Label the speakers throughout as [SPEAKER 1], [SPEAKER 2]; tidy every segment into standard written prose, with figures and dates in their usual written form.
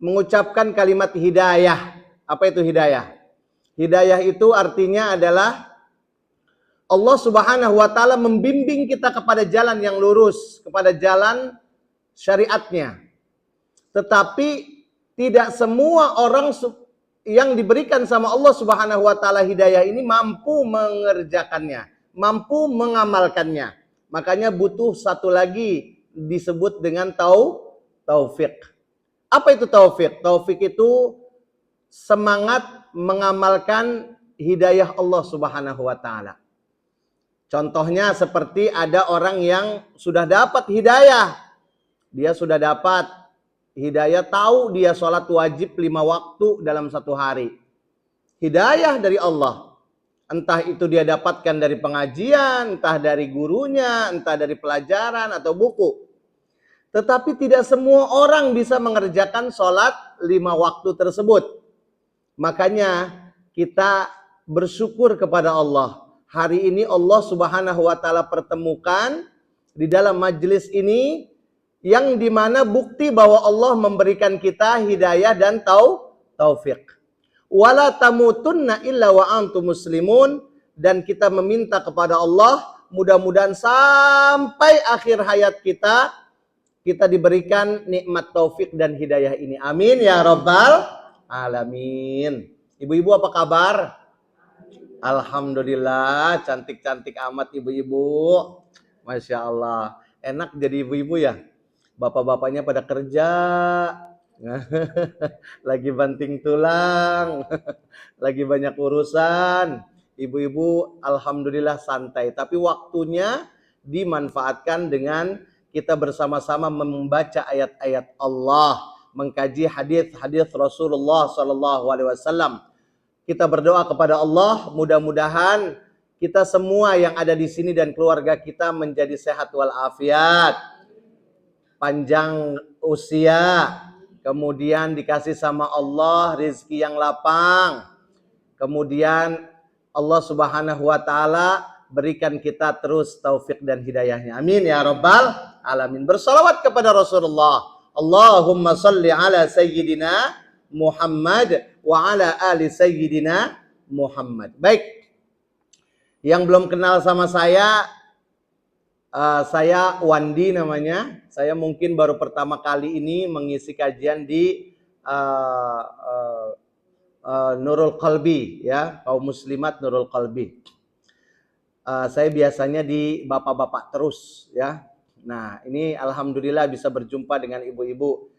[SPEAKER 1] mengucapkan kalimat hidayah. Apa itu hidayah? Hidayah itu artinya adalah Allah Subhanahu wa taala membimbing kita kepada jalan yang lurus, kepada jalan syariatnya. Tetapi tidak semua orang yang diberikan sama Allah Subhanahu wa taala hidayah ini mampu mengerjakannya, mampu mengamalkannya. Makanya butuh satu lagi disebut dengan taufik. Apa itu taufik? Taufik itu semangat mengamalkan hidayah Allah Subhanahu wa taala. Contohnya seperti ada orang yang sudah dapat hidayah. Dia sudah dapat hidayah, tahu dia sholat wajib 5 waktu dalam satu hari. Hidayah dari Allah. Entah itu dia dapatkan dari pengajian, entah dari gurunya, entah dari pelajaran atau buku. Tetapi tidak semua orang bisa mengerjakan sholat 5 waktu tersebut. Makanya kita bersyukur kepada Allah. Hari ini Allah Subhanahu wa taala pertemukan di dalam majelis ini yang dimana bukti bahwa Allah memberikan kita hidayah dan taufik. Wala tamutunna illa wa antum muslimun, dan kita meminta kepada Allah mudah-mudahan sampai akhir hayat kita diberikan nikmat taufik dan hidayah ini. Amin ya rabbal alamin. Ibu-ibu apa kabar? Alhamdulillah, cantik-cantik amat ibu-ibu. Masya Allah. Enak jadi ibu-ibu ya. Bapak-bapaknya pada kerja. Lagi banting tulang. Lagi banyak urusan. Ibu-ibu alhamdulillah santai. Tapi waktunya dimanfaatkan dengan kita bersama-sama membaca ayat-ayat Allah. Mengkaji hadis-hadis Rasulullah SAW. Kita berdoa kepada Allah, mudah-mudahan kita semua yang ada di sini dan keluarga kita menjadi sehat walafiat, panjang usia, kemudian dikasih sama Allah rezeki yang lapang, kemudian Allah Subhanahu wa taala berikan kita terus taufik dan hidayahnya. Amin ya rabbal alamin. Bersalawat kepada Rasulullah. Allahumma salli ala sayyidina Muhammad wa ala ali sayyidina Muhammad. Baik. Yang belum kenal sama saya Wandi namanya. Saya mungkin baru pertama kali ini mengisi kajian di Nurul Qalbi ya, kaum muslimat Nurul Qalbi. Saya biasanya di bapak-bapak terus ya. Nah, ini alhamdulillah bisa berjumpa dengan ibu-ibu.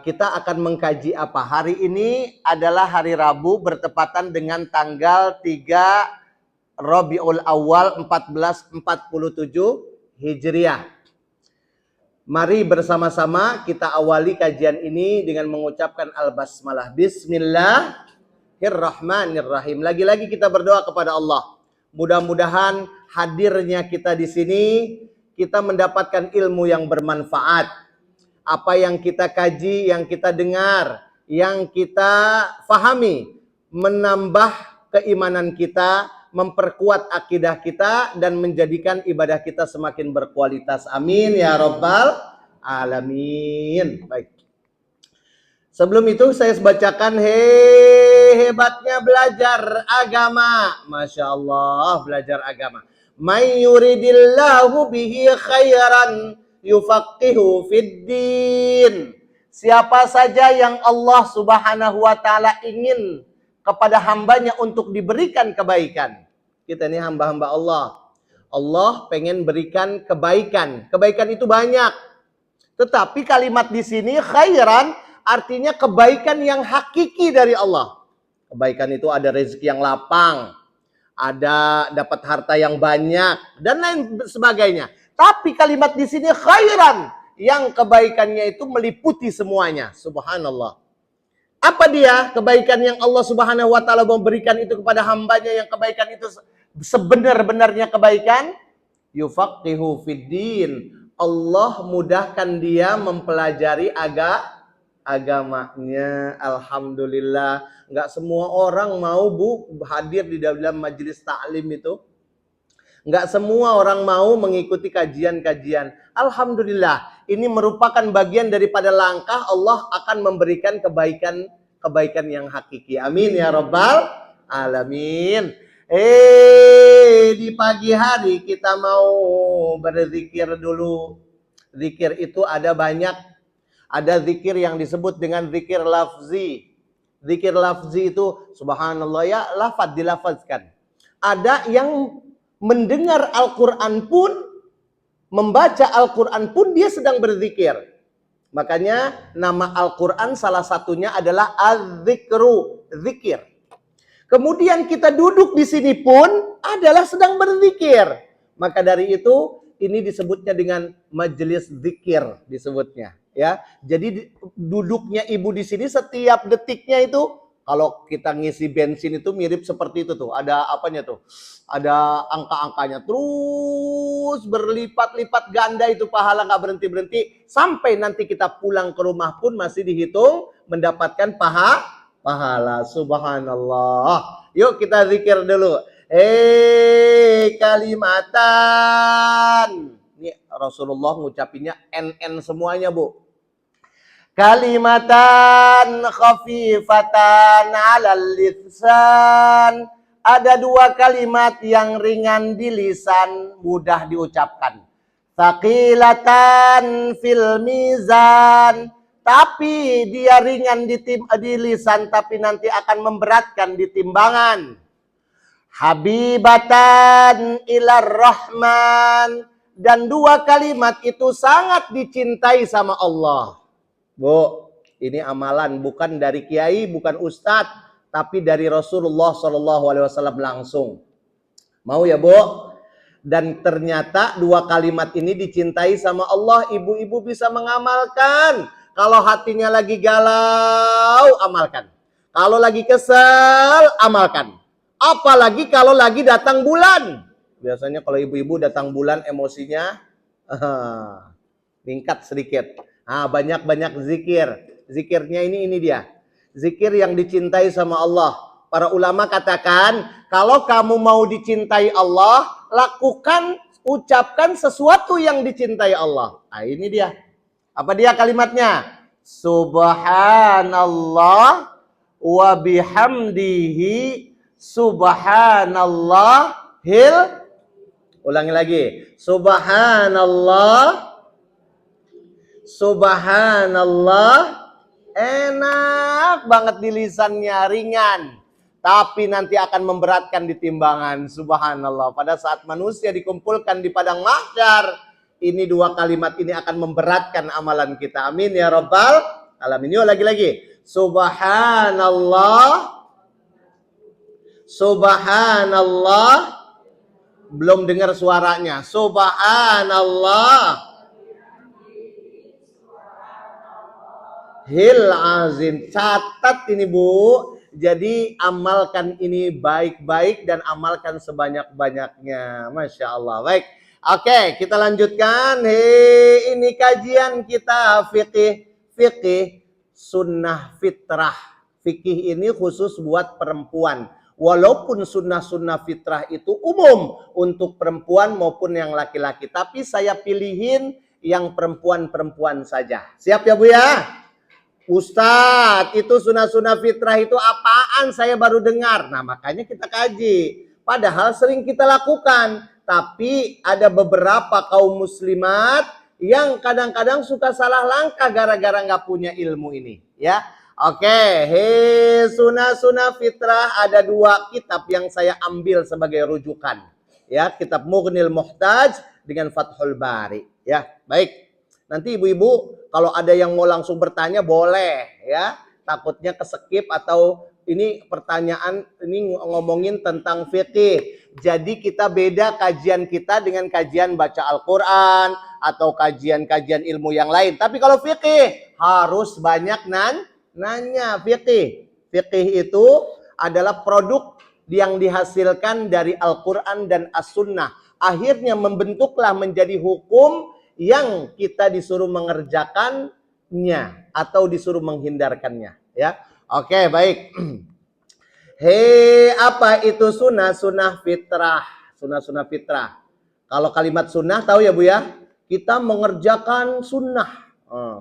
[SPEAKER 1] Kita akan mengkaji apa? Hari ini adalah hari Rabu bertepatan dengan tanggal 3 Rabiul Awal 1447 Hijriah. Mari bersama-sama kita awali kajian ini dengan mengucapkan al-basmalah. Bismillahirrahmanirrahim. Lagi-lagi kita berdoa kepada Allah. Mudah-mudahan hadirnya kita di sini kita mendapatkan ilmu yang bermanfaat. Apa yang kita kaji, yang kita dengar, yang kita fahami, menambah keimanan kita, memperkuat akidah kita, dan menjadikan ibadah kita semakin berkualitas. Amin ya rabbal alamin. Baik. Sebelum itu saya bacakan, hebatnya belajar agama. Masya Allah, belajar agama. May yuridillahu bihi khairan yufaqihu fiddin. Siapa saja yang Allah Subhanahu wa taala ingin kepada hambanya untuk diberikan kebaikan. Kita ini hamba-hamba Allah. Allah pengen berikan kebaikan. Kebaikan itu banyak. Tetapi kalimat di sini khairan artinya kebaikan yang hakiki dari Allah. Kebaikan itu ada rezeki yang lapang, ada dapat harta yang banyak dan lain sebagainya. Tapi kalimat di sini khairan, yang kebaikannya itu meliputi semuanya. Subhanallah. Apa dia kebaikan yang Allah Subhanahu wa taala memberikan itu kepada hambanya, yang kebaikan itu sebenar-benarnya kebaikan? Yufaqihu fiddin. Allah mudahkan dia mempelajari agamanya. Alhamdulillah. Enggak semua orang mau hadir di dalam majelis taklim itu. Enggak semua orang mau mengikuti kajian-kajian. Alhamdulillah. ini merupakan bagian daripada langkah Allah akan memberikan kebaikan yang hakiki. Amin ya rabbal alamin. Di pagi hari kita mau berzikir dulu. Zikir itu ada banyak. Ada zikir yang disebut dengan zikir lafzi. Zikir lafzi itu subhanallah ya, lafaz dilafazkan. Ada yang mendengar Al-Quran pun, membaca Al-Quran pun dia sedang berzikir. Makanya nama Al-Quran salah satunya adalah Az-Zikru, zikir. Kemudian kita duduk di sini pun adalah sedang berzikir. Maka dari itu ini disebutnya dengan majelis zikir disebutnya, ya. Jadi duduknya ibu di sini setiap detiknya itu, kalau kita ngisi bensin itu mirip seperti itu tuh. Ada apanya tuh? Ada angka-angkanya terus berlipat-lipat ganda itu pahala nggak berhenti-berhenti sampai nanti kita pulang ke rumah pun masih dihitung mendapatkan pahala. Subhanallah. Yuk kita zikir dulu. Kalimatan. Ini Rasulullah ngucapinnya NN semuanya, Bu. Kalimatan khafifatan 'alal lisan. Ada dua kalimat yang ringan di lisan, mudah diucapkan. Thaqilatan fil mizan. Tapi dia ringan di lisan, tapi nanti akan memberatkan di timbangan. Habibatan ilar rahman. Dan dua kalimat itu sangat dicintai sama Allah. Bu, ini amalan bukan dari kiai, bukan ustadz, tapi dari Rasulullah SAW langsung. Mau ya, Bu? Dan ternyata dua kalimat ini dicintai sama Allah. Ibu-ibu bisa mengamalkan. Kalau hatinya lagi galau, amalkan. Kalau lagi kesel, amalkan. Apalagi kalau lagi datang bulan. Biasanya kalau ibu-ibu datang bulan emosinya meningkat sedikit. Banyak-banyak zikir. Zikirnya ini dia. Zikir yang dicintai sama Allah. Para ulama katakan, kalau kamu mau dicintai Allah, lakukan, ucapkan sesuatu yang dicintai Allah. Nah, ini dia. Apa dia kalimatnya? Subhanallah wa bihamdihi subhanallahil. Ulangi lagi. Subhanallah. Enak banget di lisannya, ringan. Tapi nanti akan memberatkan di timbangan. Subhanallah. Pada saat manusia dikumpulkan di padang mahsyar, ini dua kalimat ini akan memberatkan amalan kita. Amin ya rabbal alamin. Yuk lagi-lagi. Subhanallah. Belum dengar suaranya. Subhanallah. Hil azim. Catat ini, Bu. Jadi amalkan ini baik-baik dan amalkan sebanyak-banyaknya. Masya Allah. Baik. Oke, kita lanjutkan. Ini kajian kita fikih sunnah fitrah. Fikih ini khusus buat perempuan. Walaupun sunnah-sunnah fitrah itu umum untuk perempuan maupun yang laki-laki. Tapi saya pilihin yang perempuan-perempuan saja. Siap ya, Bu ya? Ustadz, itu sunnah-sunnah fitrah itu apaan? Saya baru dengar. Nah, makanya kita kaji. Padahal sering kita lakukan. Tapi ada beberapa kaum muslimat yang kadang-kadang suka salah langkah gara-gara nggak punya ilmu ini. Ya, oke. Sunnah-sunnah fitrah ada dua kitab yang saya ambil sebagai rujukan. Ya, kitab Mughnil Muhtaj dengan Fathul Bari. Ya, baik. Nanti ibu-ibu kalau ada yang mau langsung bertanya boleh ya. Takutnya keskip atau ini pertanyaan ini ngomongin tentang fikih. Jadi kita beda kajian kita dengan kajian baca Al-Quran atau kajian-kajian ilmu yang lain. Tapi kalau fikih harus banyak nanya fikih. Fikih itu adalah produk yang dihasilkan dari Al-Quran dan As-Sunnah. Akhirnya membentuklah menjadi hukum yang kita disuruh mengerjakannya atau disuruh menghindarkannya, ya. Oke, baik. Apa itu sunnah? Sunnah fitrah. Sunnah-sunnah fitrah. Kalau kalimat sunnah tahu ya, Bu ya? kita mengerjakan sunnah.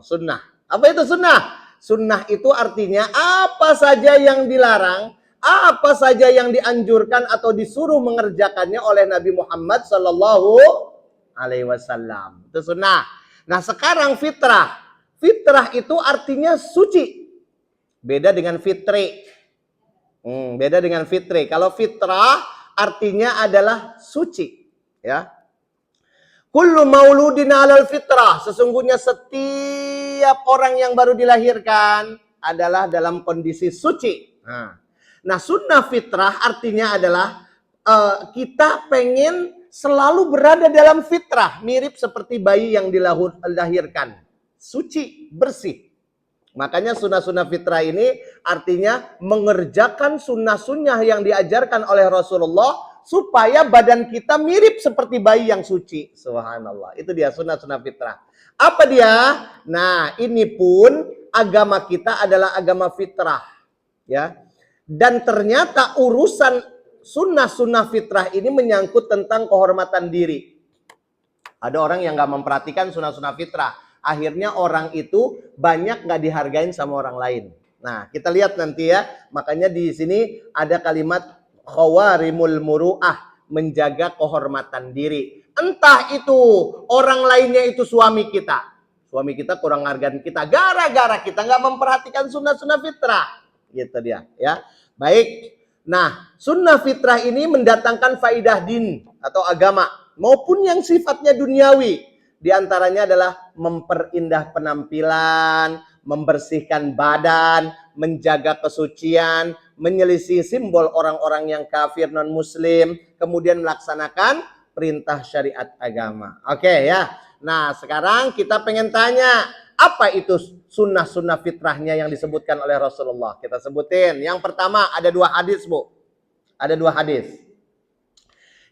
[SPEAKER 1] Sunnah. Apa itu sunnah? Sunnah itu artinya apa saja yang dilarang, apa saja yang dianjurkan atau disuruh mengerjakannya oleh Nabi Muhammad Sallallahu Alaihi Wasallam. Itu sunnah. Nah sekarang fitrah. Fitrah itu artinya suci. Beda dengan fitri. Beda dengan fitri. Kalau fitrah artinya adalah suci. Ya. Kullu mauludin alal fitrah. Sesungguhnya setiap orang yang baru dilahirkan adalah dalam kondisi suci. Nah sunnah fitrah artinya adalah kita pengen selalu berada dalam fitrah. Mirip seperti bayi yang dilahirkan. Suci, bersih. Makanya sunnah-sunnah fitrah ini artinya mengerjakan sunnah-sunnah yang diajarkan oleh Rasulullah supaya badan kita mirip seperti bayi yang suci. Subhanallah. Itu dia sunnah-sunnah fitrah. Apa dia? Nah, ini pun agama kita adalah agama fitrah. Ya. Dan ternyata urusan sunnah-sunnah fitrah ini menyangkut tentang kehormatan diri. Ada orang yang nggak memperhatikan sunnah-sunnah fitrah. Akhirnya orang itu banyak nggak dihargain sama orang lain. Nah, kita lihat nanti ya. Makanya di sini ada kalimat khawarimul muru'ah, menjaga kehormatan diri. Entah itu orang lainnya itu suami kita. Suami kita kurang hargain kita. Gara-gara kita nggak memperhatikan sunnah-sunnah fitrah. Gitu dia. Ya. Baik. Nah, sunnah fitrah ini mendatangkan faidah din atau agama. Maupun yang sifatnya duniawi. Di antaranya adalah memperindah penampilan, membersihkan badan, menjaga kesucian, menyelisih simbol orang-orang yang kafir non-muslim, kemudian melaksanakan perintah syariat agama. Oke ya. Nah sekarang kita pengen tanya, apa itu sunnah-sunnah fitrahnya yang disebutkan oleh Rasulullah? Kita sebutin. Yang pertama ada 2 hadis, Bu. Ada 2 hadis.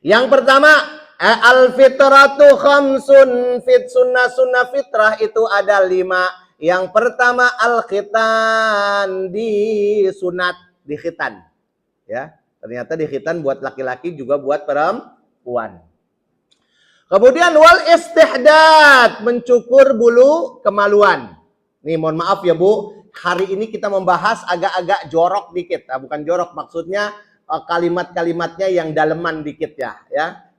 [SPEAKER 1] Yang pertama, al-fitratu khamsun, sunnah fitrah itu ada 5. Yang pertama al-khitan, disunat, dikhitan. Ya, ternyata dikhitan buat laki-laki juga buat perempuan. Kemudian wal istihdad, mencukur bulu kemaluan. Nih mohon maaf ya Bu, hari ini kita membahas agak-agak jorok dikit. Nah, bukan jorok, maksudnya kalimat-kalimatnya yang daleman dikit ya.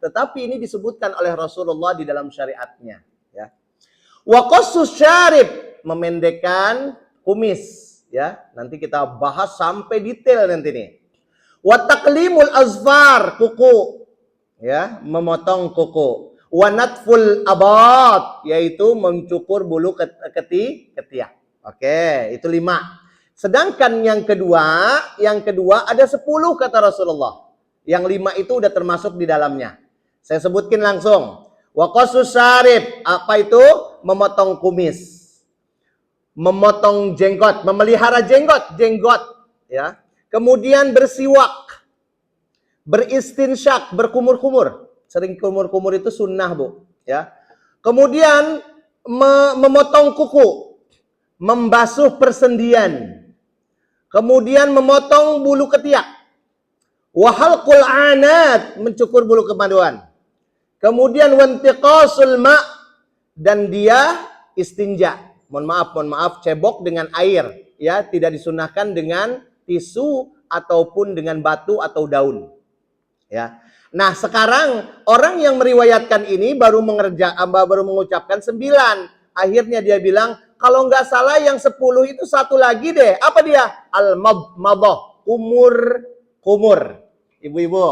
[SPEAKER 1] Tetapi ini disebutkan oleh Rasulullah di dalam syariatnya. Ya. Wa qassus syarib, memendekkan kumis. Ya, nanti kita bahas sampai detail nanti nih. Wa taqlimul azfar, kuku. Ya, memotong kuku. Wa natful abad, yaitu mencukur bulu ketiak. Oke, itu 5. Sedangkan yang kedua ada 10 kata Rasulullah. Yang 5 itu udah termasuk di dalamnya. Saya sebutkin langsung. Wa qassus syarib, apa itu? Memotong kumis. Memotong jenggot, memelihara jenggot, ya. Kemudian bersiwak. Beristinsyak, berkumur-kumur. Sering kumur-kumur itu sunnah, Bu, ya. Kemudian memotong kuku, membasuh persendian. Kemudian memotong bulu ketiak. Wa halqul anat, mencukur bulu kemaluan. Kemudian wantiqasul ma', dan dia istinja. Mohon maaf, cebok dengan air, ya, tidak disunahkan dengan tisu ataupun dengan batu atau daun. Ya. Nah, sekarang orang yang meriwayatkan ini baru mengucapkan 9. Akhirnya dia bilang, kalau nggak salah yang 10 itu satu lagi deh. Apa dia? Al-madmadah, kumur. Ibu-ibu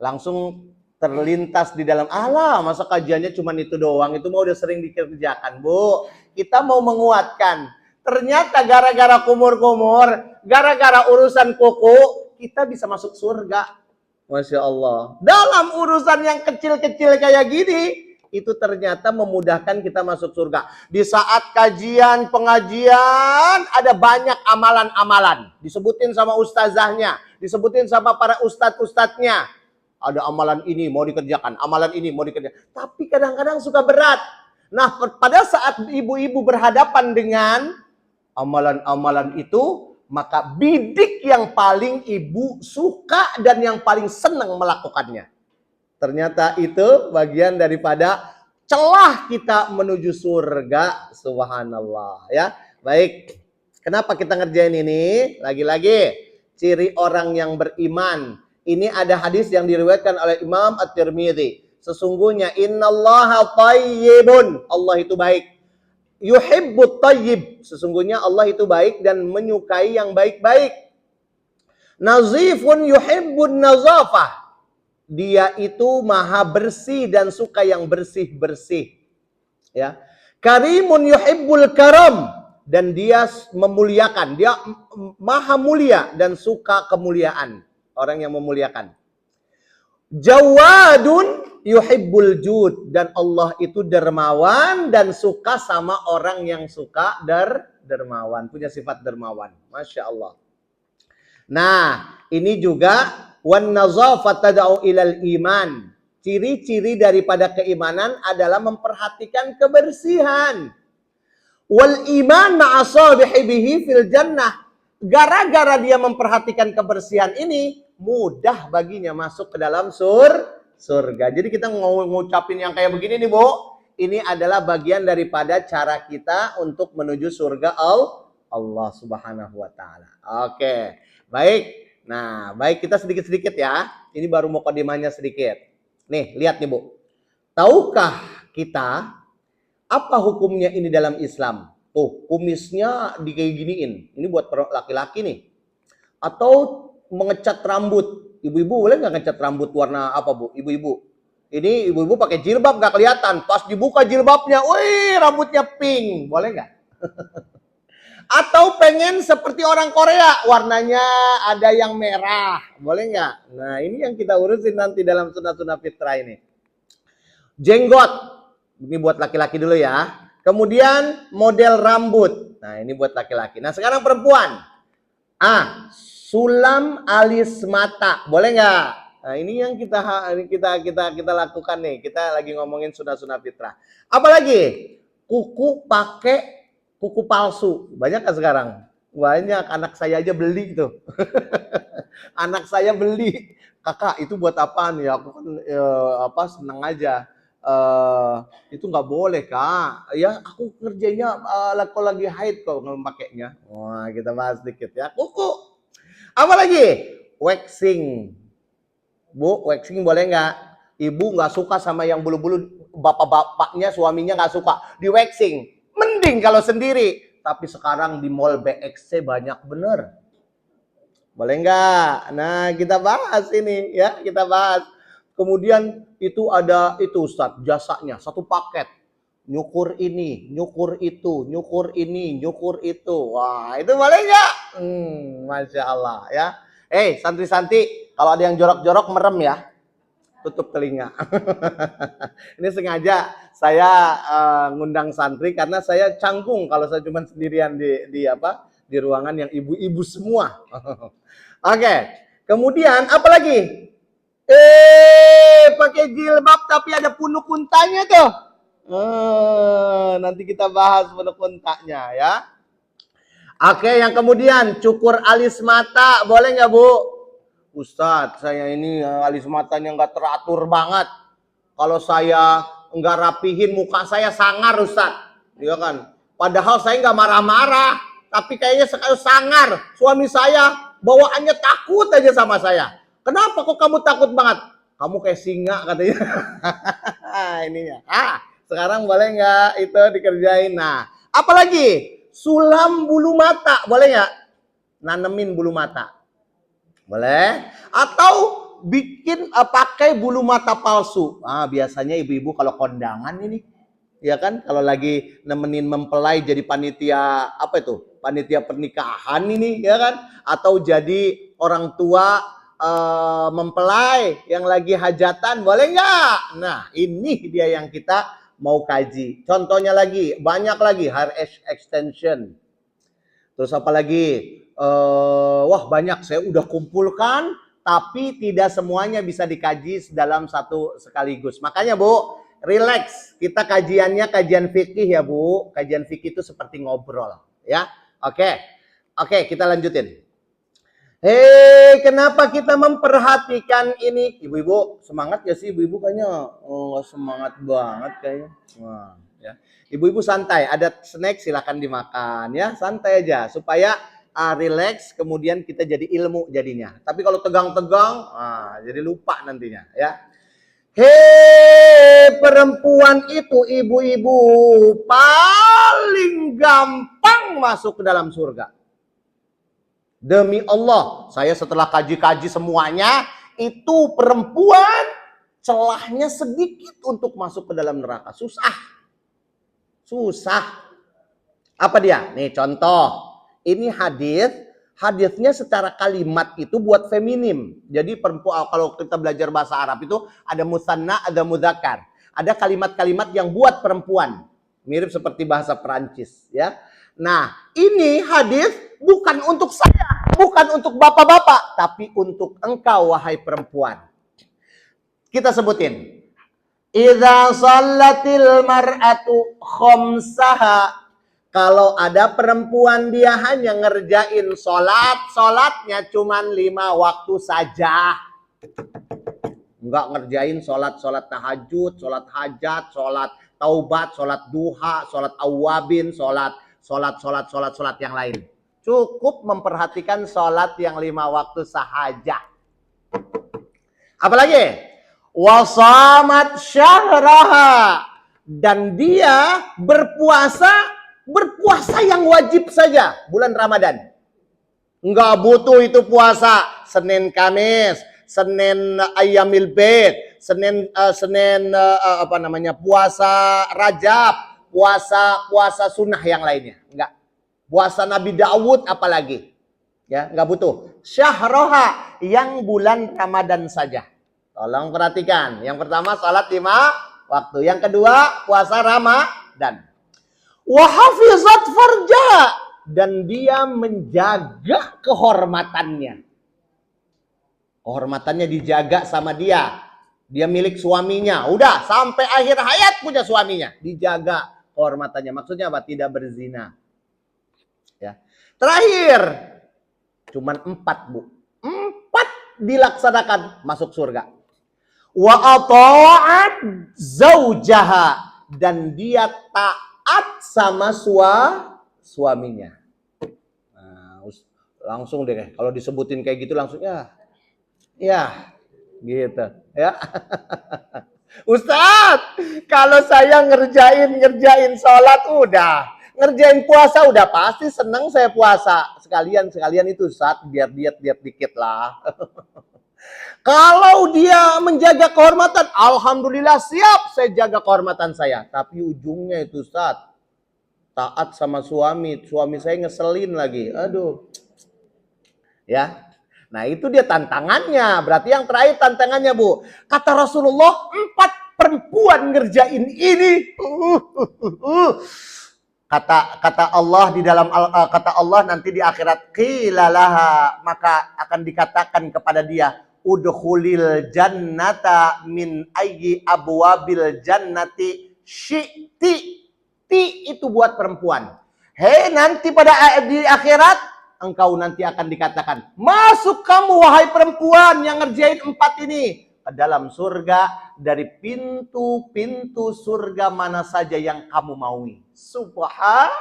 [SPEAKER 1] langsung terlintas di dalam, alah masa kajiannya cuma itu doang, itu mah udah sering dikerjakan, Bu. Kita mau menguatkan, ternyata gara-gara kumur-kumur, gara-gara urusan kuku, kita bisa masuk surga. Masya Allah. Dalam urusan yang kecil-kecil kayak gini, itu ternyata memudahkan kita masuk surga. Di saat kajian, pengajian, ada banyak amalan-amalan. Disebutin sama ustazahnya, disebutin sama para ustadz-ustadznya. Ada amalan ini mau dikerjakan, amalan ini mau dikerjakan. Tapi kadang-kadang suka berat. Nah, pada saat ibu-ibu berhadapan dengan amalan-amalan itu, maka bidik yang paling ibu suka dan yang paling senang melakukannya. Ternyata itu bagian daripada celah kita menuju surga. Subhanallah ya. Baik. Kenapa kita ngerjain ini? Lagi-lagi ciri orang yang beriman. Ini ada hadis yang diriwayatkan oleh Imam At-Tirmidzi. Sesungguhnya innallaha thayyibun. Allah itu baik. Yuhibbut thayyib. Sesungguhnya Allah itu baik dan menyukai yang baik-baik. Nazifun yuhibbun nazafah. Dia itu maha bersih dan suka yang bersih-bersih. Ya. Karimun yuhibbul karam. Dan dia memuliakan. Dia maha mulia dan suka kemuliaan. Orang yang memuliakan. Jawadun yuhibbul jud. Dan Allah itu dermawan dan suka sama orang yang suka dermawan. Punya sifat dermawan. Masya Allah. Nah, ini juga wan nazafat tad'u ilal iman. Ciri-ciri daripada keimanan adalah memperhatikan kebersihan. Wal iman ma'asabihi bihi fil jannah. Gara-gara dia memperhatikan kebersihan ini, mudah baginya masuk ke dalam surga. Jadi kita ngucapin yang kayak begini nih, Bu. Ini adalah bagian daripada cara kita untuk menuju surga Allah Subhanahu wa taala. Oke. Baik. Nah, baik kita sedikit-sedikit ya. Ini baru mukadimahnya sedikit. Nih, lihat nih, Bu. Tahukah kita apa hukumnya ini dalam Islam? Tuh, kumisnya kayak giniin. Ini buat laki-laki nih. Atau mengecat rambut. Ibu-ibu boleh nggak ngecat rambut warna apa, Bu? Ibu-ibu. Ini ibu-ibu pakai jilbab nggak kelihatan. Pas dibuka jilbabnya, wih, rambutnya pink. Boleh nggak? Atau pengen seperti orang Korea, warnanya ada yang merah. Boleh nggak? Nah, ini yang kita urusin nanti dalam sunah-sunah fitrah ini. Jenggot. Ini buat laki-laki dulu ya. Kemudian model rambut. Nah, ini buat laki-laki. Nah, sekarang perempuan. Sulam alis mata. Boleh nggak? Nah, ini yang kita lakukan nih. Kita lagi ngomongin sunah-sunah fitrah. Apalagi? Kuku pakai kuku palsu. Banyak kan sekarang? Banyak. Anak saya aja beli tuh. Anak saya beli. Kakak, itu buat apaan ya? Aku kan seneng aja. Itu nggak boleh, Kak. Ya, aku kerjanya kalau lagi haid kok memakainya. Wah, kita bahas sedikit ya. Kuku. Apa lagi? Waxing. Bu, waxing boleh nggak? Ibu nggak suka sama yang bulu-bulu, bapak-bapaknya, suaminya nggak suka. Di waxing. Mending kalau sendiri. Tapi sekarang di mall BXC banyak bener. Boleh nggak? Nah, kita bahas ini ya. Kita bahas. Kemudian itu ada itu Ustaz, jasanya satu paket. Nyukur ini, nyukur itu, nyukur ini, nyukur itu. Wah, itu boleh nggak? Masya Allah ya. Santri-santri, kalau ada yang jorok-jorok merem ya. Tutup telinga. Ini sengaja saya ngundang santri karena saya canggung kalau saya cuma sendirian di ruangan yang ibu-ibu semua. Oke. Kemudian apa lagi? Pakai jilbab tapi ada punuk untanya tuh. Nanti kita bahas punuk untanya ya. Oke, yang kemudian cukur alis mata, boleh nggak, Bu? Ustadz, saya ini alis matanya nggak teratur banget. Kalau saya nggak rapihin muka saya sangar, Ustadz. Iya kan? Padahal saya nggak marah-marah, tapi kayaknya sekali sangar. Suami saya bawaannya takut aja sama saya. Kenapa kok kamu takut banget? Kamu kayak singa katanya. Ininya. Sekarang boleh nggak itu dikerjain? Nah, apalagi? Sulam bulu mata. Boleh nggak? Nanemin bulu mata. Boleh? Atau bikin pakai bulu mata palsu. Biasanya ibu-ibu kalau kondangan ini. Ya kan? Kalau lagi nemenin mempelai jadi panitia, apa itu? Panitia pernikahan ini. Ya kan? Atau jadi orang tua mempelai yang lagi hajatan, boleh nggak? Nah, ini dia yang kita mau kaji. Contohnya lagi, banyak lagi, hair extension. Terus apa lagi? Wah, banyak, saya udah kumpulkan, tapi tidak semuanya bisa dikaji dalam satu sekaligus. Makanya, Bu, relax. Kita kajiannya kajian fikih ya, Bu. Kajian fikih itu seperti ngobrol, ya. Oke, kita lanjutin. Kenapa kita memperhatikan ini? Ibu-ibu semangat ya sih? Ibu-ibu kayaknya nggak semangat banget kayaknya. Wah, ya. Ibu-ibu santai, ada snack silakan dimakan ya, santai aja supaya relax, kemudian kita jadi ilmu jadinya. Tapi kalau tegang-tegang, jadi lupa nantinya ya. Perempuan itu ibu-ibu paling gampang masuk ke dalam surga. Demi Allah, saya setelah kaji-kaji semuanya, itu perempuan celahnya sedikit untuk masuk ke dalam neraka. Susah. Susah. Apa dia? Nih contoh. Ini hadisnya secara kalimat itu buat feminim. Jadi perempuan, kalau kita belajar bahasa Arab itu ada musanna, ada mudzakkar. Ada kalimat-kalimat yang buat perempuan. Mirip seperti bahasa Perancis, ya. Nah, ini hadis bukan untuk saya, bukan untuk bapak-bapak, tapi untuk engkau wahai perempuan. Kita sebutin. Idza shallatil mar'atu khamsaha. Kalau ada perempuan dia hanya ngerjain sholatnya cuma 5 waktu saja. Enggak ngerjain sholat tahajud, sholat hajat, sholat taubat, sholat duha, sholat awabin, sholat yang lain. Cukup memperhatikan sholat yang 5 waktu sahaja. Apalagi? Wasamat syahraha. Dan dia berpuasa yang wajib saja. Bulan Ramadan. Enggak butuh itu puasa Senin Kamis, Senin Ayyamil Bait, Senin puasa Rajab, puasa sunnah yang lainnya. Enggak. Puasa Nabi Daud apalagi. Ya, enggak butuh. Syahroha yang bulan Ramadan saja. Tolong perhatikan. Yang pertama salat 5 waktu. Yang kedua puasa Ramadan. Wa hafizat farjaha, dan dia menjaga kehormatannya. Kehormatannya dijaga sama dia. Dia milik suaminya. Udah sampai akhir hayat punya suaminya. Dijaga kehormatannya. Maksudnya apa? Tidak berzina. Ya. Terakhir, cuman 4, Bu. 4 dilaksanakan masuk surga. Wa ata'at zaujaha, dan dia taat sama suaminya. Nah, langsung deh kalau disebutin kayak gitu langsung ya gitu ya. Ustadz, kalau saya ngerjain sholat udah, ngerjain puasa udah, pasti seneng saya puasa. Sekalian itu Ustadz, biar diet dikit lah. Kalau dia menjaga kehormatan, alhamdulillah siap saya jaga kehormatan saya. Tapi ujungnya itu Ustadz, taat sama suami saya ngeselin lagi. Aduh. Ya. Nah itu dia tantangannya. Berarti yang terakhir tantangannya, Bu. Kata Rasulullah, 4 perempuan ngerjain ini. Kata Allah di dalam kata Allah nanti di akhirat, qilalaha, maka akan dikatakan kepada dia, udkhulil jannata min ayyi abwabil jannati syi'ti. Ti itu buat perempuan. Nanti di akhirat engkau nanti akan dikatakan, masuk kamu wahai perempuan yang ngerjain 4 ini ke dalam surga dari pintu-pintu surga mana saja yang kamu maui. Subhanallah.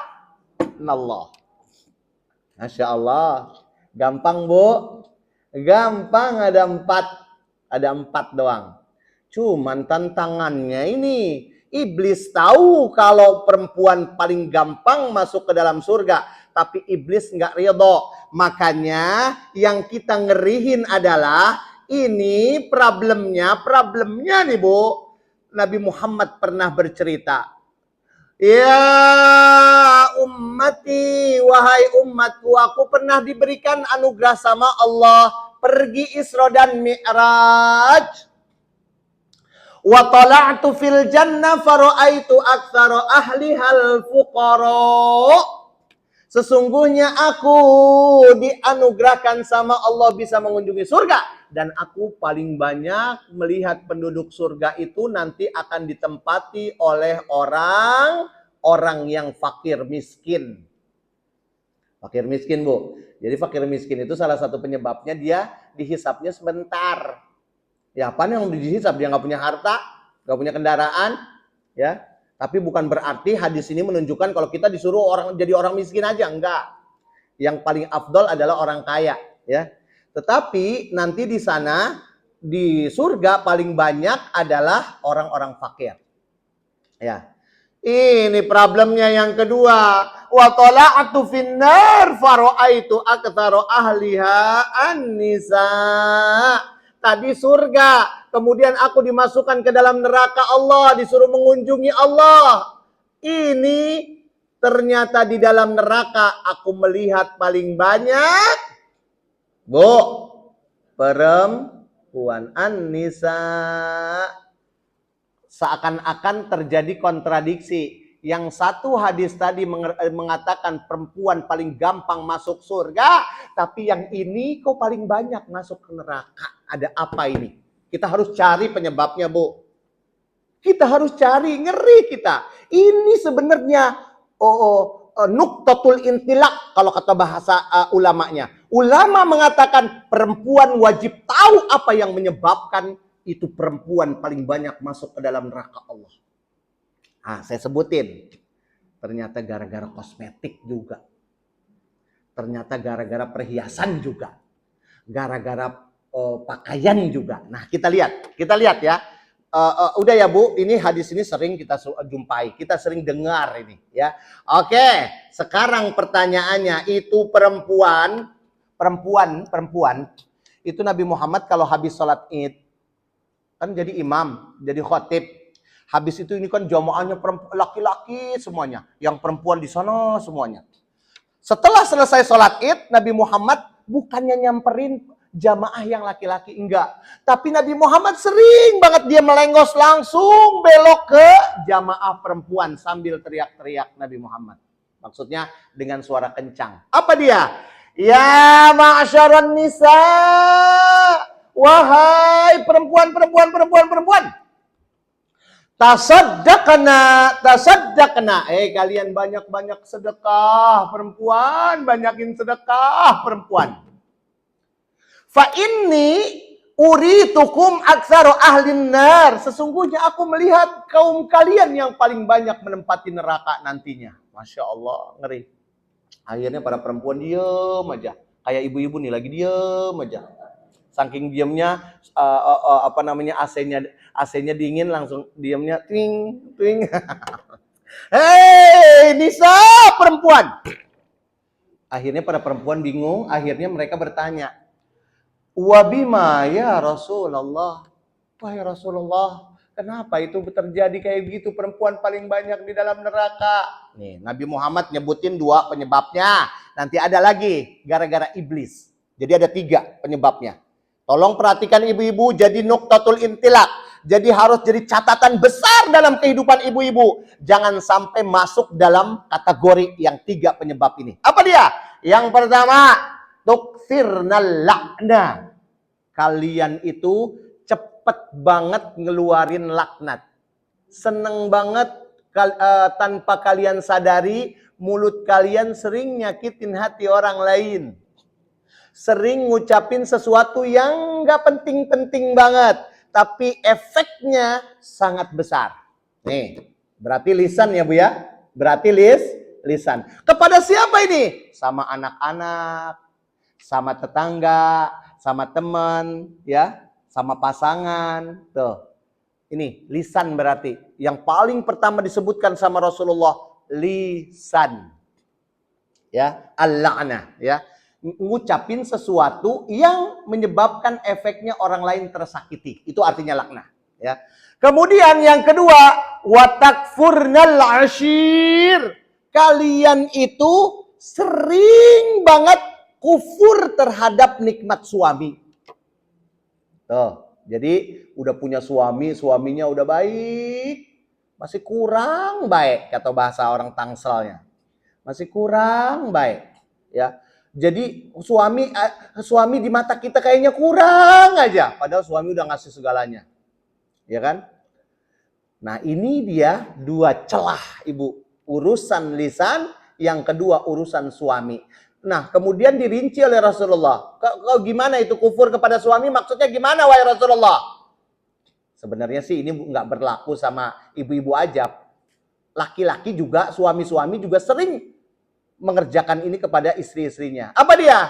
[SPEAKER 1] Masya Allah. Gampang, Bu. Gampang, ada 4 doang. Cuman tantangannya ini, iblis tahu kalau perempuan paling gampang masuk ke dalam surga, tapi iblis nggak ridho. Makanya yang kita ngerihin adalah ini problemnya nih, Bu. Nabi Muhammad pernah bercerita, ya ummati, wahai umatku, aku pernah diberikan anugerah sama Allah pergi Isra dan Mi'raj. Wa tala'tu fil jannah fara'aitu aktsara ahlihal fuqara. Sesungguhnya aku dianugerahkan sama Allah bisa mengunjungi surga, dan aku paling banyak melihat penduduk surga itu nanti akan ditempati oleh orang yang fakir miskin. Fakir miskin, Bu. Jadi fakir miskin itu salah satu penyebabnya dia dihisapnya sebentar. Ya, apa yang dihisap? Dia nggak punya harta, nggak punya kendaraan, ya. Tapi bukan berarti hadis ini menunjukkan kalau kita disuruh jadi orang miskin aja, enggak. Yang paling afdol adalah orang kaya, ya. Tetapi nanti di sana di surga paling banyak adalah orang-orang fakir. Ya. Ini problemnya yang kedua. Wa tala'tu finnar fara'aitu aktsara ahliha an-nisa. Tadi surga, kemudian aku dimasukkan ke dalam neraka Allah, disuruh mengunjungi Allah. Ini ternyata di dalam neraka aku melihat paling banyak, Bu, perempuan an-nisa. Seakan-akan terjadi kontradiksi. Yang satu hadis tadi mengatakan perempuan paling gampang masuk surga, tapi yang ini kok paling banyak masuk ke neraka. Ada apa ini? Kita harus cari penyebabnya, Bu. Kita harus cari, ngeri kita. Ini sebenarnya nuktatul intilak kalau kata bahasa ulamanya. Ulama mengatakan perempuan wajib tahu apa yang menyebabkan itu perempuan paling banyak masuk ke dalam neraka Allah. Saya sebutin. Ternyata gara-gara kosmetik juga. Ternyata gara-gara perhiasan juga. Gara-gara pakaian juga. Nah, kita lihat ya. Udah ya, Bu, ini hadis ini sering kita jumpai. Kita sering dengar ini, ya. Oke, sekarang pertanyaannya, itu perempuan itu Nabi Muhammad kalau habis sholat Id kan jadi imam, jadi khatib. Habis itu ini kan jamaahnya laki-laki semuanya, yang perempuan di sana semuanya. Setelah selesai sholat Id, Nabi Muhammad bukannya nyamperin jamaah yang laki-laki, enggak. Tapi Nabi Muhammad sering banget dia melengos langsung belok ke jamaah perempuan sambil teriak-teriak Nabi Muhammad. Maksudnya dengan suara kencang. Apa dia? Ya ma'asyaran nisa. Wahai perempuan. Tasaddaqna. Kalian banyak-banyak sedekah perempuan, banyakin sedekah perempuan. Fa inni uritukum aktsara ahlin nar. Sesungguhnya aku melihat kaum kalian yang paling banyak menempati neraka nantinya. Masya Allah, ngeri. Akhirnya para perempuan diem aja. Kayak ibu-ibu nih lagi diem aja. Saking diemnya AC-nya dingin, langsung diemnya twing. Hei, nisa perempuan. Akhirnya para perempuan bingung, akhirnya mereka bertanya, wabima ya Rasulullah. Wahai Rasulullah, kenapa itu terjadi kayak gitu, perempuan paling banyak di dalam neraka? Nih, Nabi Muhammad nyebutin 2 penyebabnya. Nanti ada lagi, gara-gara iblis. Jadi ada 3 penyebabnya. Tolong perhatikan ibu-ibu, jadi nuktatul intilak. Jadi harus jadi catatan besar dalam kehidupan ibu-ibu. Jangan sampai masuk dalam kategori yang 3 penyebab ini. Apa dia? Yang pertama, tukfirnal la'na. Kalian itu cepet banget ngeluarin laknat. Seneng banget tanpa kalian sadari, mulut kalian sering nyakitin hati orang lain. Sering ngucapin sesuatu yang gak penting-penting banget. Tapi efeknya sangat besar. Nih, berarti lisan ya Bu ya? Berarti lisan. Kepada siapa ini? Sama anak-anak, sama tetangga, sama teman, ya, sama pasangan. Tuh. Ini lisan berarti. Yang paling pertama disebutkan sama Rasulullah, lisan. Ya, al-la'nah, ya. Ngucapin sesuatu yang menyebabkan efeknya orang lain tersakiti. Itu artinya laknah, ya. Kemudian yang kedua, watakfurnal ashir. Kalian itu sering banget kufur terhadap nikmat suami. Tuh, jadi udah punya suami, suaminya udah baik, masih kurang baik kata bahasa orang Tangselnya. Masih kurang baik, ya. Jadi suami di mata kita kayaknya kurang aja, padahal suami udah ngasih segalanya. Ya kan? Nah, ini dia 2 celah, Ibu. Urusan lisan, yang kedua urusan suami. Nah, kemudian dirinci oleh Rasulullah. Kau gimana itu kufur kepada suami? Maksudnya gimana, wahai Rasulullah? Sebenarnya sih ini nggak berlaku sama ibu-ibu aja. Laki-laki juga, suami-suami juga sering mengerjakan ini kepada istri-istrinya. Apa dia?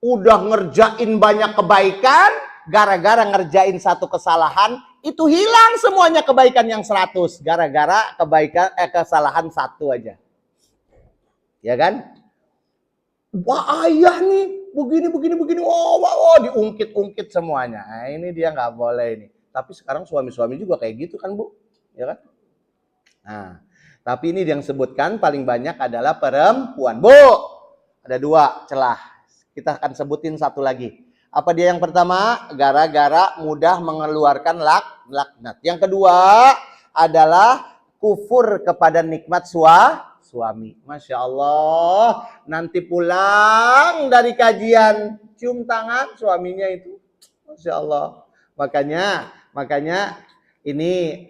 [SPEAKER 1] Udah ngerjain banyak kebaikan, gara-gara ngerjain satu kesalahan, itu hilang semuanya kebaikan yang 100. Gara-gara kesalahan satu aja. Ya kan? Wah, ayah nih begini, oh, diungkit-ungkit semuanya. Nah, ini dia nggak boleh ini. Tapi sekarang suami-suami juga kayak gitu kan, Bu, ya kan? Nah, tapi ini yang sebutkan paling banyak adalah perempuan. Bu, ada 2 celah. Kita akan sebutin satu lagi. Apa dia yang pertama? Gara-gara mudah mengeluarkan laknat. Yang kedua adalah kufur kepada nikmat suami. Masya Allah, nanti pulang dari kajian cium tangan suaminya itu. Masya Allah. Makanya ini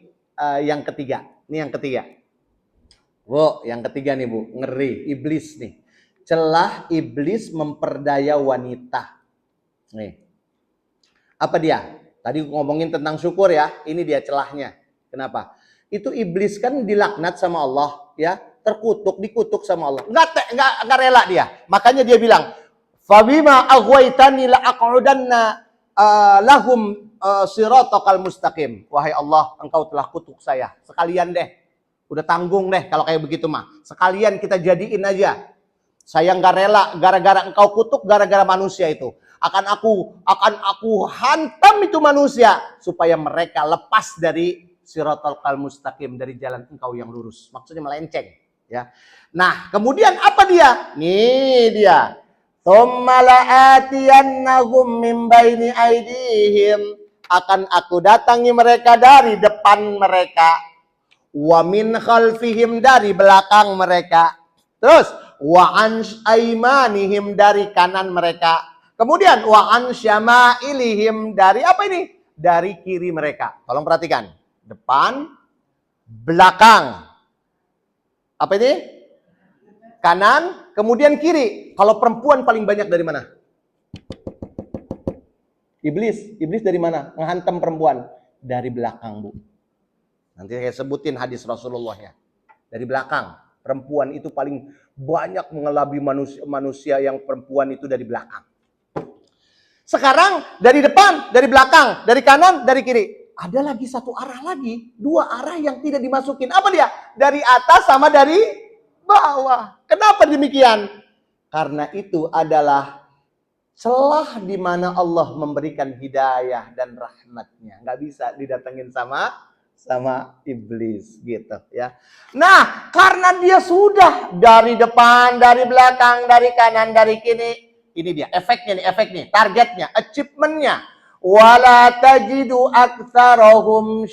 [SPEAKER 1] yang ketiga. Ini yang ketiga. Bu, yang ketiga nih Bu, ngeri, iblis nih. Celah iblis memperdaya wanita. Nih. Apa dia? Tadi ngomongin tentang syukur ya. Ini dia celahnya. Kenapa? Itu iblis kan dilaknat sama Allah, ya. Dikutuk sama Allah. Enggak rela dia. Makanya dia bilang, "Fabima aghwaytani la aq'udanna lahum siratal mustaqim." Wahai Allah, engkau telah kutuk saya. Sekalian deh. Udah tanggung deh kalau kayak begitu mah. Sekalian kita jadiin aja. Saya enggak rela gara-gara engkau kutuk, gara-gara manusia itu. Akan aku hantam itu manusia supaya mereka lepas dari siratal mustaqim, dari jalan engkau yang lurus. Maksudnya melenceng. Ya. Nah, kemudian apa dia? Nih dia. Tsumma la'atiyannahum min baini aydihim, akan aku datangi mereka dari depan mereka, wa min khalfihim, dari belakang mereka, terus wa an aymanihim, dari kanan mereka, kemudian wa an syama'ilihim, dari apa ini? Dari kiri mereka. Tolong perhatikan. Depan, belakang. Apa ini? Kanan, kemudian kiri. Kalau perempuan paling banyak dari mana? Iblis dari mana? Ngehantam perempuan. Dari belakang, Bu. Nanti saya sebutin hadis Rasulullah ya. Dari belakang. Perempuan itu paling banyak mengelabui manusia yang perempuan itu dari belakang. Sekarang dari depan, dari belakang, dari kanan, dari kiri. Ada lagi satu arah lagi. 2 arah yang tidak dimasukin. Apa dia? Dari atas sama dari bawah. Kenapa demikian? Karena itu adalah celah di mana Allah memberikan hidayah dan rahmatnya. Nggak bisa didatengin sama iblis gitu ya. Nah, karena dia sudah dari depan, dari belakang, dari kanan, dari kiri. Ini dia efeknya nih, targetnya, achievementnya. Wala tajidu aktsarahum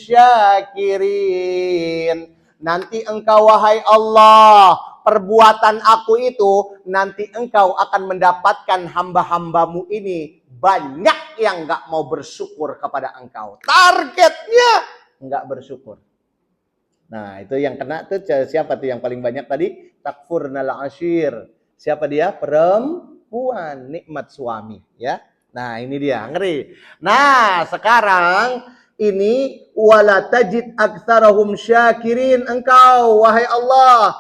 [SPEAKER 1] syakirin. Nanti engkau, wahai Allah, perbuatan aku itu, nanti engkau akan mendapatkan hamba-hambamu ini banyak yang nggak mau bersyukur kepada engkau. Targetnya nggak bersyukur. Nah, itu yang kena tuh siapa tuh yang paling banyak tadi? Takfurnal ashir. Siapa dia? Perempuan, nikmat suami, ya. Nah, ini dia, ngeri. Nah, sekarang ini wala tajid aktsarahum syakirin. Engkau, wahai Allah,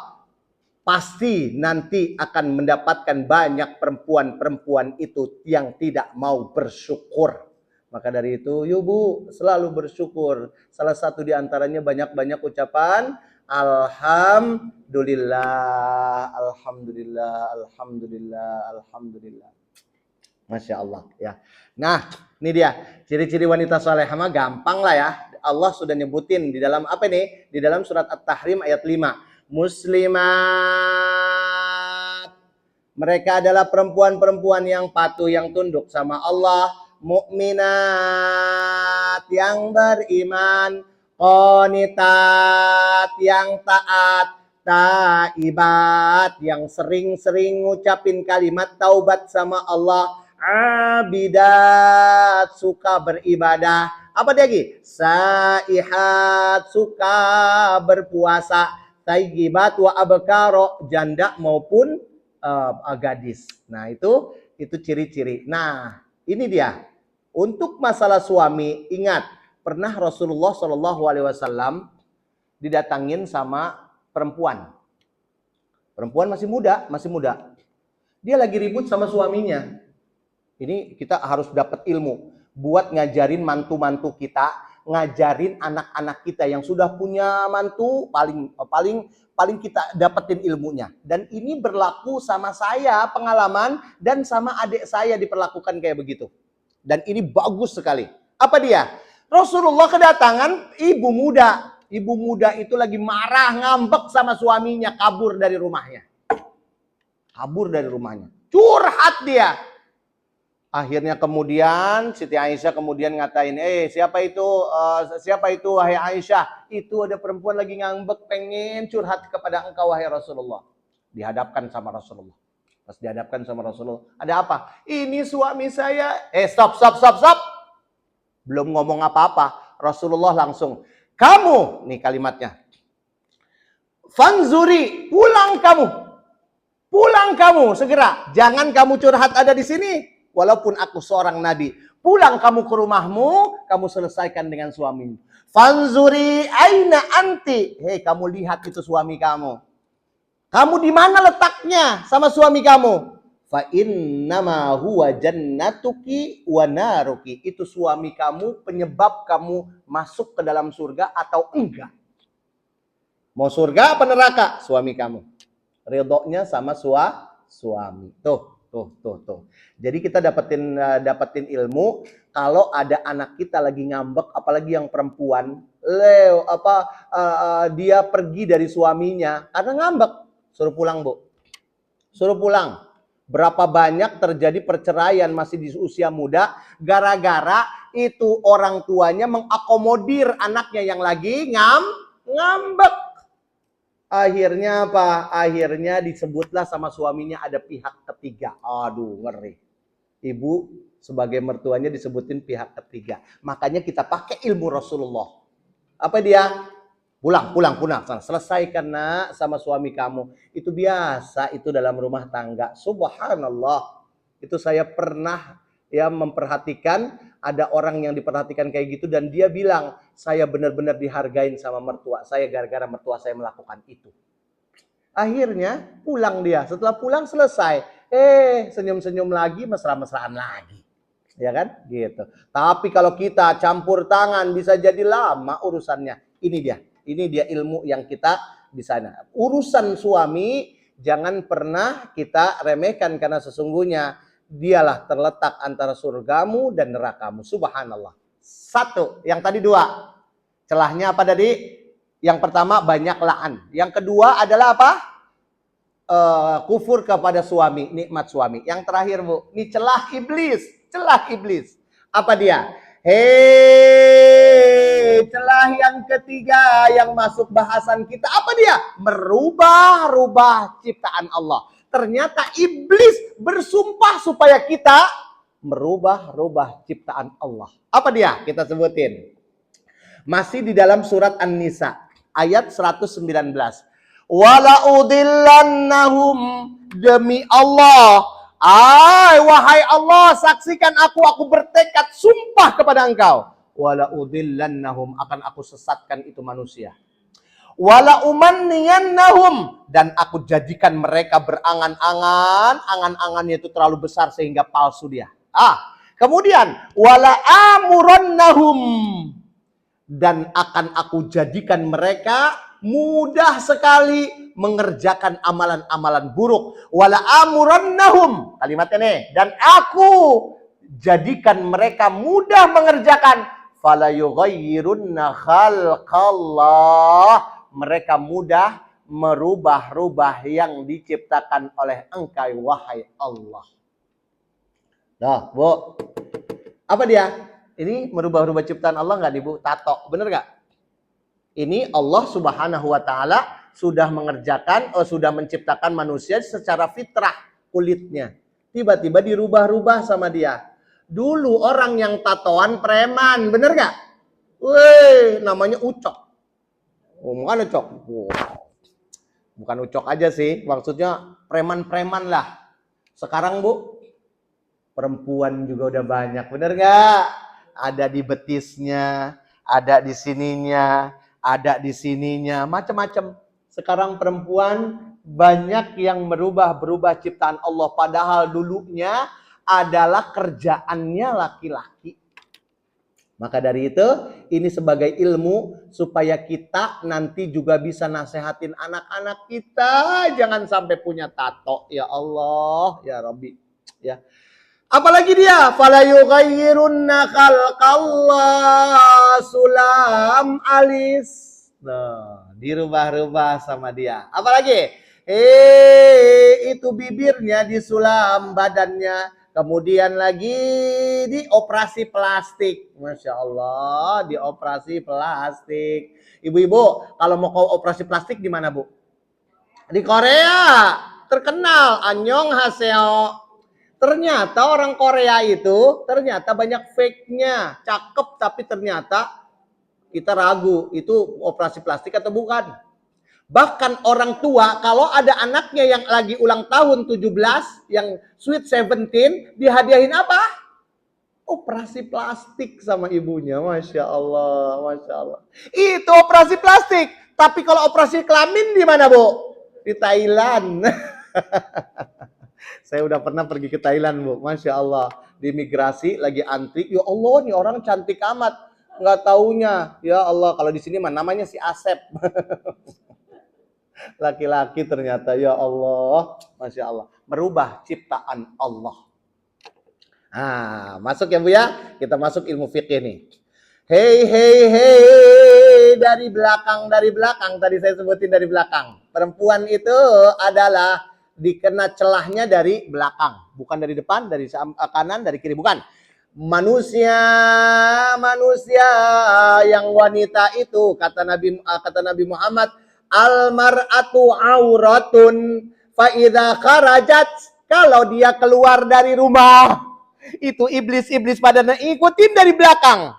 [SPEAKER 1] pasti nanti akan mendapatkan banyak perempuan-perempuan itu yang tidak mau bersyukur. Maka dari itu, yuk Bu, selalu bersyukur. Salah satu di antaranya banyak-banyak ucapan alhamdulillah, alhamdulillah, alhamdulillah, alhamdulillah. Masya Allah ya. Nah, ini dia ciri-ciri wanita salehah mah gampang lah ya. Allah sudah nyebutin di dalam apa nih? Di dalam surat At-Tahrim ayat 5. Muslimat. Mereka adalah perempuan-perempuan yang patuh, yang tunduk sama Allah. Mukminat, yang beriman. Qanitat, yang taat. Taibat, yang sering-sering ngucapin kalimat taubat sama Allah. Abidat, suka beribadah. Apa dia lagi? Saihat, suka berpuasa. Tayyibat wa abkaro, janda maupun gadis. Nah, itu ciri-ciri. Nah, ini dia. Untuk masalah suami, ingat, pernah Rasulullah Shallallahu alaihi wasallam didatangin sama perempuan. Perempuan masih muda. Dia lagi ribut sama suaminya. Ini kita harus dapat ilmu buat ngajarin mantu-mantu kita, ngajarin anak-anak kita yang sudah punya mantu, paling kita dapetin ilmunya. Dan ini berlaku sama saya pengalaman dan sama adik saya diperlakukan kayak begitu. Dan ini bagus sekali. Apa dia? Rasulullah kedatangan ibu muda. Ibu muda itu lagi marah, ngambek sama suaminya, kabur dari rumahnya. Curhat dia. Akhirnya kemudian Siti Aisyah kemudian ngatain, siapa itu wahai Aisyah? Itu ada perempuan lagi ngambek pengen curhat kepada engkau wahai Rasulullah. Dihadapkan sama Rasulullah. Pas dihadapkan sama Rasulullah, ada apa? Ini suami saya. Stop. Belum ngomong apa-apa. Rasulullah langsung, kamu, nih kalimatnya. Fanzuri, pulang kamu segera. Jangan kamu curhat ada di sini. Walaupun aku seorang nabi, pulang kamu ke rumahmu, kamu selesaikan dengan suamimu. Fanzuri aina anti. Kamu lihat itu suami kamu. Kamu di mana letaknya sama suami kamu? Fa innama huwa jannatuki wa naruki. Itu suami kamu penyebab kamu masuk ke dalam surga atau enggak. Mau surga apa neraka? Suami kamu. Ridhonya sama suami. Tuh. Jadi kita dapetin ilmu kalau ada anak kita lagi ngambek, apalagi yang perempuan, dia pergi dari suaminya karena ngambek, suruh pulang, Bu. Suruh pulang. Berapa banyak terjadi perceraian masih di usia muda gara-gara itu orang tuanya mengakomodir anaknya yang lagi ngambek. Akhirnya apa? Akhirnya disebutlah sama suaminya ada pihak ketiga. Aduh, ngeri. Ibu sebagai mertuanya disebutin pihak ketiga. Makanya kita pakai ilmu Rasulullah. Apa dia? Pulang. Selesaikan nak sama suami kamu. Itu biasa itu dalam rumah tangga. Subhanallah. Itu saya pernah memperhatikan ada orang yang diperhatikan kayak gitu dan dia bilang, saya benar-benar dihargain sama mertua saya gara-gara mertua saya melakukan itu. Akhirnya pulang dia. Setelah pulang selesai. Senyum-senyum lagi, mesra-mesraan lagi. Ya kan? Gitu. Tapi kalau kita campur tangan bisa jadi lama urusannya. Ini dia ilmu yang kita di sana. Urusan suami jangan pernah kita remehkan karena sesungguhnya dialah terletak antara surgamu dan nerakamu. Subhanallah. Satu. Yang tadi dua. Celahnya apa tadi? Yang pertama banyak la'an. Yang kedua adalah apa? Kufur kepada suami. Nikmat suami. Yang terakhir, Bu. Ini celah iblis. Apa dia? Celah yang ketiga yang masuk bahasan kita. Apa dia? Merubah-rubah ciptaan Allah. Ternyata iblis bersumpah supaya kita merubah-rubah ciptaan Allah. Apa dia? Kita sebutin. Masih di dalam surat An-Nisa ayat 119. Wala udillannahum, demi Allah. Wahai Allah, saksikan aku bertekad sumpah kepada engkau. Wala udillannahum, akan aku sesatkan itu manusia. Wala umanniyannahum, dan aku jadikan mereka berangan-angan, angan-angannya itu terlalu besar sehingga palsu dia. Kemudian wala amurannahum, dan akan aku jadikan mereka mudah sekali mengerjakan amalan-amalan buruk. Wala amurannahum, kalimatnya nih, dan aku jadikan mereka mudah mengerjakan fala yughayyirunna khalqallah, mereka mudah merubah-rubah yang diciptakan oleh engkau wahai Allah. Nah, Bu. Apa dia? Ini merubah-rubah ciptaan Allah enggak nih, Bu? Tato, bener enggak? Ini Allah Subhanahu wa taala sudah sudah menciptakan manusia secara fitrah kulitnya. Tiba-tiba dirubah-rubah sama dia. Dulu orang yang tatoan preman, bener enggak? Namanya Ucok. Bukan Ucok. Bukan Ucok aja sih, maksudnya preman-preman lah. Sekarang Bu, perempuan juga udah banyak, bener nggak? Ada di betisnya, ada di sininya, ada di sininya, macam-macam. Sekarang perempuan banyak yang berubah ciptaan Allah, padahal dulunya adalah kerjaannya laki-laki. Maka dari itu, ini sebagai ilmu supaya kita nanti juga bisa nasehatin anak-anak kita, jangan sampai punya tato. Ya Allah, ya Rabbi. Ya. Apalagi dia, fala yughayyirunna khalqallah, sulam alis. Nah, dirubah-rubah sama dia. Apalagi? Itu bibirnya disulam, badannya. Kemudian lagi dioperasi plastik. Masya Allah, dioperasi plastik. Ibu-ibu, kalau mau kau operasi plastik di mana, Bu? Di Korea. Terkenal, Annyeonghaseyo. Ternyata orang Korea itu ternyata banyak fake-nya. Cakep tapi ternyata kita ragu itu operasi plastik atau bukan. Bahkan orang tua kalau ada anaknya yang lagi ulang tahun 17, yang sweet 17, dihadiahin apa? Operasi plastik sama ibunya. Masya Allah, Masya Allah. Itu operasi plastik. Tapi kalau operasi kelamin di mana, Bu? Di Thailand. Saya udah pernah pergi ke Thailand, Bu. Masya Allah. Di imigrasi lagi antri. Ya Allah, nih orang cantik amat. Nggak taunya. Ya Allah, kalau di sini mah namanya si Asep. Laki-laki ternyata. Ya Allah. Masya Allah. Merubah ciptaan Allah. Nah, masuk ya Bu ya. Kita masuk ilmu fikih nih. Hei, hei, hei. Dari belakang. Tadi saya sebutin dari belakang. Perempuan itu adalah dikena celahnya dari belakang, bukan dari depan, dari kanan, dari kiri, bukan. Manusia yang wanita itu kata Nabi Muhammad, al-mar'atu auratun fa idza kharajat, kalau dia keluar dari rumah itu iblis pada ngikutin dari belakang,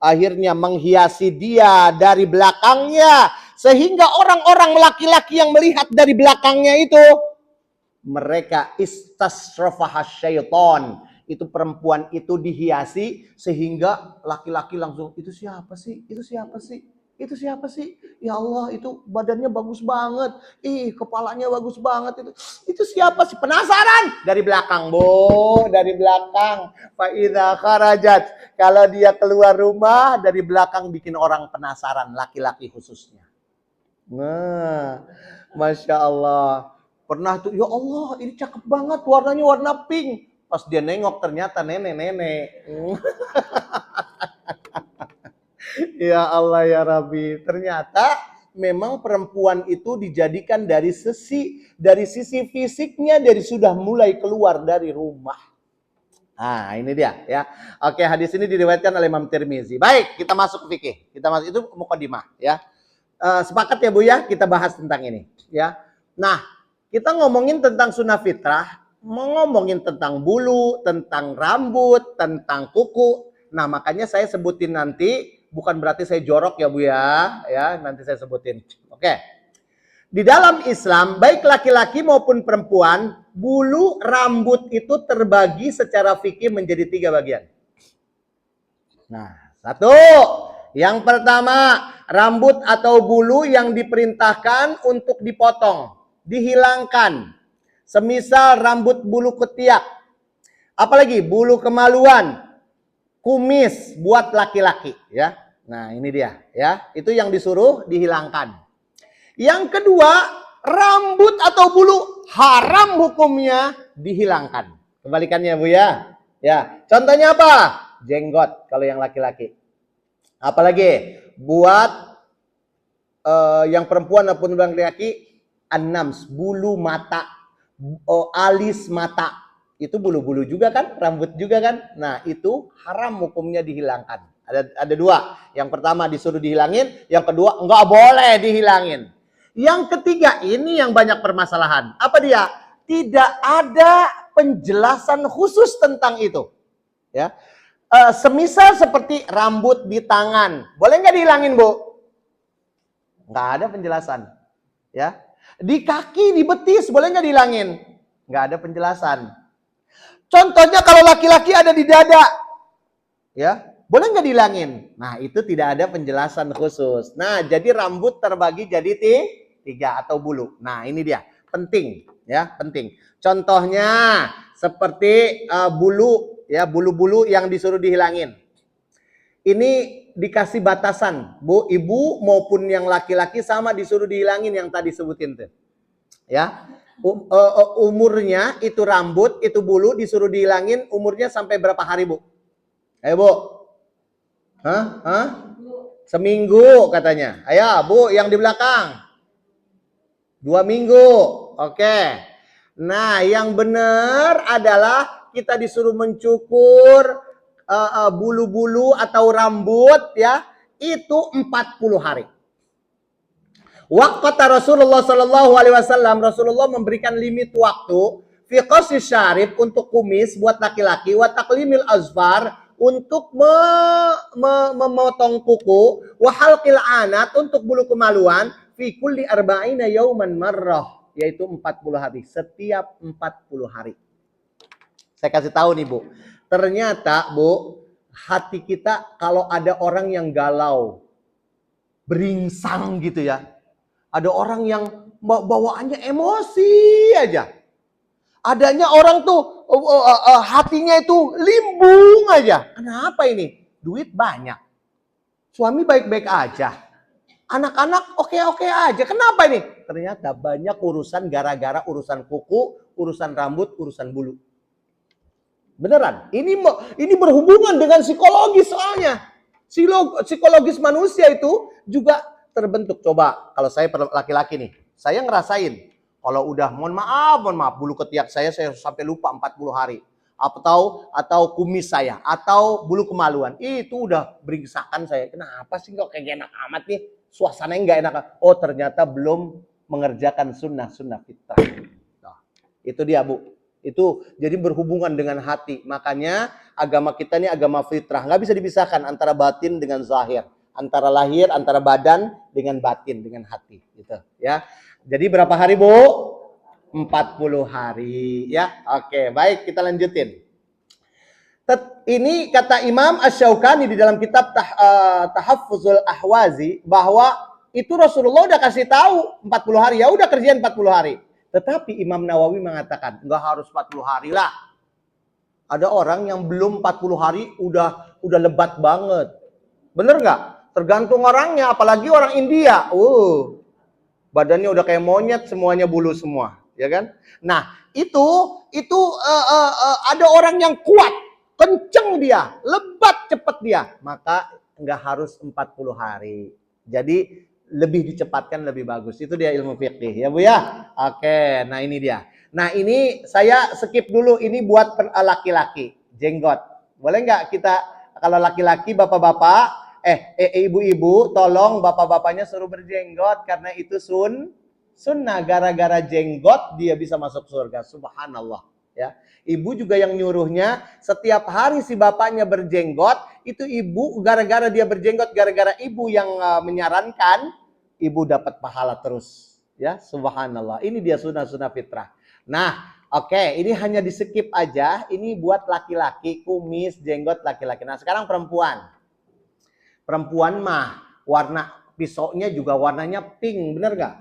[SPEAKER 1] akhirnya menghiasi dia dari belakangnya, sehingga orang-orang laki-laki yang melihat dari belakangnya itu mereka istasrafah syaitan, itu perempuan itu dihiasi sehingga laki-laki langsung, itu siapa sih? Ya Allah, itu badannya bagus banget. Kepalanya bagus banget itu siapa sih? Penasaran dari belakang, Bu, dari belakang. Fa idza kharajat, kalau dia keluar rumah dari belakang bikin orang penasaran, laki-laki khususnya. Nah, Masya Allah. Pernah tuh, ya Allah ini cakep banget, warnanya warna pink. Pas dia nengok ternyata nenek-nenek. Ya Allah ya Rabbi. Ternyata memang perempuan itu dijadikan dari sisi fisiknya, dari sudah mulai keluar dari rumah. Nah ini dia ya. Oke, hadis ini diriwayatkan oleh Imam Tirmizi. Baik, kita masuk ke fikih. Kita masuk, itu mukadimah ya. Sepakat ya Bu ya, kita bahas tentang ini ya. Nah, kita ngomongin tentang sunnah fitrah, ngomongin tentang bulu, tentang rambut, tentang kuku. Nah, makanya saya sebutin nanti, bukan berarti saya jorok ya Bu ya, nanti saya sebutin. Oke. Di dalam Islam, baik laki-laki maupun perempuan, bulu rambut itu terbagi secara fikih menjadi 3 bagian. Nah, satu, yang pertama, rambut atau bulu yang diperintahkan untuk dipotong, dihilangkan. Semisal rambut bulu ketiak, apalagi bulu kemaluan, kumis buat laki-laki ya. Nah, ini dia ya. Itu yang disuruh dihilangkan. Yang kedua, rambut atau bulu haram hukumnya dihilangkan. Kebalikannya Bu ya. Ya, contohnya apa? Jenggot kalau yang laki-laki. Apalagi buat yang perempuan maupun laki-laki, anams, bulu mata, alis mata. Itu bulu-bulu juga kan, rambut juga kan. Nah, itu haram hukumnya dihilangkan. Ada 2. Yang pertama disuruh dihilangin, yang kedua enggak boleh dihilangin. Yang ketiga ini yang banyak permasalahan. Apa dia? Tidak ada penjelasan khusus tentang itu. Ya. Semisal seperti rambut di tangan, boleh nggak dihilangin Bu? Nggak ada penjelasan, ya. Di kaki, di betis, boleh nggak dihilangin? Nggak ada penjelasan. Contohnya kalau laki-laki ada di dada, ya boleh nggak dihilangin? Nah itu tidak ada penjelasan khusus. Nah jadi rambut terbagi jadi tiga atau bulu. Nah ini dia, penting ya, penting. Contohnya seperti bulu ya, bulu-bulu yang disuruh dihilangin. Ini dikasih batasan, Bu, ibu maupun yang laki-laki sama disuruh dihilangin yang tadi sebutin tuh. Ya. Umurnya itu rambut, itu bulu disuruh dihilangin umurnya sampai berapa hari, Bu? Ayo, Bu. Hah? Seminggu katanya. Ayo, Bu, yang di belakang. 2 minggu. Oke. Nah, yang benar adalah kita disuruh mencukur bulu-bulu atau rambut ya, itu 40 hari. Waqata Rasulullah Sallallahu Alaihi Wasallam, Rasulullah memberikan limit waktu fi qasis syarif untuk kumis buat laki-laki, wa taqlimil azfar untuk memotong kuku, wa halqil anat untuk bulu kemaluan, fi kulli arba'ina yauman marrah, yaitu 40 hari, setiap 40 hari. Saya kasih tahu nih, Bu. Ternyata, Bu, hati kita kalau ada orang yang galau, beringsang gitu ya. Ada orang yang bawaannya emosi aja. Adanya orang tuh hatinya itu limbung aja. Kenapa ini? Duit banyak. Suami baik-baik aja. Anak-anak oke-oke aja. Kenapa ini? Ternyata banyak urusan gara-gara urusan kuku, urusan rambut, urusan bulu. Beneran. Ini berhubungan dengan psikologis soalnya. Psikologis manusia itu juga terbentuk. Coba kalau saya laki-laki nih, saya ngerasain kalau udah mohon maaf bulu ketiak saya sampai lupa 40 hari. Atau kumis saya, atau bulu kemaluan. Itu udah beringsakan saya. Kenapa sih kok kayak enak amat nih? Suasananya nggak enak. Oh ternyata belum mengerjakan sunnah-sunnah fitrah. Nah, itu dia, Bu. Itu jadi berhubungan dengan hati. Makanya agama kita ini agama fitrah. Nggak bisa dipisahkan antara batin dengan zahir. Antara lahir, antara badan dengan batin, dengan hati. Gitu, ya. Jadi berapa hari, Bu? 40 hari. Ya, oke. Baik, kita lanjutin. Ini kata Imam Asy-Syaukani di dalam kitab Tahaffuzul Ahwazi, bahwa itu Rasulullah udah kasih tahu 40 hari. Ya udah kerjain 40 hari. Tetapi Imam Nawawi mengatakan, enggak harus 40 hari lah. Ada orang yang belum 40 hari udah lebat banget. Bener nggak? Tergantung orangnya, apalagi orang India. Badannya udah kayak monyet, semuanya bulu semua, ya kan? Nah, itu ada orang yang kuat, kenceng dia, lebat cepet dia, maka nggak harus 40 hari. Jadi lebih dicepatkan lebih bagus. Itu dia ilmu fikih ya, Bu ya. Oke, nah ini dia. Nah, ini saya skip dulu, ini buat laki-laki, jenggot. Boleh nggak kita kalau laki-laki bapak-bapak, ibu-ibu, tolong bapak-bapaknya suruh berjenggot karena itu sunnah. Gara-gara jenggot dia bisa masuk surga. Subhanallah, ya. Ibu juga yang nyuruhnya, setiap hari si bapaknya berjenggot, itu ibu gara-gara dia berjenggot, gara-gara ibu yang menyarankan, ibu dapat pahala terus, ya. Subhanallah. Ini dia sunnah-sunnah fitrah. Nah, oke, ini hanya di skip aja. Ini buat laki-laki, kumis, jenggot laki-laki. Nah, sekarang perempuan. Perempuan mah warna pisaunya juga warnanya pink, bener gak?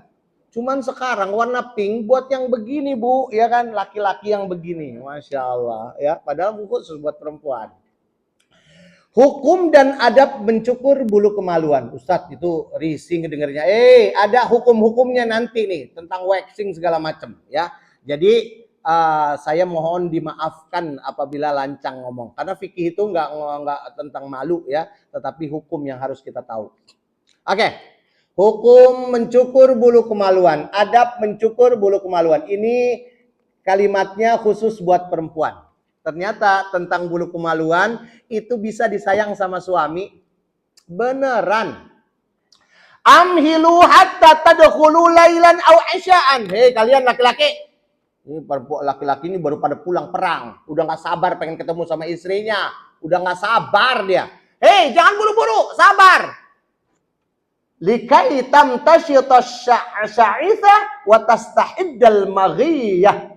[SPEAKER 1] Cuman sekarang warna pink buat yang begini, Bu, ya kan, laki-laki yang begini, Masya Allah, ya. Padahal khusus buat perempuan. Hukum dan adab mencukur bulu kemaluan. Ustadz itu risih ngedengarnya. Ada hukum-hukumnya nanti nih tentang waxing segala macam, ya. Jadi saya mohon dimaafkan apabila lancang ngomong, karena fikih itu nggak tentang malu ya, tetapi hukum yang harus kita tahu. Oke. Hukum mencukur bulu kemaluan, adab mencukur bulu kemaluan. Ini kalimatnya khusus buat perempuan. Ternyata tentang bulu kemaluan itu bisa disayang sama suami. Beneran. Amhilu hatta tadkhulu lailan aw isya'an. Hei kalian laki-laki. Ini laki-laki ini baru pada pulang perang. Udah gak sabar pengen ketemu sama istrinya. Udah gak sabar dia. Hei jangan buru-buru, sabar. likai tamtashitas sya'itha wa tastahiddal maghiyah.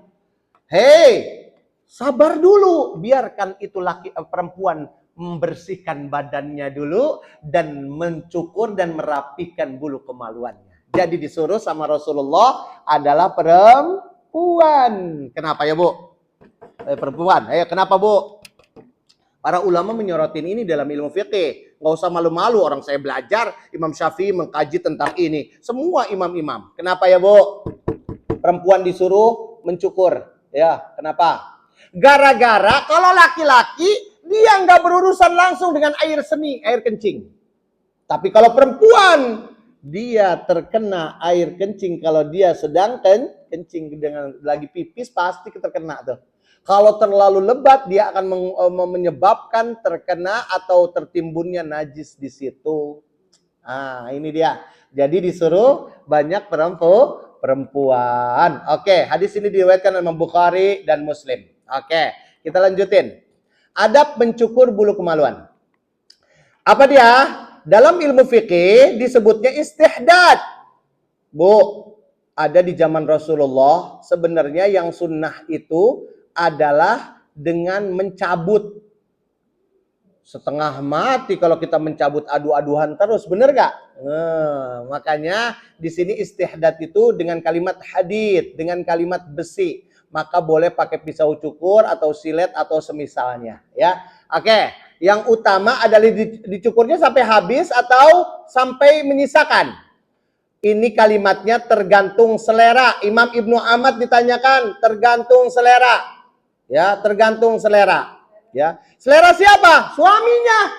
[SPEAKER 1] Hei, sabar dulu, biarkan itu perempuan membersihkan badannya dulu dan mencukur dan merapikan bulu kemaluannya. Jadi disuruh sama Rasulullah adalah perempuan. Kenapa ya, Bu? Perempuan. Ayo, kenapa, Bu? Para ulama menyorotin ini dalam ilmu fikih. Nggak usah malu-malu, orang saya belajar, Imam Syafi'i mengkaji tentang ini. Semua imam-imam. Kenapa ya, Bu? Perempuan disuruh mencukur. Ya, kenapa? Gara-gara kalau laki-laki, dia nggak berurusan langsung dengan air seni, air kencing. Tapi kalau perempuan, dia terkena air kencing kalau dia sedang kencing dengan lagi pipis, pasti terkena tuh. Kalau terlalu lebat, dia akan menyebabkan terkena atau tertimbunnya najis di situ. Ah, ini dia. Jadi disuruh banyak perempuan. Oke, hadis ini diriwayatkan oleh Imam Bukhari dan Muslim. Oke, kita lanjutin. Adab mencukur bulu kemaluan. Apa dia? Dalam ilmu fikih disebutnya istihdad. Bu, ada di zaman Rasulullah, sebenarnya yang sunnah itu adalah dengan mencabut. Setengah mati kalau kita mencabut adu-aduhan terus, bener gak? Makanya di sini istihdad itu dengan kalimat hadid, dengan kalimat besi. Maka boleh pakai pisau cukur atau silet atau semisalnya. Ya, oke. Yang utama adalah dicukurnya sampai habis atau sampai menyisakan. Ini kalimatnya tergantung selera. Imam Ibnu Ahmad ditanyakan, tergantung selera. Ya, tergantung selera. Ya, selera siapa? Suaminya.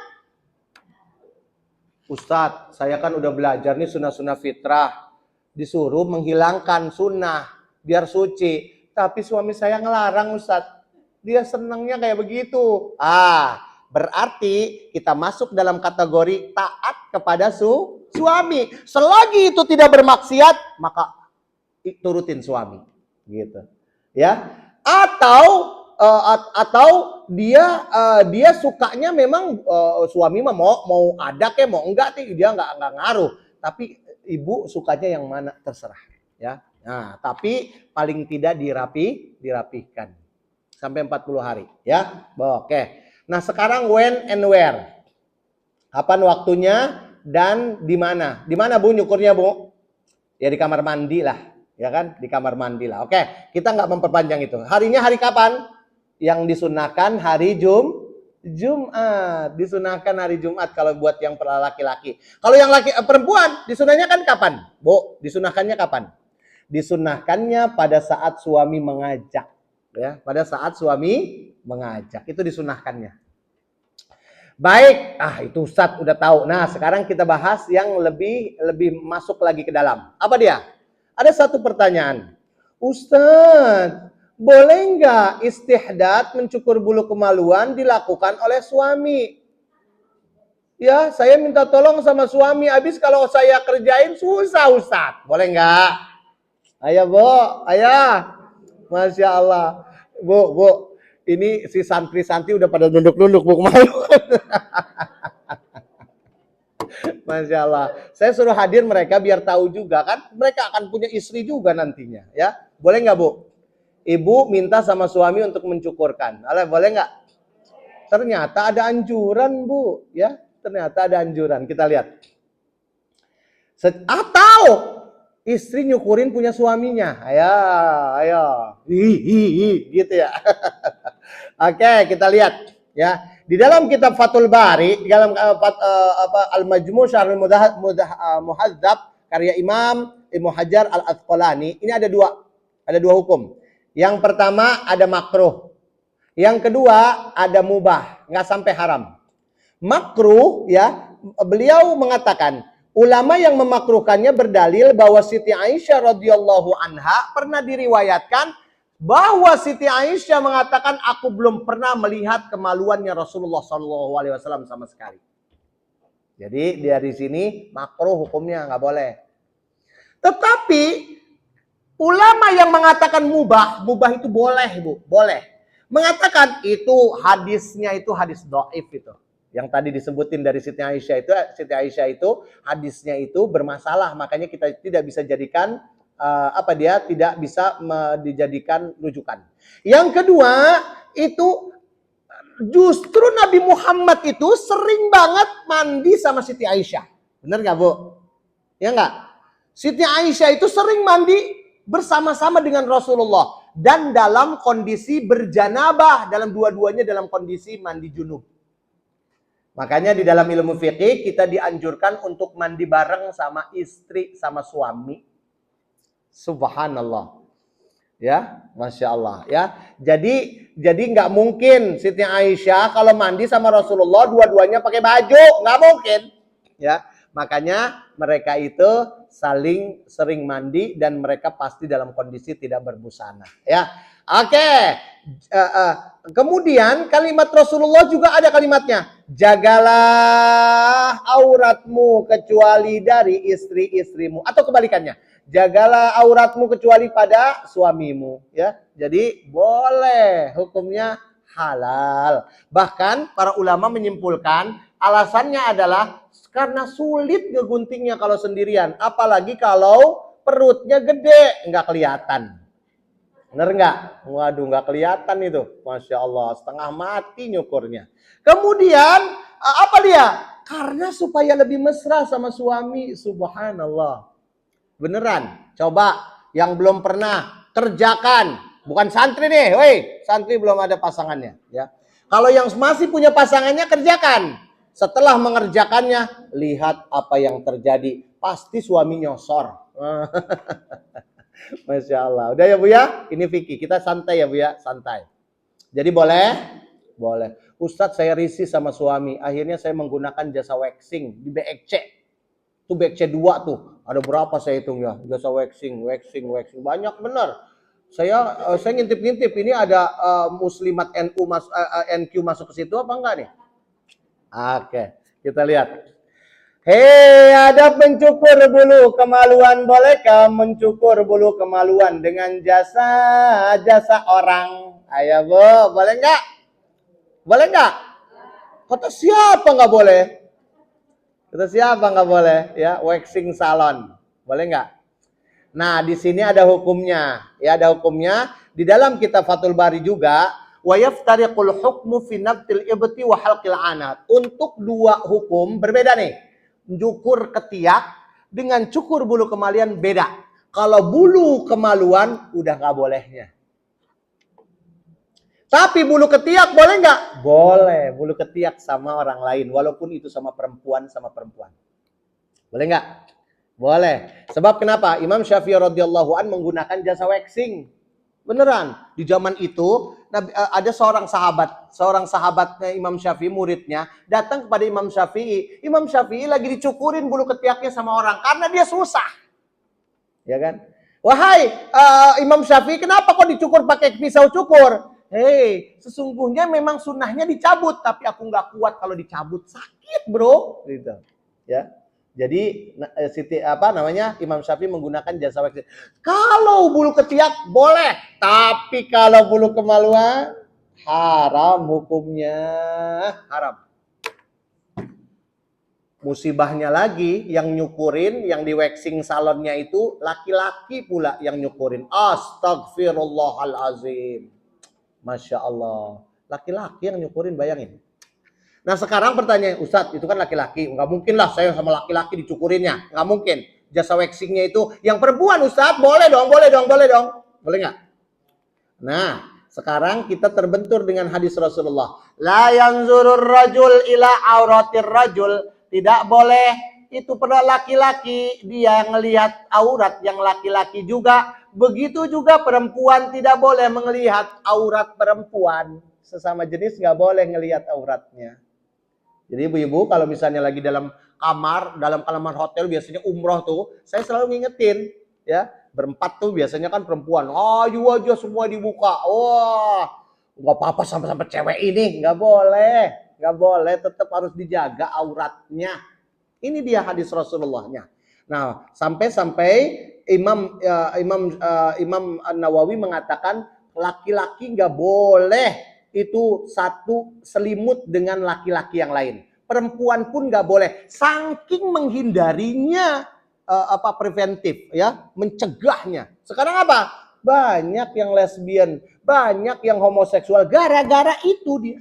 [SPEAKER 1] Ustadz, saya kan udah belajar nih sunnah-sunnah fitrah. Disuruh menghilangkan sunnah biar suci. Tapi suami saya ngelarang, Ustadz. Dia senangnya kayak begitu. Berarti kita masuk dalam kategori taat kepada suami. Selagi itu tidak bermaksiat, maka turutin suami. Gitu. Ya. Atau dia sukanya memang suami mah mau ada kayak mau enggak dia enggak ngaruh, tapi ibu sukanya yang mana terserah ya. Nah, tapi paling tidak dirapihkan sampai 40 hari ya. Oke. Nah, sekarang when and where. Kapan waktunya dan di mana? Di mana, Bu, nyukurnya, Bu? Ya di kamar mandi lah, ya kan? Di kamar mandi lah. Oke, kita nggak memperpanjang itu. Harinya hari kapan? Yang disunahkan hari Jumat. Disunahkan hari Jumat kalau buat yang laki-laki. Kalau yang perempuan disunahnya kan kapan? Bu, disunahkannya kapan? Disunahkannya pada saat suami mengajak. Ya, pada saat suami mengajak. Itu disunahkannya. Baik, itu Ustadz udah tahu. Nah, sekarang kita bahas yang lebih masuk lagi ke dalam. Apa dia? Ada satu pertanyaan. Ustadz, boleh nggak istihdad mencukur bulu kemaluan dilakukan oleh suami? Ya, saya minta tolong sama suami. Habis kalau saya kerjain susah, Ustadz. Boleh nggak? Ayo, Bu. Ayo. Masya Allah. Bu. Ini si santri-santri udah pada nunduk-nunduk, Bu, kemaluan. Masya Allah. Saya suruh hadir mereka biar tahu juga kan. Mereka akan punya istri juga nantinya. Ya, boleh nggak, Bu? Ibu minta sama suami untuk mencukurkan. Boleh nggak? Ternyata ada anjuran, Bu. Ya, ternyata ada anjuran. Kita lihat. Atau istri nyukurin punya suaminya. Ayo. Gitu ya. Oke, kita lihat. Ya, di dalam kitab Fathul Bari, di dalam Al-Majmu' Syarhul Muhadzab karya Imam Ibnu Hajar Al-Asqalani, ini ada dua hukum. Yang pertama ada makruh. Yang kedua ada mubah, nggak sampai haram. Makruh ya, beliau mengatakan ulama yang memakruhkannya berdalil bahwa Siti Aisyah radhiyallahu anha pernah diriwayatkan bahwa Siti Aisyah mengatakan aku belum pernah melihat kemaluannya Rasulullah SAW sama sekali. Jadi dari sini makruh hukumnya, nggak boleh. Tetapi ulama yang mengatakan mubah itu boleh, Bu, boleh. Mengatakan itu hadisnya itu hadis dhaif itu. Yang tadi disebutin dari Siti Aisyah itu hadisnya itu bermasalah, makanya kita tidak bisa jadikan tidak bisa dijadikan rujukan. Yang kedua itu justru Nabi Muhammad itu sering banget mandi sama Siti Aisyah. Bener nggak, Bu? Ya nggak? Siti Aisyah itu sering mandi bersama-sama dengan Rasulullah. Dan dalam kondisi berjanabah. Dua-duanya dalam kondisi mandi junub. Makanya di dalam ilmu fikih kita dianjurkan untuk mandi bareng sama istri, sama suami. Subhanallah. Ya, Masya Allah. Ya, jadi nggak mungkin Siti Aisyah kalau mandi sama Rasulullah dua-duanya pakai baju, nggak mungkin. Ya, makanya mereka itu sering mandi dan mereka pasti dalam kondisi tidak berbusana. Ya, oke. Kemudian kalimat Rasulullah juga ada kalimatnya, jagalah auratmu kecuali dari istri-istrimu, atau kebalikannya. Jagalah auratmu kecuali pada suamimu, ya. Jadi boleh, hukumnya halal. Bahkan para ulama menyimpulkan alasannya adalah karena sulit ngeguntingnya kalau sendirian, apalagi kalau perutnya gede, nggak kelihatan. Bener nggak? Waduh, nggak kelihatan itu, Masya Allah, setengah mati nyukurnya. Kemudian apa dia? Karena supaya lebih mesra sama suami, subhanallah. Beneran, coba yang belum pernah kerjakan, bukan santri nih, woi, santri belum ada pasangannya, ya. Kalau yang masih punya pasangannya kerjakan. Setelah mengerjakannya, lihat apa yang terjadi, pasti suami nyosor. Masya Allah. Udah ya Bu ya, ini fikih, kita santai ya Bu ya, santai. Jadi boleh? Boleh. Ustadz, saya risih sama suami, akhirnya saya menggunakan jasa waxing di BXC. Itu BXC 2 tuh. Ada berapa saya hitung ya? Jasa waxing. Banyak bener. Saya ngintip-ngintip, ini ada muslimat NQ masuk ke situ apa enggak nih? Oke, kita lihat. Hei, ada pencukur bulu kemaluan, bolehkah mencukur bulu kemaluan dengan jasa orang? Ayo Bu, boleh enggak? Boleh enggak? Kata siapa enggak boleh? Kata siapa nggak boleh? Ya, waxing salon, boleh nggak? Nah, di sini ada hukumnya. Ya, ada hukumnya di dalam kitab Fathul Bari juga. Wa yaftariqul hukmu fi nabtil ibti wa halqil anat. Untuk dua hukum berbeda nih. Cukur ketiak dengan cukur bulu kemaluan beda. Kalau bulu kemaluan udah nggak bolehnya. Tapi bulu ketiak boleh nggak? Boleh, bulu ketiak sama orang lain, walaupun itu sama perempuan. Boleh nggak? Boleh. Sebab kenapa? Imam Syafi'i radhiyallahu an menggunakan jasa waxing. Beneran. Di zaman itu ada seorang sahabatnya Imam Syafi'i, muridnya, datang kepada Imam Syafi'i. Imam Syafi'i lagi dicukurin bulu ketiaknya sama orang karena dia susah. Ya kan? Wahai Imam Syafi'i, kenapa kok dicukur pakai pisau cukur? Hei, sesungguhnya memang sunnahnya dicabut, tapi aku nggak kuat kalau dicabut, sakit bro, gitu. Ya, jadi Imam Syafi'i menggunakan jasa waxing. Kalau bulu ketiak boleh, tapi kalau bulu kemaluan haram hukumnya, haram. Musibahnya lagi, yang nyukurin, yang di waxing salonnya itu laki-laki pula yang nyukurin. Astagfirullahalazim. Masya Allah. Laki-laki yang nyukurin, bayangin. Nah sekarang pertanyaan, Ustadz itu kan laki-laki. Nggak mungkin lah saya sama laki-laki dicukurinnya. Nggak mungkin. Jasa waxingnya itu yang perempuan, Ustadz. Boleh dong. Boleh nggak? Nah sekarang kita terbentur dengan hadis Rasulullah. La yanzurur rajul ila auratir rajul. Tidak boleh itu pada laki-laki dia ngelihat aurat yang laki-laki juga. Begitu juga perempuan tidak boleh melihat aurat perempuan. Sesama jenis nggak boleh ngelihat auratnya. Jadi ibu-ibu kalau misalnya lagi dalam kamar hotel biasanya umroh tuh, saya selalu ngingetin ya, berempat tuh biasanya kan perempuan. Ayo aja semua dibuka. Wah, nggak apa-apa sampai cewek ini, nggak boleh, tetap harus dijaga auratnya. Ini dia hadis Rasulullahnya. Nah, sampai Imam An-Nawawi mengatakan laki-laki nggak boleh itu satu selimut dengan laki-laki yang lain. Perempuan pun nggak boleh. Saking menghindarinya preventif, ya, mencegahnya. Sekarang apa? Banyak yang lesbian, banyak yang homoseksual gara-gara itu dia.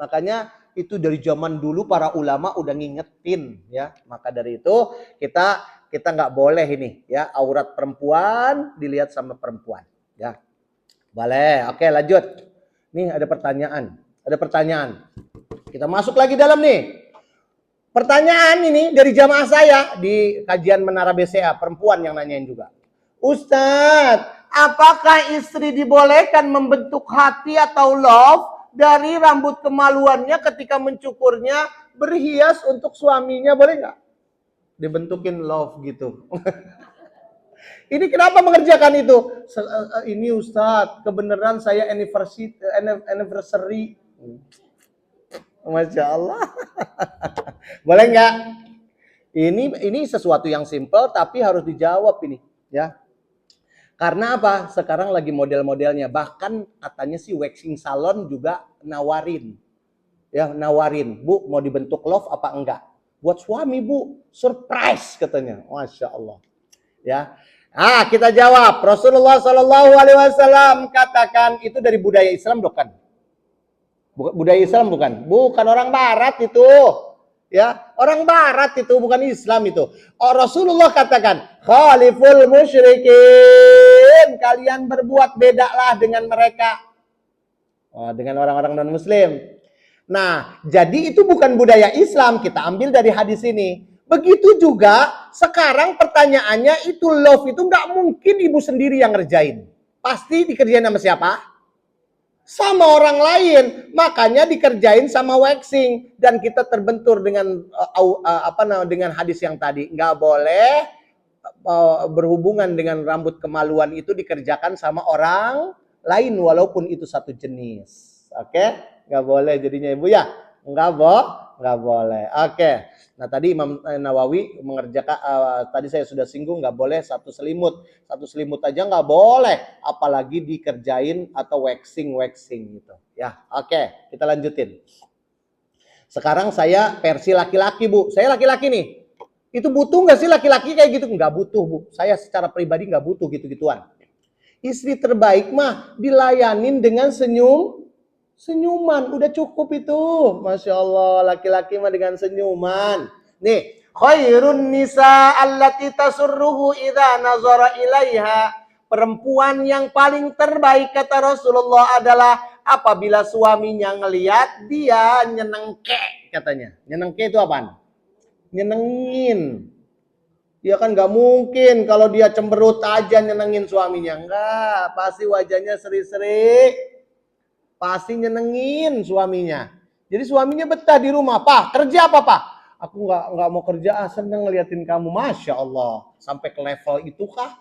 [SPEAKER 1] Makanya itu dari zaman dulu para ulama udah ngingetin, ya. Maka dari itu kita nggak boleh ini, ya, aurat perempuan dilihat sama perempuan, ya. Boleh. Oke, lanjut. Nih ada pertanyaan. Ada pertanyaan. Kita masuk lagi dalam nih. Pertanyaan ini dari jamaah saya di kajian Menara BCA, perempuan yang nanyain juga. Ustadz, apakah istri dibolehkan membentuk hati atau love dari rambut kemaluannya ketika mencukurnya berhias untuk suaminya, boleh nggak? Dibentukin love gitu. Ini kenapa mengerjakan itu? Ini Ustadz, kebenaran saya anniversary. Masya Allah. Boleh nggak? Ini sesuatu yang simple tapi harus dijawab ini, ya. Karena apa? Sekarang lagi model-modelnya. Bahkan katanya sih waxing salon juga nawarin. Ya, nawarin. Bu, mau dibentuk love apa enggak? Buat suami, Bu. Surprise katanya. Masya Allah. Ya. Kita jawab. Rasulullah SAW katakan itu dari budaya Islam bukan? Budaya Islam bukan? Bukan orang Barat itu. Ya, orang Barat itu bukan Islam itu. Rasulullah katakan, khaliful musyrikin, kalian berbuat bedalah dengan mereka. Dengan orang-orang non-muslim. Nah, jadi itu bukan budaya Islam, kita ambil dari hadis ini. Begitu juga sekarang pertanyaannya itu love itu nggak mungkin ibu sendiri yang ngerjain. Pasti dikerjain sama siapa? Sama orang lain, makanya dikerjain sama waxing dan kita terbentur dengan dengan hadis yang tadi nggak boleh berhubungan dengan rambut kemaluan itu dikerjakan sama orang lain walaupun itu satu jenis. Oke, nggak boleh jadinya ibu ya, nggak boleh. Oke. Nah tadi Imam Nawawi mengerjakan tadi saya sudah singgung nggak boleh satu selimut aja nggak boleh, apalagi dikerjain atau waxing gitu ya. Oke, kita lanjutin. Sekarang saya versi laki-laki Bu, saya laki-laki nih, itu butuh nggak sih laki-laki kayak gitu? Nggak butuh Bu, saya secara pribadi nggak butuh gitu-gituan. Istri terbaik mah dilayanin dengan senyuman, udah cukup itu. Masya Allah, laki-laki mah dengan senyuman. Nih, khairun nisa allati tasurruhu idza nazara ilaiha. Perempuan yang paling terbaik kata Rasulullah adalah apabila suaminya ngelihat dia nyenengke katanya. Nyenengke itu apaan? Nyenengin. Dia kan nggak mungkin kalau dia cemberut aja nyenengin suaminya. Enggak, pasti wajahnya seri-seri. Pasti nyenengin suaminya. Jadi suaminya betah di rumah. Pak, kerja apa Pak? Aku nggak mau kerja, seneng ngeliatin kamu. Masya Allah. Sampai ke level itu kah?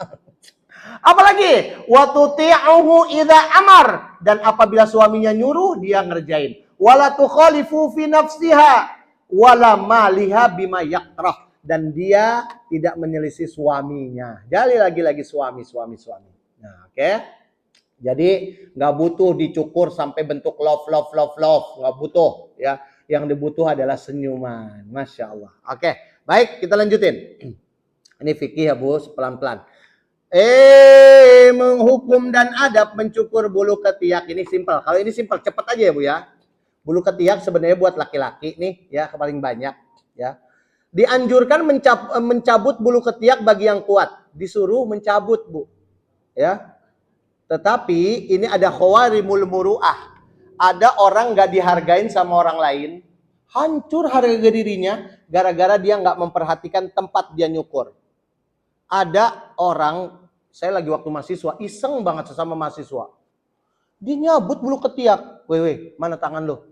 [SPEAKER 1] Apalagi? Wa tuti'uhu idza amar. Dan apabila suaminya nyuruh, dia ngerjain. Wala tukhalifu fi nafsiha. Wala maliha bima yakrah. Dan dia tidak menyelisih suaminya. Jadi lagi-lagi suami. Nah, oke. Jadi nggak butuh dicukur sampai bentuk love, nggak butuh ya. Yang dibutuh adalah senyuman, masya Allah. Oke, baik kita lanjutin. Ini fikih ya Bu, pelan-pelan. Menghukum dan adab mencukur bulu ketiak ini simpel. Kalau ini simpel, cepat aja ya Bu ya. Bulu ketiak sebenarnya buat laki-laki nih ya paling banyak ya. Dianjurkan mencabut bulu ketiak bagi yang kuat, disuruh mencabut Bu, ya. Tetapi ini ada khawarimul muru'ah. Ada orang nggak dihargain sama orang lain, hancur harga dirinya gara-gara dia nggak memperhatikan tempat dia nyukur. Ada orang, saya lagi waktu mahasiswa, iseng banget sesama mahasiswa. Dia nyabut bulu ketiak. Weh, mana tangan lo?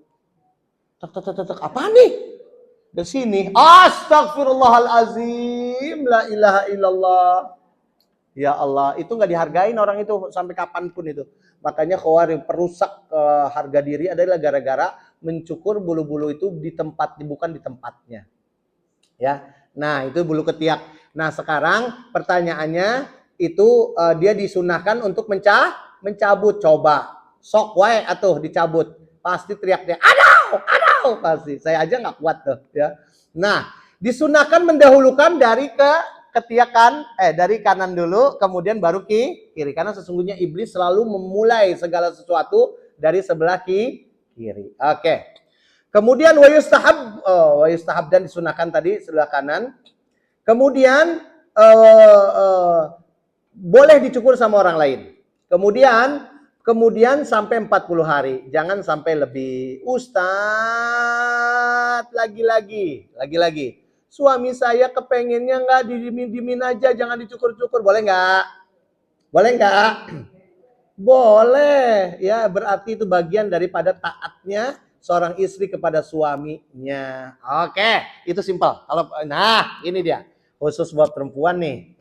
[SPEAKER 1] Tak, apa nih? Dari sini. Astagfirullahalazim, la ilaha illallah. Ya Allah, itu nggak dihargain orang itu sampai kapanpun itu. Makanya khawarim perusak harga diri adalah gara-gara mencukur bulu-bulu itu di tempat, bukan di tempatnya. Ya, nah itu bulu ketiak. Nah sekarang pertanyaannya itu dia disunahkan untuk mencabut. Coba sok wae atuh dicabut. Pasti teriaknya, aduh, pasti. Saya aja nggak kuat tuh, ya. Nah, disunahkan mendahulukan dari dari kanan dulu, kemudian baru kiri. Karena sesungguhnya iblis selalu memulai segala sesuatu dari sebelah kiri. Oke. Kemudian wa yustahab dan disunahkan tadi sebelah kanan. Kemudian boleh dicukur sama orang lain. Kemudian sampai 40 hari. Jangan sampai lebih. Ustadz, lagi-lagi. Suami saya kepengennya nggak dimin aja, jangan dicukur-cukur. Boleh nggak? Boleh. Ya, berarti itu bagian daripada taatnya seorang istri kepada suaminya. Oke, itu simpel. Nah, ini dia. Khusus buat perempuan nih.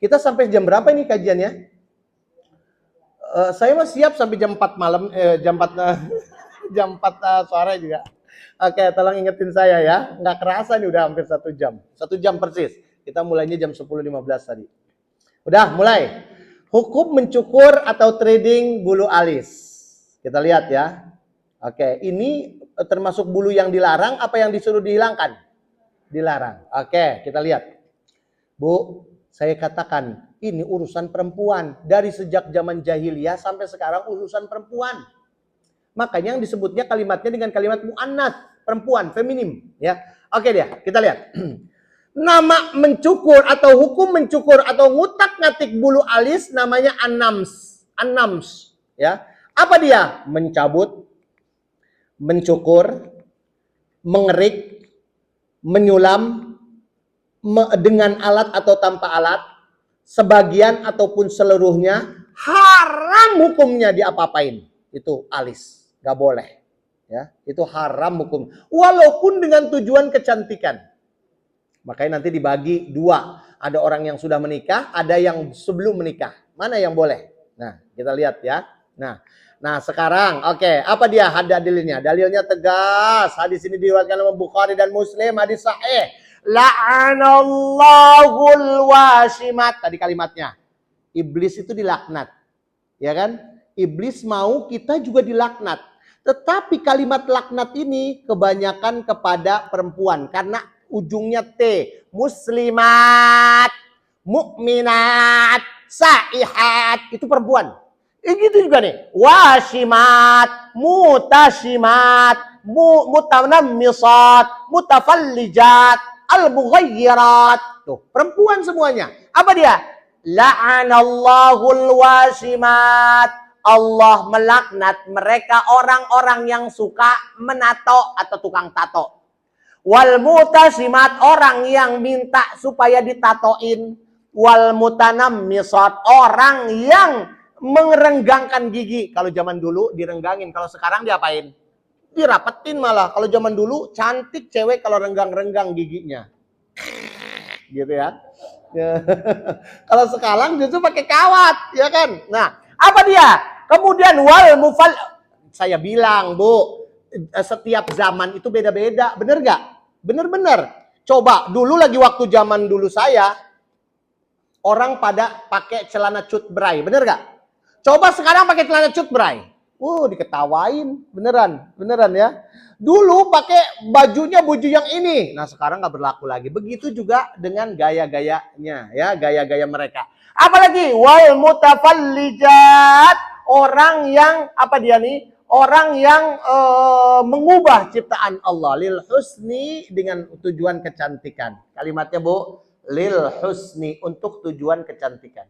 [SPEAKER 1] Kita sampai jam berapa ini kajiannya? Saya mah siap sampai jam 4 malam, jam 4 jam 4 sore juga. Oke, tolong ingetin saya ya. Nggak kerasa nih udah hampir 1 jam. 1 jam persis. Kita mulainya jam 10.15 tadi. Udah, mulai. Hukum mencukur atau threading bulu alis. Kita lihat ya. Oke, ini termasuk bulu yang dilarang apa yang disuruh dihilangkan? Dilarang. Oke, kita lihat. Bu, saya katakan ini urusan perempuan. Dari sejak zaman jahiliyah sampai sekarang urusan perempuan. Makanya yang disebutnya kalimatnya dengan kalimat mu'annas, perempuan, feminim. Ya, oke dia, kita lihat. Nama mencukur atau hukum mencukur atau ngutak-ngatik bulu alis namanya anams. Ya, apa dia? Mencabut, mencukur, mengerik, menyulam dengan alat atau tanpa alat, sebagian ataupun seluruhnya, haram hukumnya diapa-apain. Itu alis, gak boleh. Ya, itu haram hukum. Walaupun dengan tujuan kecantikan. Makanya nanti dibagi 2. Ada orang yang sudah menikah, ada yang sebelum menikah. Mana yang boleh? Nah, kita lihat ya. Nah sekarang, oke, apa dia dalilnya? Dalilnya tegas. Hadis ini diriwayatkan oleh Bukhari dan Muslim, hadis sahih. La'anallahul washimat. Tadi kalimatnya. Iblis itu dilaknat. Ya kan? Iblis mau kita juga dilaknat. Tetapi kalimat laknat ini kebanyakan kepada perempuan. Karena ujungnya T. Muslimat, mukminat, saihat. Itu perempuan. Gitu juga nih. Washimat, mutashimat, mutanammisat, mutafallijat, al-mughayyirat. Tuh, perempuan semuanya. Apa dia? La'anallahul washimat. Allah melaknat mereka orang-orang yang suka menato atau tukang tato. Wal mutashimat, orang yang minta supaya ditatoin. Wal mutanammisat, orang yang merenggangkan gigi. Kalau zaman dulu direnggangin, kalau sekarang diapain? Dirapetin malah. Kalau zaman dulu cantik cewek kalau renggang-renggang giginya. Gitu ya. Kalau sekarang justru pakai kawat, ya kan? Nah, apa dia? Kemudian wal mufal, saya bilang, Bu, setiap zaman itu beda-beda, bener gak? Bener-bener. Coba dulu lagi waktu zaman dulu saya, orang pada pakai celana cutbray, bener gak? Coba sekarang pakai celana cutbray. Diketawain, beneran ya. Dulu pakai bajunya baju yang ini. Nah, sekarang nggak berlaku lagi. Begitu juga dengan gaya-gayanya, ya, gaya-gaya mereka. Apalagi wal mutafallijat, orang yang apa dia nih? Orang yang mengubah ciptaan Allah lil husni dengan tujuan kecantikan. Kalimatnya, Bu, lil husni, untuk tujuan kecantikan.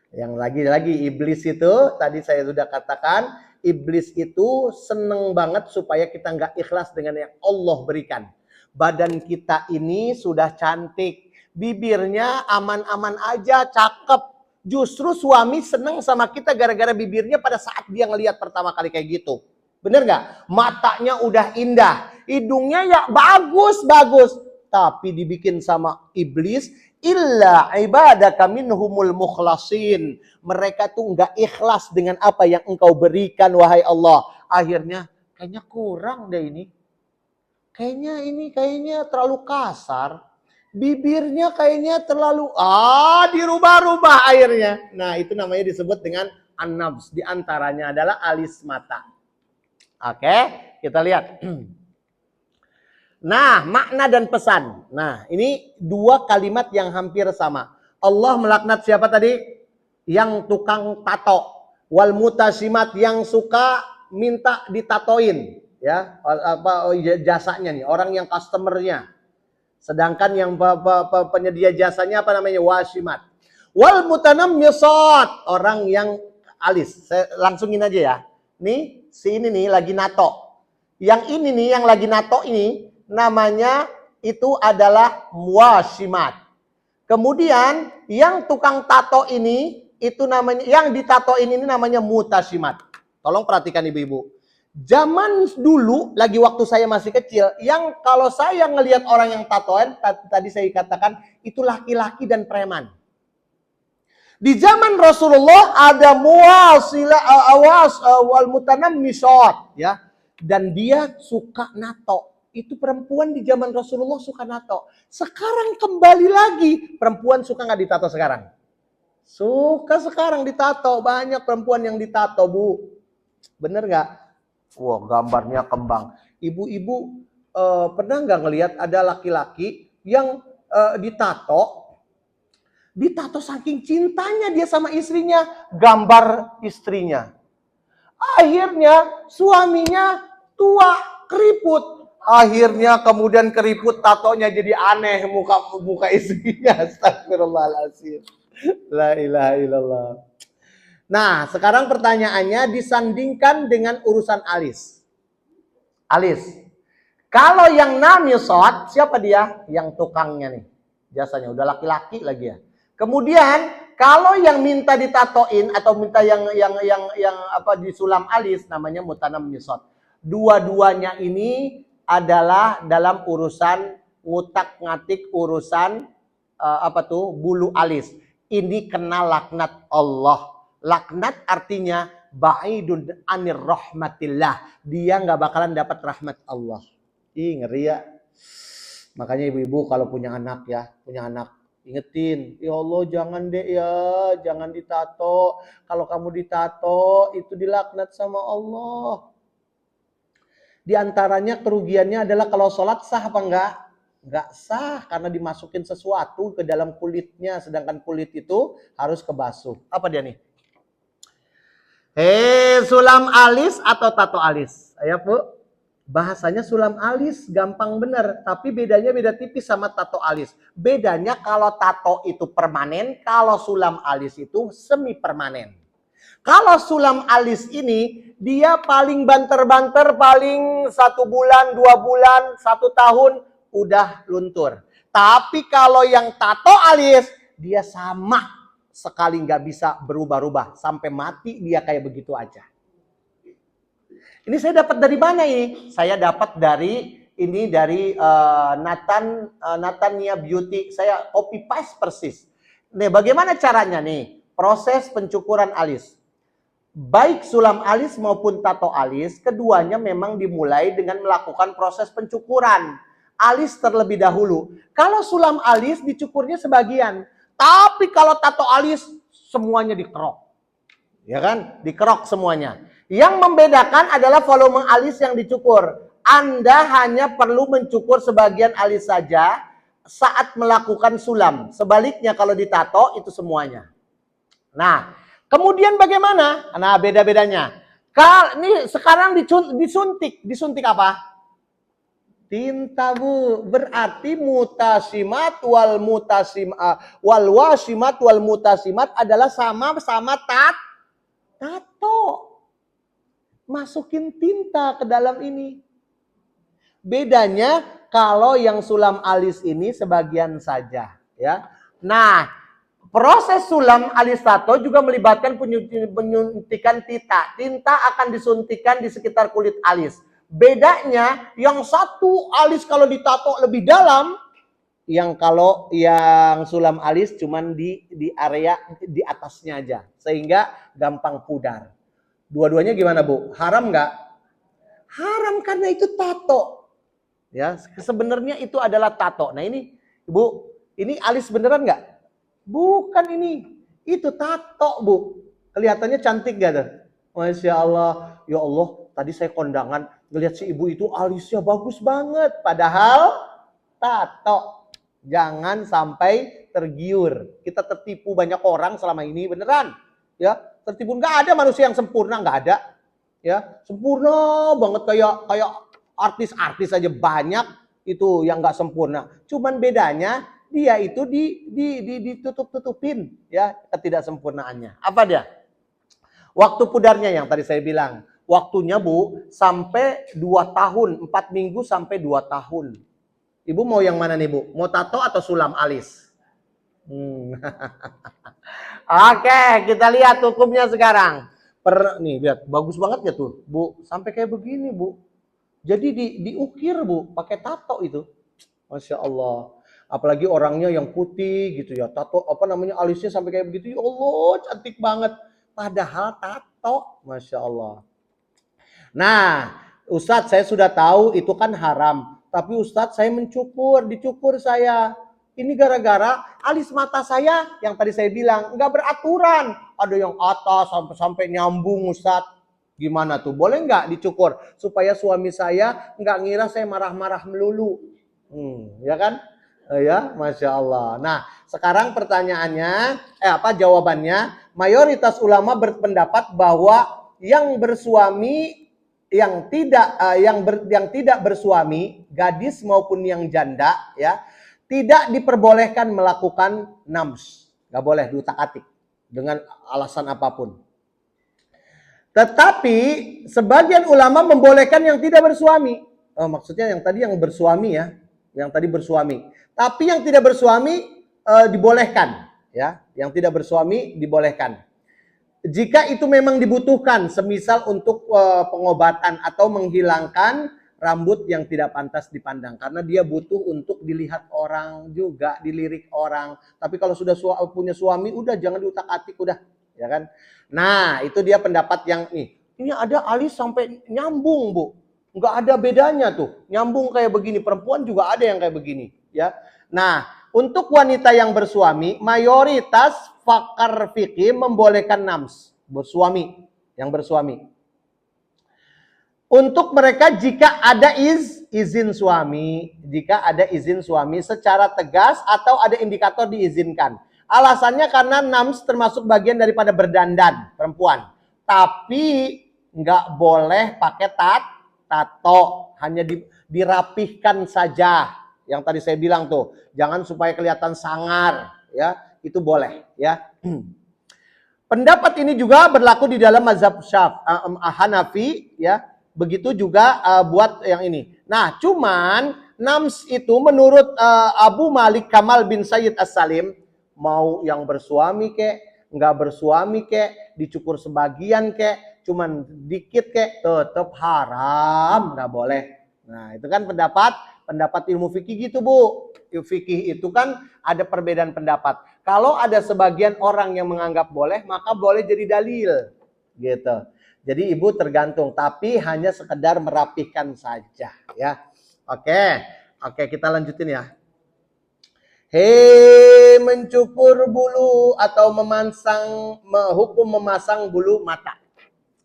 [SPEAKER 1] Yang lagi-lagi iblis itu tadi saya sudah katakan, iblis itu seneng banget supaya kita nggak ikhlas dengan yang Allah berikan. Badan kita ini sudah cantik, bibirnya aman-aman aja, cakep. Justru suami seneng sama kita gara-gara bibirnya pada saat dia ngelihat pertama kali kayak gitu. Bener nggak? Matanya udah indah, hidungnya ya bagus. Tapi dibikin sama iblis, illa ibadaka minhumul mukhlasin. Mereka tuh nggak ikhlas dengan apa yang engkau berikan, wahai Allah. Akhirnya kayaknya kurang deh ini. Kayaknya terlalu kasar. Bibirnya kayaknya terlalu dirubah-rubah akhirnya. Nah, itu namanya disebut dengan an-nafs. Di antaranya adalah alis mata. Oke, kita lihat. Nah, makna dan pesan. Nah, ini dua kalimat yang hampir sama. Allah melaknat siapa tadi? Yang tukang tato. Wal mutasimat, yang suka minta ditatoin. Ya, apa jasanya nih, orang yang customernya. Sedangkan yang penyedia jasanya apa namanya? Wasimat. Wal mutanammisat, orang yang alis. Saya langsungin aja ya. Nih, si ini nih lagi nato. Yang ini nih, yang lagi nato ini namanya itu adalah wasimat. Kemudian yang tukang tato ini itu namanya, yang ditatoin ini namanya mutasimat. Tolong perhatikan ibu-ibu. Zaman dulu, lagi waktu saya masih kecil, yang kalau saya ngelihat orang yang tatoan, tadi saya katakan itu laki-laki dan preman. Di zaman Rasulullah ada muwasilah wal mutanammisat, ya, dan dia suka nato. Itu perempuan di zaman Rasulullah suka nato. Sekarang kembali lagi, perempuan suka nggak ditato sekarang? Suka sekarang ditato. Banyak perempuan yang ditato, Bu. Bener nggak? Wah, gambarnya kembang. Ibu-ibu pernah nggak ngelihat ada laki-laki yang ditato? Ditato saking cintanya dia sama istrinya, gambar istrinya. Akhirnya suaminya tua, keriput. Akhirnya kemudian keriput, tatonya jadi aneh muka istrinya. Astagfirullahaladzim. La ilaha illallah. Nah, sekarang pertanyaannya disandingkan dengan urusan alis. Alis. Kalau yang namisot, siapa dia? Yang tukangnya nih. Jasanya udah laki-laki lagi ya. Kemudian kalau yang minta ditatoin atau minta yang apa disulam alis namanya mutanammisat. Dua-duanya ini adalah dalam urusan ngutak-ngatik urusan bulu alis. Ini kena laknat Allah. Laknat artinya ba'idun anir rahmatillah. Dia nggak bakalan dapat rahmat Allah. Ih, ngeri ya. Makanya ibu-ibu kalau punya anak ya, ingetin, ya Allah jangan deh ya, jangan ditato. Kalau kamu ditato itu dilaknat sama Allah. Di antaranya kerugiannya adalah kalau sholat sah apa enggak? Enggak sah karena dimasukin sesuatu ke dalam kulitnya. Sedangkan kulit itu harus kebasuh. Apa dia nih? Sulam alis atau tato alis? Ayo Bu. Bahasanya sulam alis gampang bener. Tapi bedanya beda tipis sama tato alis. Bedanya kalau tato itu permanen. Kalau sulam alis itu semi permanen. Kalau sulam alis ini, dia paling banter-banter, paling 1 bulan, 2 bulan, 1 tahun, udah luntur. Tapi kalau yang tato alis, dia sama sekali nggak bisa berubah-ubah. Sampai mati dia kayak begitu aja. Ini saya dapat dari mana ini? Saya dapat dari Natania Beauty. Saya copy paste persis. Nih, bagaimana caranya nih? Proses pencukuran alis. Baik sulam alis maupun tato alis, keduanya memang dimulai dengan melakukan proses pencukuran alis terlebih dahulu. Kalau sulam alis dicukurnya sebagian, tapi kalau tato alis semuanya dikerok. Ya kan? Dikerok semuanya. Yang membedakan adalah volume alis yang dicukur. Anda hanya perlu mencukur sebagian alis saja saat melakukan sulam. Sebaliknya kalau ditato itu semuanya. Nah, kemudian bagaimana? Nah, beda-bedanya. Ini sekarang disuntik apa? Tinta, Bu. Berarti mutasimat wal wasimat wal mutasimat adalah sama-sama tato. Masukin tinta ke dalam ini. Bedanya kalau yang sulam alis ini sebagian saja, ya. Nah, proses sulam alis tato juga melibatkan penyuntikan tinta. Tinta akan disuntikan di sekitar kulit alis. Bedanya yang satu alis kalau ditato lebih dalam, yang kalau yang sulam alis cuman di area di atasnya aja, sehingga gampang pudar. Dua-duanya gimana, Bu? Haram nggak? Haram karena itu tato. Ya, sebenarnya itu adalah tato. Nah ini, Bu, ini alis beneran nggak? Bukan ini, itu tato, Bu. Kelihatannya cantik gak tuh? Masya Allah. Ya Allah, tadi saya kondangan ngelihat si ibu itu alisnya bagus banget. Padahal tato. Jangan sampai tergiur. Kita tertipu banyak orang selama ini, beneran. Ya, tertipu. Nggak ada manusia yang sempurna, nggak ada. Ya, sempurna banget kayak artis-artis aja banyak itu yang nggak sempurna. Cuman bedanya dia itu ditutup-tutupin ya ketidaksempurnaannya. Apa dia? Waktu pudarnya yang tadi saya bilang. Waktunya Bu sampai 2 tahun, 4 minggu sampai 2 tahun. Ibu mau yang mana nih Bu? Mau tato atau sulam alis? Oke, kita lihat hukumnya sekarang. Nih lihat, bagus banget ya tuh, Bu. Sampai kayak begini, Bu. Jadi diukir, Bu, pakai tato itu. Masya Allah. Apalagi orangnya yang putih gitu ya. Tato apa namanya alisnya sampai kayak begitu. Ya Allah, cantik banget. Padahal tato, Masya Allah. Nah, Ustadz saya sudah tahu itu kan haram. Tapi Ustadz saya dicukur saya. Ini gara-gara alis mata saya yang tadi saya bilang nggak beraturan. Ada yang atas sampai nyambung Ustadz. Gimana tuh? Boleh nggak dicukur? Supaya suami saya nggak ngira saya marah-marah melulu. Ya kan? Ya, Masya Allah. Nah, sekarang pertanyaannya, jawabannya? Mayoritas ulama berpendapat bahwa yang bersuami yang tidak bersuami, gadis maupun yang janda, ya, tidak diperbolehkan melakukan nams, nggak boleh diutak-atik dengan alasan apapun. Tetapi sebagian ulama membolehkan yang tidak bersuami. Maksudnya yang tadi yang bersuami ya, yang tadi bersuami. Tapi yang tidak bersuami dibolehkan, ya, yang tidak bersuami dibolehkan. Jika itu memang dibutuhkan, semisal untuk pengobatan atau menghilangkan rambut yang tidak pantas dipandang. Karena dia butuh untuk dilihat orang juga, dilirik orang. Tapi kalau sudah punya suami, udah jangan diutak-atik, udah. Ya kan? Nah, itu dia pendapat yang ini ada alis sampai nyambung, Bu. Nggak ada bedanya tuh. Nyambung kayak begini. Perempuan juga ada yang kayak begini. Ya. Nah, untuk wanita yang bersuami, mayoritas pakar fikih membolehkan nams, bersuami, yang bersuami. Untuk mereka jika ada izin suami, secara tegas atau ada indikator diizinkan. Alasannya karena nams termasuk bagian daripada berdandan perempuan. Tapi nggak boleh pakai tato, hanya dirapihkan saja. Yang tadi saya bilang tuh, jangan supaya kelihatan sangar, ya. Itu boleh, ya. Pendapat ini juga berlaku di dalam mazhab Hanafi, ya. Begitu juga buat yang ini. Nah, cuman nams itu menurut Abu Malik Kamal bin Sayyid As-Salim, mau yang bersuami kek, nggak bersuami kek, dicukur sebagian kek, cuman dikit kek, tetap haram, nggak boleh. Nah, itu kan pendapat ilmu fikih gitu, Bu. Fikih itu kan ada perbedaan pendapat. Kalau ada sebagian orang yang menganggap boleh, maka boleh jadi dalil. Gitu. Jadi ibu tergantung, tapi hanya sekedar merapihkan saja, ya. Oke, kita lanjutin ya. Hei, mencukur bulu atau hukum memasang bulu mata.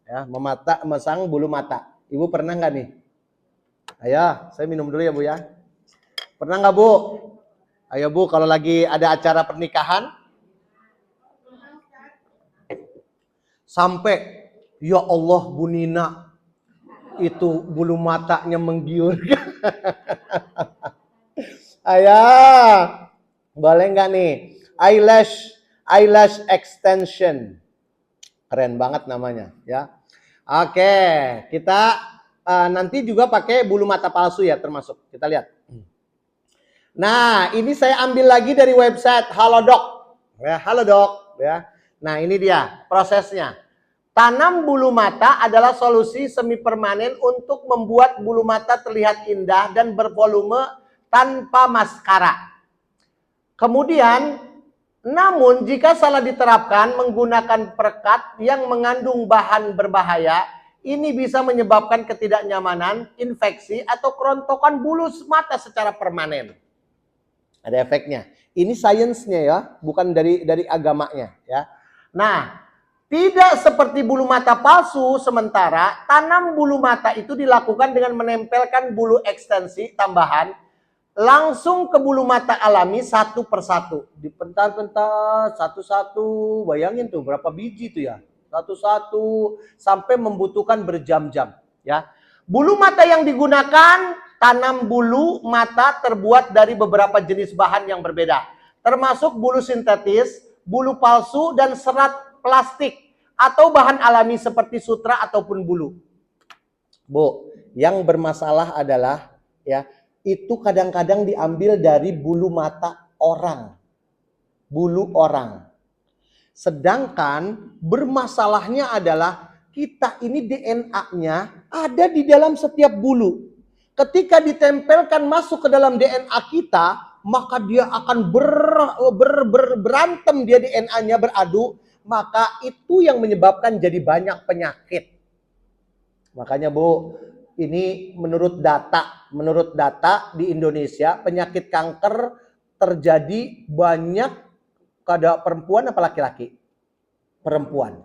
[SPEAKER 1] Ya, memasang bulu mata. Ibu pernah nggak nih? Ayo, saya minum dulu ya Bu ya. Pernah nggak Bu? Ayo Bu, kalau lagi ada acara pernikahan, sampai ya Allah Bu Nina, itu bulu matanya menggiurkan. Ayah, boleh nggak nih? Eyelash extension, keren banget namanya, ya. Oke, kita nanti juga pakai bulu mata palsu ya termasuk. Kita lihat. Nah, ini saya ambil lagi dari website Halodoc. Ya, Halodoc, ya. Nah, ini dia prosesnya. Tanam bulu mata adalah solusi semi permanen untuk membuat bulu mata terlihat indah dan bervolume tanpa maskara. Kemudian, namun jika salah diterapkan menggunakan perekat yang mengandung bahan berbahaya, ini bisa menyebabkan ketidaknyamanan, infeksi, atau kerontokan bulu mata secara permanen. Ada efeknya. Ini sainsnya ya, bukan dari agamanya ya. Nah, Tidak seperti bulu mata palsu, sementara tanam bulu mata itu dilakukan dengan menempelkan bulu ekstensi tambahan langsung ke bulu mata alami satu persatu. Dipental-pental satu-satu. Bayangin tuh berapa biji tuh ya. Satu-satu sampai membutuhkan berjam-jam. Ya. Bulu mata yang digunakan, tanam bulu mata terbuat dari beberapa jenis bahan yang berbeda. Termasuk bulu sintetis, bulu palsu, dan serat plastik. Atau bahan alami seperti sutra ataupun bulu. Bu, yang bermasalah adalah ya, itu kadang-kadang diambil dari bulu mata orang. Bulu orang. Sedangkan bermasalahnya adalah kita ini DNA-nya ada di dalam setiap bulu. Ketika ditempelkan masuk ke dalam DNA kita, maka dia akan berantem, dia DNA-nya beradu, maka itu yang menyebabkan jadi banyak penyakit. Makanya Bu, ini menurut data di Indonesia penyakit kanker terjadi banyak pada perempuan apa laki-laki? Perempuan.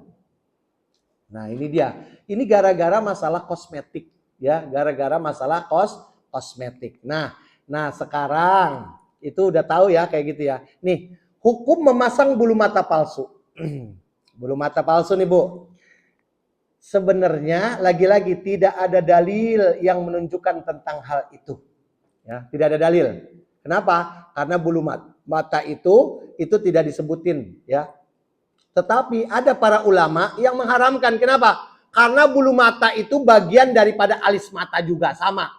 [SPEAKER 1] Nah, ini dia. Ini gara-gara masalah kosmetik, ya, gara-gara masalah kosmetik. Nah, sekarang itu udah tahu ya kayak gitu ya. Nih, hukum memasang bulu mata palsu. Bulu mata palsu nih, Bu. Sebenarnya lagi-lagi tidak ada dalil yang menunjukkan tentang hal itu. Ya, tidak ada dalil. Kenapa? Karena bulu mata itu tidak disebutin, ya. Tetapi ada para ulama yang mengharamkan. Kenapa? Karena bulu mata itu bagian daripada alis mata juga, sama.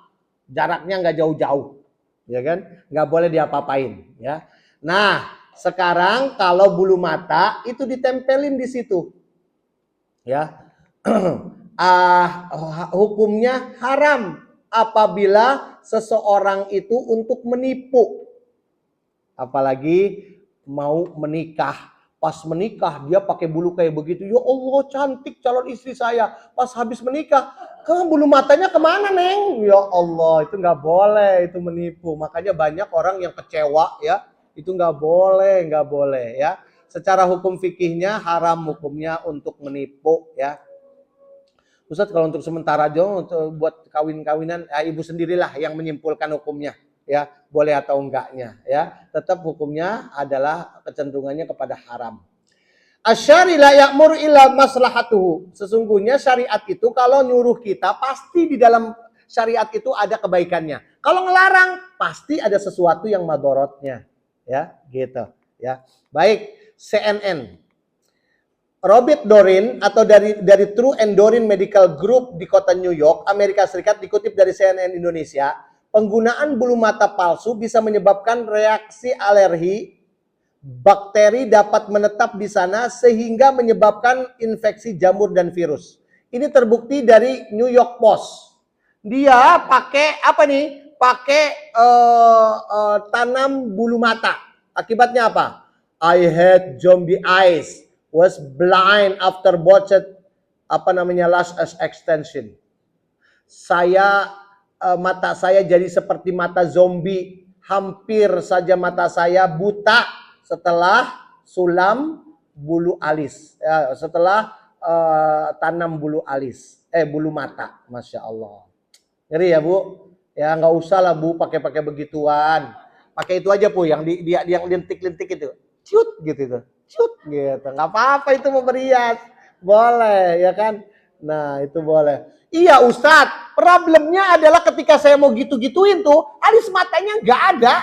[SPEAKER 1] Jaraknya nggak jauh-jauh, ya kan? Nggak boleh diapa-apain, ya. Nah, sekarang kalau bulu mata itu ditempelin di situ, ya. Hukumnya haram apabila seseorang itu untuk menipu, apalagi mau menikah. Pas menikah dia pakai bulu kayak begitu, ya Allah cantik calon istri saya. Pas habis menikah, bulu matanya kemana Neng? Ya Allah, itu nggak boleh, itu menipu. Makanya banyak orang yang kecewa, ya. Itu nggak boleh ya. Secara hukum fikihnya haram hukumnya untuk menipu, ya. Ustaz, kalau untuk sementara aja untuk buat kawin-kawinan, ya, ibu sendirilah yang menyimpulkan hukumnya, ya, boleh atau enggaknya, ya. Tetap hukumnya adalah kecenderungannya kepada haram. Asyari la ya'mur illa maslahatuhu. Sesungguhnya syariat itu kalau nyuruh kita pasti di dalam syariat itu ada kebaikannya. Kalau ngelarang pasti ada sesuatu yang madorotnya, ya, gitu, ya. Baik, CNN. Robert Dorin atau dari True and Dorin Medical Group di kota New York, Amerika Serikat, dikutip dari CNN Indonesia, penggunaan bulu mata palsu bisa menyebabkan reaksi alergi, bakteri dapat menetap di sana sehingga menyebabkan infeksi jamur dan virus. Ini terbukti dari New York Post. Dia pakai apa nih? Pakai tanam bulu mata. Akibatnya apa? I had zombie eyes. Was blind after botched lash extension. Mata saya jadi seperti mata zombie, hampir saja mata saya buta setelah sulam bulu alis, ya, setelah tanam bulu mata. Masya Allah, ngeri ya Bu, ya nggak usah lah Bu pakai begituan, pakai itu aja Bu yang yang lintik-lintik itu, ciut gitu itu. Cut gitu, nggak apa-apa itu mau berhias, boleh ya kan? Nah itu boleh. Iya Ustadz, problemnya adalah ketika saya mau gitu-gituin tuh, alis matanya nggak ada.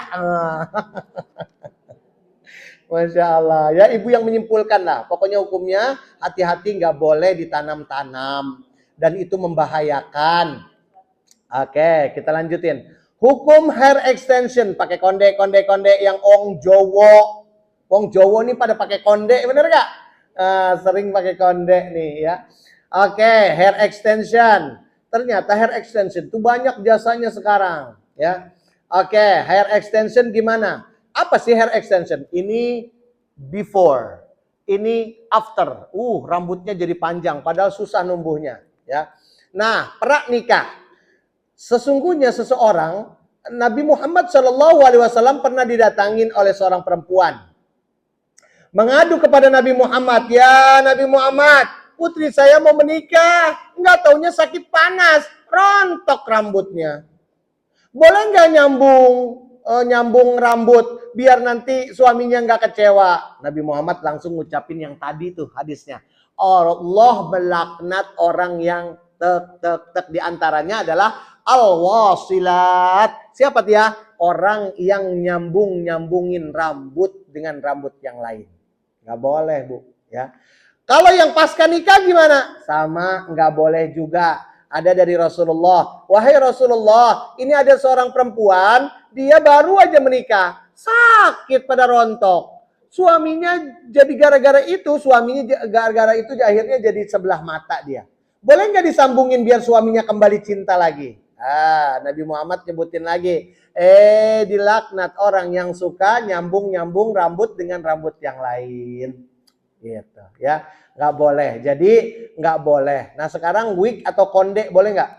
[SPEAKER 1] Masya Allah, ya ibu yang menyimpulkan lah. Pokoknya hukumnya hati-hati, nggak boleh ditanam-tanam dan itu membahayakan. Oke, kita lanjutin. Hukum hair extension pakai konde yang ong Jowo. Wong Jawa nih pada pakai konde, bener gak? Sering pakai konde nih ya. Oke, hair extension. Ternyata hair extension itu banyak jasanya sekarang, ya. Oke, hair extension gimana? Apa sih hair extension? Ini before, ini after. Rambutnya jadi panjang, padahal susah numbuhnya, ya. Nah, pra nikah. Sesungguhnya seseorang, Nabi Muhammad SAW pernah didatangin oleh seorang perempuan. Mengadu kepada Nabi Muhammad, ya Nabi Muhammad, putri saya mau menikah, nggak taunya sakit panas, rontok rambutnya. Boleh nggak nyambung rambut biar nanti suaminya nggak kecewa? Nabi Muhammad langsung ngucapin yang tadi tuh hadisnya. Allah melaknat orang yang tek di antaranya adalah al-wasilat. Siapa dia? Orang yang nyambungin rambut dengan rambut yang lain. Nggak boleh, Bu, ya. Kalau yang pasca nikah gimana? Sama, nggak boleh juga. Ada dari Rasulullah. Wahai Rasulullah, ini ada seorang perempuan, dia baru aja menikah, sakit pada rontok. Suaminya jadi gara-gara itu akhirnya jadi sebelah mata dia. Boleh nggak disambungin biar suaminya kembali cinta lagi? Nabi Muhammad nyebutin lagi. Dilaknat orang yang suka nyambung rambut dengan rambut yang lain. Gitu, ya. Nggak boleh. Jadi nggak boleh. Nah sekarang wig atau konde boleh nggak?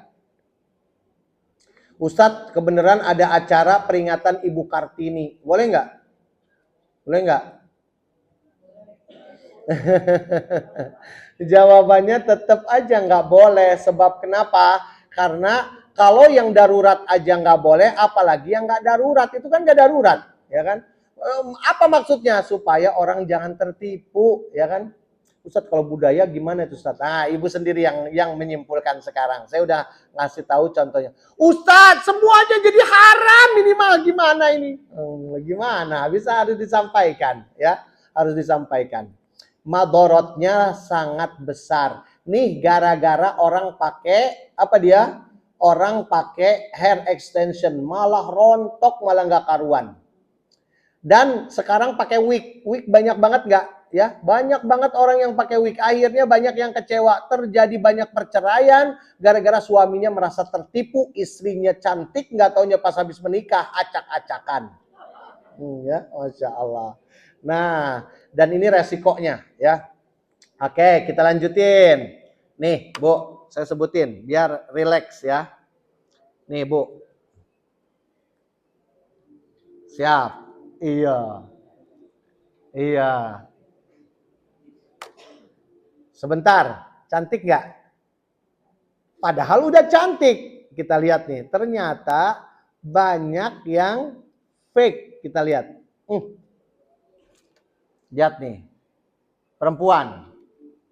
[SPEAKER 1] Ustadz, kebenaran ada acara peringatan Ibu Kartini. Boleh nggak? Boleh nggak? Jawabannya tetap aja nggak boleh. Sebab kenapa? Karena kalau yang darurat aja nggak boleh, apalagi yang nggak darurat. Itu kan nggak darurat, ya kan? Apa maksudnya? Supaya orang jangan tertipu, ya kan? Ustadz, kalau budaya gimana itu Ustadz? Nah, Ibu sendiri yang menyimpulkan sekarang. Saya udah ngasih tahu contohnya. Ustadz, semuanya jadi haram minimal. Gimana ini? Gimana? Harus disampaikan, ya. Harus disampaikan. Madorotnya sangat besar. Nih gara-gara orang pakai apa dia? Orang pakai hair extension, malah rontok, malah nggak karuan. Dan sekarang pakai wig banyak banget nggak? Ya, banyak banget orang yang pakai wig. Akhirnya banyak yang kecewa, terjadi banyak perceraian gara-gara suaminya merasa tertipu, istrinya cantik, nggak taunya pas habis menikah acak-acakan. Ya, Masya Allah. Nah, dan ini resikonya, ya. Oke, kita lanjutin. Nih, Bu. Saya sebutin biar rileks ya. Nih, Bu. Siap. Iya. Sebentar, cantik nggak? Padahal udah cantik. Kita lihat nih, ternyata banyak yang fake. Kita lihat. Lihat nih. Perempuan.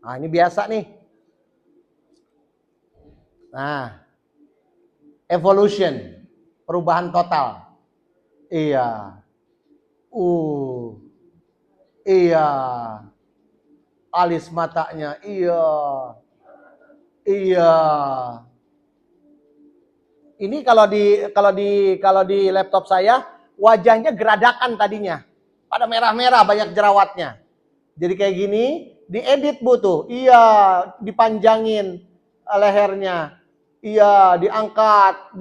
[SPEAKER 1] Nah, ini biasa nih. Nah, evolution, perubahan total. Iya. Iya. Alis matanya, iya. Ini kalau di laptop saya wajahnya geradakan tadinya. Pada merah-merah banyak jerawatnya. Jadi kayak gini, diedit Bu tuh. Iya, dipanjangin lehernya. Iya, diangkat.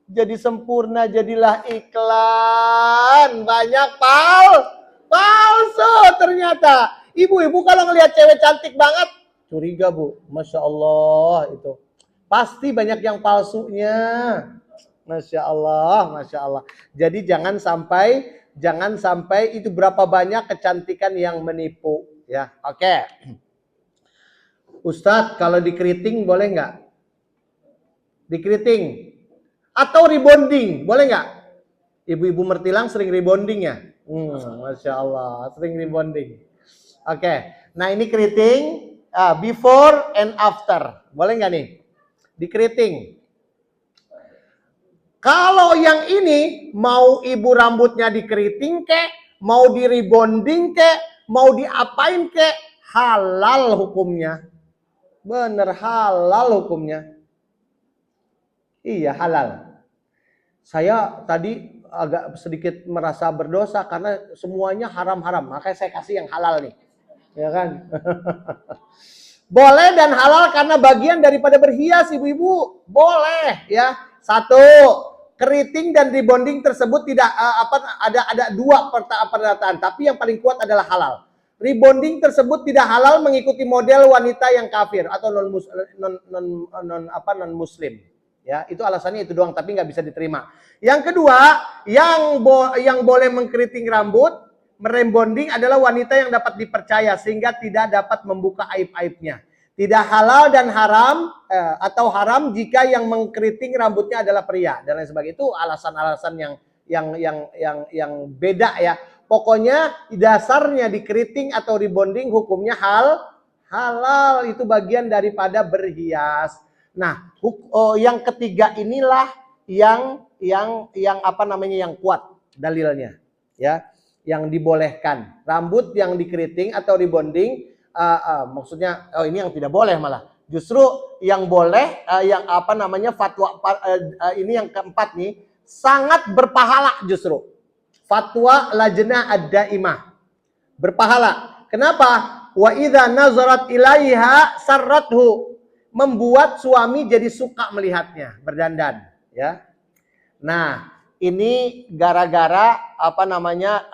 [SPEAKER 1] Jadi sempurna, jadilah iklan. Banyak palsu ternyata. Ibu-ibu kalau ngelihat cewek cantik banget, curiga Bu. Masya Allah itu. Pasti banyak yang palsunya. Masya Allah. Jadi jangan sampai itu berapa banyak kecantikan yang menipu. Ya, oke. Ustadz, kalau dikeriting boleh nggak? Dikeriting atau rebonding, boleh nggak? Ibu-ibu mertilang sering rebonding ya? Masya Allah, sering rebonding. Oke, nah ini keriting before and after, boleh nggak nih? Dikeriting. Kalau yang ini mau ibu rambutnya dikeriting kek, mau di rebonding kek, mau diapain kek, halal hukumnya. Bener halal hukumnya. Iya halal. Saya tadi agak sedikit merasa berdosa karena semuanya haram-haram. Makanya saya kasih yang halal nih. Ya kan? Boleh dan halal karena bagian daripada berhias ibu-ibu. Boleh ya. Satu, keriting dan rebonding tersebut tidak ada dua pernyataan, tapi yang paling kuat adalah halal. Rebonding tersebut tidak halal mengikuti model wanita yang kafir atau non muslim. Ya, itu alasannya itu doang, tapi nggak bisa diterima. Yang kedua, yang boleh mengkeriting rambut Merebonding adalah wanita yang dapat dipercaya sehingga tidak dapat membuka aib-aibnya. Tidak halal dan haram atau haram jika yang mengkeriting rambutnya adalah pria dan lain sebagainya. Itu alasan-alasan yang beda ya. Pokoknya dasarnya dikeriting atau rebonding hukumnya halal, itu bagian daripada berhias. Nah, yang ketiga inilah yang apa namanya yang kuat dalilnya ya, yang dibolehkan. Rambut yang dikeriting atau rebonding maksudnya ini yang tidak boleh malah. Justru yang boleh yang apa namanya fatwa ini yang keempat nih sangat berpahala justru. Fatwa Lajnah Ad-Daimah. Berpahala. Kenapa? Wa idza nazarat ilaiha sarrathu. Membuat suami jadi suka melihatnya, berdandan, ya. Nah, ini gara-gara apa namanya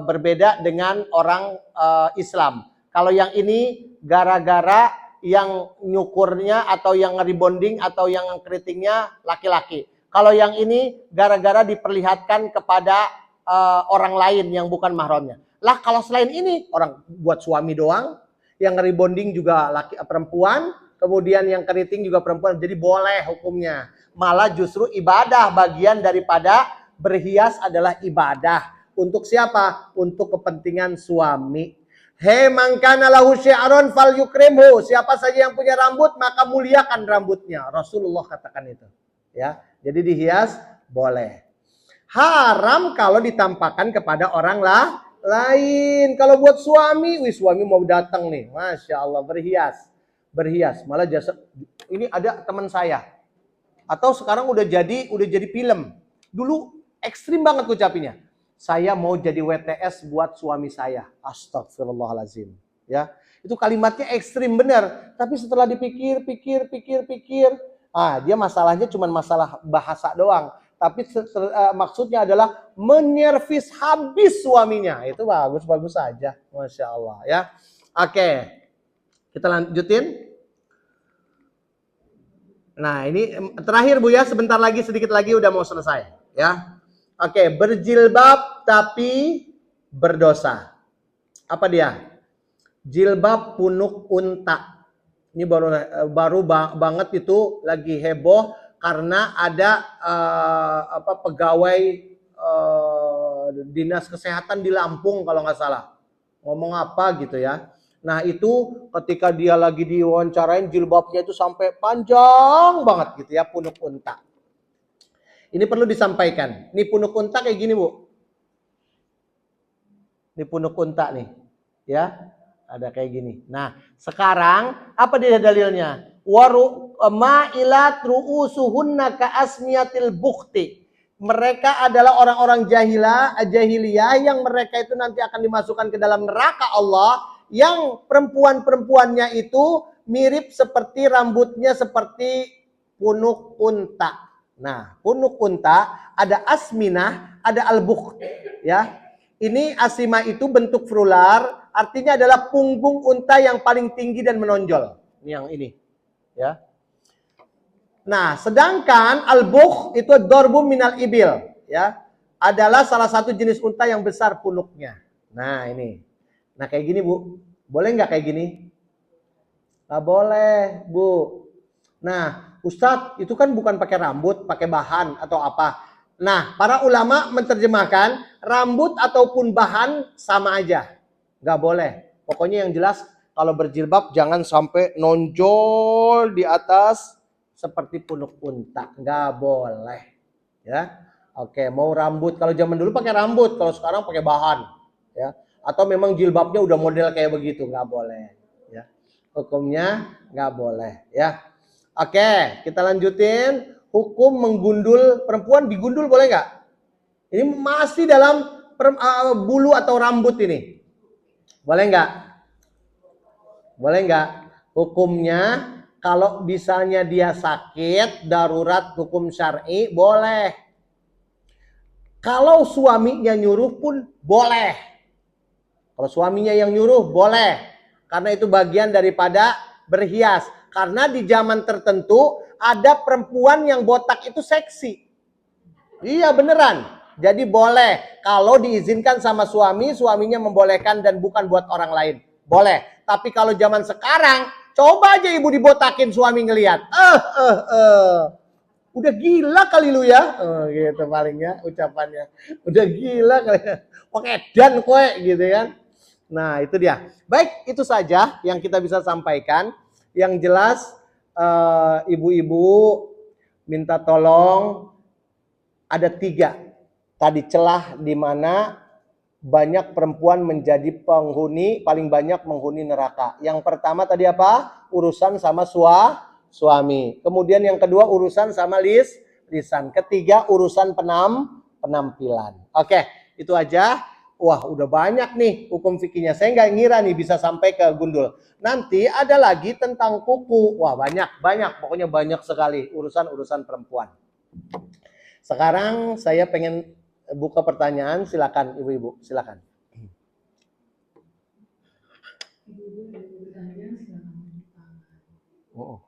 [SPEAKER 1] berbeda dengan orang Islam. Kalau yang ini gara-gara yang nyukurnya atau yang rebonding atau yang keritingnya laki-laki. Kalau yang ini gara-gara diperlihatkan kepada orang lain yang bukan mahramnya. Lah kalau selain ini orang buat suami doang, yang rebonding juga laki perempuan, kemudian yang keriting juga perempuan, jadi boleh hukumnya. Malah justru ibadah, bagian daripada berhias adalah ibadah. Untuk siapa? Untuk kepentingan suami. He mangkana lahu syi'run fal yukrimhu. Siapa saja yang punya rambut maka muliakan rambutnya. Rasulullah katakan itu. Ya, jadi dihias boleh. Haram kalau ditampakkan kepada orang lain. Kalau buat suami, suami mau datang nih, masya Allah berhias. Malah jasa ini ada teman saya, atau sekarang udah jadi film. Dulu ekstrim banget ucapinya. Saya mau jadi WTS buat suami saya. Astagfirullahaladzim. Ya, itu kalimatnya ekstrim benar. Tapi setelah dipikir, dia masalahnya cuma masalah bahasa doang. Tapi maksudnya adalah menyervis habis suaminya. Itu bagus saja. Masya Allah ya. Oke. Kita lanjutin. Nah ini terakhir Bu ya. Sebentar lagi, sedikit lagi udah mau selesai. Ya. Oke. Berjilbab tapi berdosa. Apa dia? Jilbab punuk unta. Ini baru banget itu lagi heboh. Karena ada pegawai dinas kesehatan di Lampung kalau nggak salah ngomong apa gitu ya. Nah itu ketika dia lagi diwawancarain jilbabnya itu sampai panjang banget gitu ya, punuk unta. Ini perlu disampaikan. Ini punuk unta kayak gini Bu. Ini punuk unta nih, ya ada kayak gini. Nah sekarang apa dia dalilnya? Ma'ilat ru'usuhunna ka'asniyatil bukhti. Mereka adalah orang-orang jahiliyah yang mereka itu nanti akan dimasukkan ke dalam neraka Allah, yang perempuan-perempuannya itu mirip seperti rambutnya seperti punuk unta. Nah, punuk unta ada asminah, ada al-bukht, ya. Ini asima itu bentuk frular, artinya adalah punggung unta yang paling tinggi dan menonjol. Ini yang ini. Ya. Nah, sedangkan al-bukh itu dorbum minal ibil, ya. Adalah salah satu jenis unta yang besar punuknya. Nah, ini. Nah, kayak gini, Bu. Boleh nggak kayak gini? Nggak boleh, Bu. Nah, Ustadz, itu kan bukan pakai rambut, pakai bahan atau apa. Nah, para ulama menerjemahkan rambut ataupun bahan sama aja. Nggak boleh. Pokoknya yang jelas kalau berjilbab jangan sampai nonjol di atas seperti punuk unta. Nggak boleh. Ya. Oke, mau rambut. Kalau zaman dulu pakai rambut, kalau sekarang pakai bahan. Ya. Atau memang jilbabnya udah model kayak begitu. Nggak boleh. Ya. Hukumnya nggak boleh. Ya. Oke, kita lanjutin. Hukum menggundul, perempuan digundul boleh nggak? Ini masih dalam bulu atau rambut ini. Boleh nggak? Boleh nggak? Hukumnya kalau misalnya dia sakit, darurat hukum syar'i, boleh. Kalau suaminya nyuruh pun boleh. Kalau suaminya yang nyuruh, boleh. Karena itu bagian daripada berhias. Karena di zaman tertentu ada perempuan yang botak itu seksi. Iya beneran. Jadi boleh kalau diizinkan sama suami, suaminya membolehkan dan bukan buat orang lain. Boleh. Tapi kalau zaman sekarang, coba aja ibu dibotakin suami ngelihat. Udah gila kali lu ya. Gitu palingnya ucapannya. Udah gila kali ya. Pakai dan kowe gitu kan. Nah, itu dia. Baik, itu saja yang kita bisa sampaikan. Yang jelas ibu-ibu minta tolong ada 3 tadi celah di mana banyak perempuan menjadi penghuni, paling banyak menghuni neraka. Yang pertama tadi apa? Urusan sama suami. Kemudian yang kedua urusan sama lisan. Ketiga urusan penampilan. Oke, itu aja. Wah, udah banyak nih hukum fikihnya. Saya nggak ngira nih bisa sampai ke gundul. Nanti ada lagi tentang kuku. Wah, banyak. Pokoknya banyak sekali urusan-urusan perempuan. Sekarang saya pengen buka pertanyaan. Silakan ibu-ibu, silakan. Oh.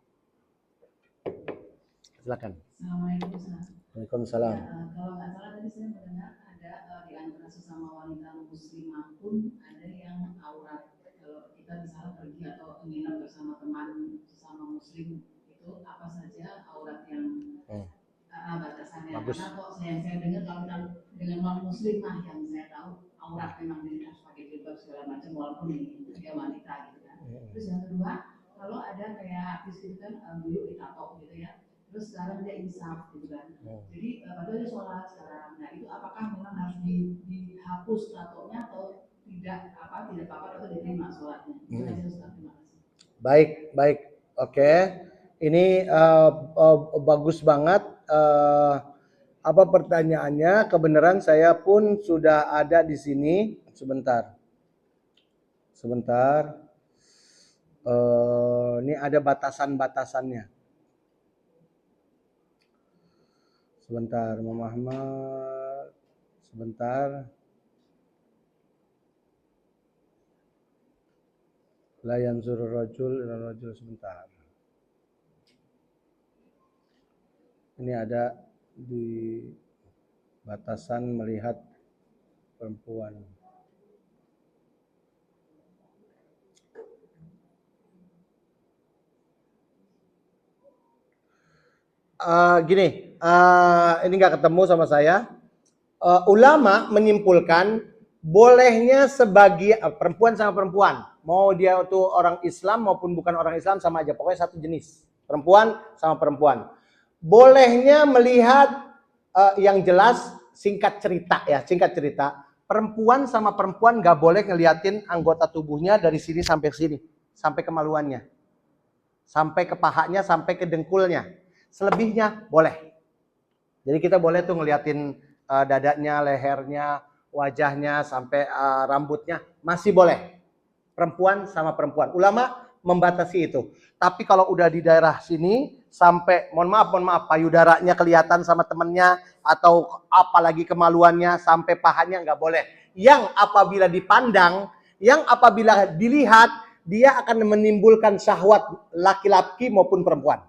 [SPEAKER 1] Silakan.
[SPEAKER 2] Assalamualaikum Ustaz.
[SPEAKER 1] Waalaikumsalam.
[SPEAKER 2] Kalau nggak salah tadi saya mendengar ada di antara sesama wanita muslimah pun ada yang aurat. Kalau kita misalnya pergi atau menginap bersama teman sesama muslim itu apa saja aurat yang batasannya?
[SPEAKER 1] Bagus.
[SPEAKER 2] Karena kok saya dengar kalau dengan non muslimah yang saya tahu aurat memang dia harus pakai jilbab segala macam walaupun dia wanita gitu kan. Terus yang kedua kalau ada kayak artis gitu kan dulu ditato gitu ya. Terus sekarang dia insaf gitu kan. Jadi padahal dia sholat sekarang. Nah itu apakah memang harus dihapus tatonya atau tidak apa-apa atau diterima sholatnya? Itu aja Ustaz, terima kasih.
[SPEAKER 1] Baik. Oke. Ini bagus banget. Apa pertanyaannya? Kebenaran saya pun sudah ada di sini. Sebentar. Ini ada batasan-batasannya. Sebentar, Muhammad. Sebentar. La yanzuru rajul ila rajul, sebentar. Ini ada di batasan melihat perempuan. Ini nggak ketemu sama saya. Ulama menyimpulkan bolehnya sebagai perempuan sama perempuan, mau dia itu orang Islam maupun bukan orang Islam sama aja, pokoknya satu jenis, perempuan sama perempuan. Bolehnya melihat yang jelas singkat cerita, perempuan sama perempuan nggak boleh ngeliatin anggota tubuhnya dari sini sampai sini, sampai kemaluannya, sampai ke pahanya, sampai ke dengkulnya. Selebihnya boleh. Jadi kita boleh tuh ngeliatin dadanya, lehernya, wajahnya, sampai rambutnya, masih boleh. Perempuan sama perempuan. Ulama membatasi itu. Tapi kalau udah di daerah sini, sampai, mohon maaf, payudaranya kelihatan sama temennya, atau apalagi kemaluannya, sampai pahanya nggak boleh. Yang apabila dipandang, yang apabila dilihat, dia akan menimbulkan syahwat laki-laki maupun perempuan.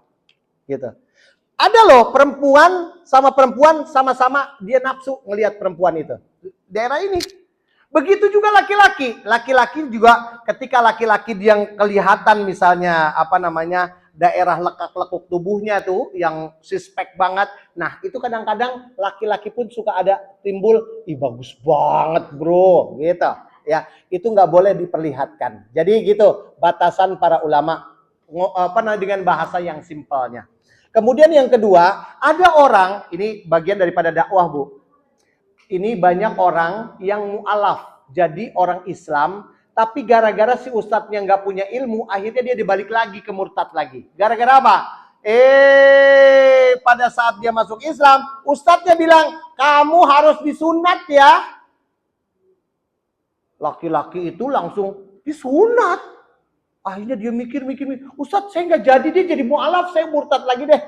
[SPEAKER 1] Gitu. Ada loh perempuan sama-sama dia nafsu ngelihat perempuan itu. Daerah ini. Begitu juga laki-laki. Laki-laki juga ketika laki-laki yang kelihatan misalnya daerah lekak-lekuk tubuhnya tuh yang suspek banget. Nah, itu kadang-kadang laki-laki pun suka ada timbul, ih bagus banget, Bro, gitu. Ya, itu nggak boleh diperlihatkan. Jadi gitu, batasan para ulama dengan bahasa yang simpelnya. Kemudian yang kedua, ada orang, ini bagian daripada dakwah, Bu. Ini banyak orang yang mu'alaf, jadi orang Islam, tapi gara-gara si ustadznya nggak punya ilmu, akhirnya dia dibalik lagi ke murtad lagi. Gara-gara apa? Pada saat dia masuk Islam, ustadznya bilang, kamu harus disunat ya. Laki-laki itu langsung disunat. Akhirnya dia mikir, Ustadz saya nggak jadi, dia jadi mu'alaf, saya murtad lagi deh.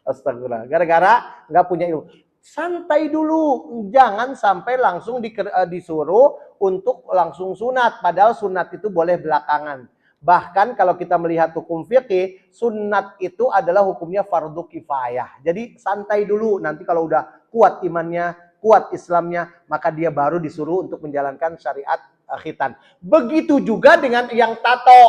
[SPEAKER 1] Astagfirullah, gara-gara nggak punya ilmu. Santai dulu, jangan sampai langsung disuruh untuk langsung sunat. Padahal sunat itu boleh belakangan. Bahkan kalau kita melihat hukum fikih, sunat itu adalah hukumnya fardu kifayah. Jadi santai dulu, nanti kalau udah kuat imannya, kuat Islamnya, maka dia baru disuruh untuk menjalankan syariat khitan. Begitu juga dengan yang tato.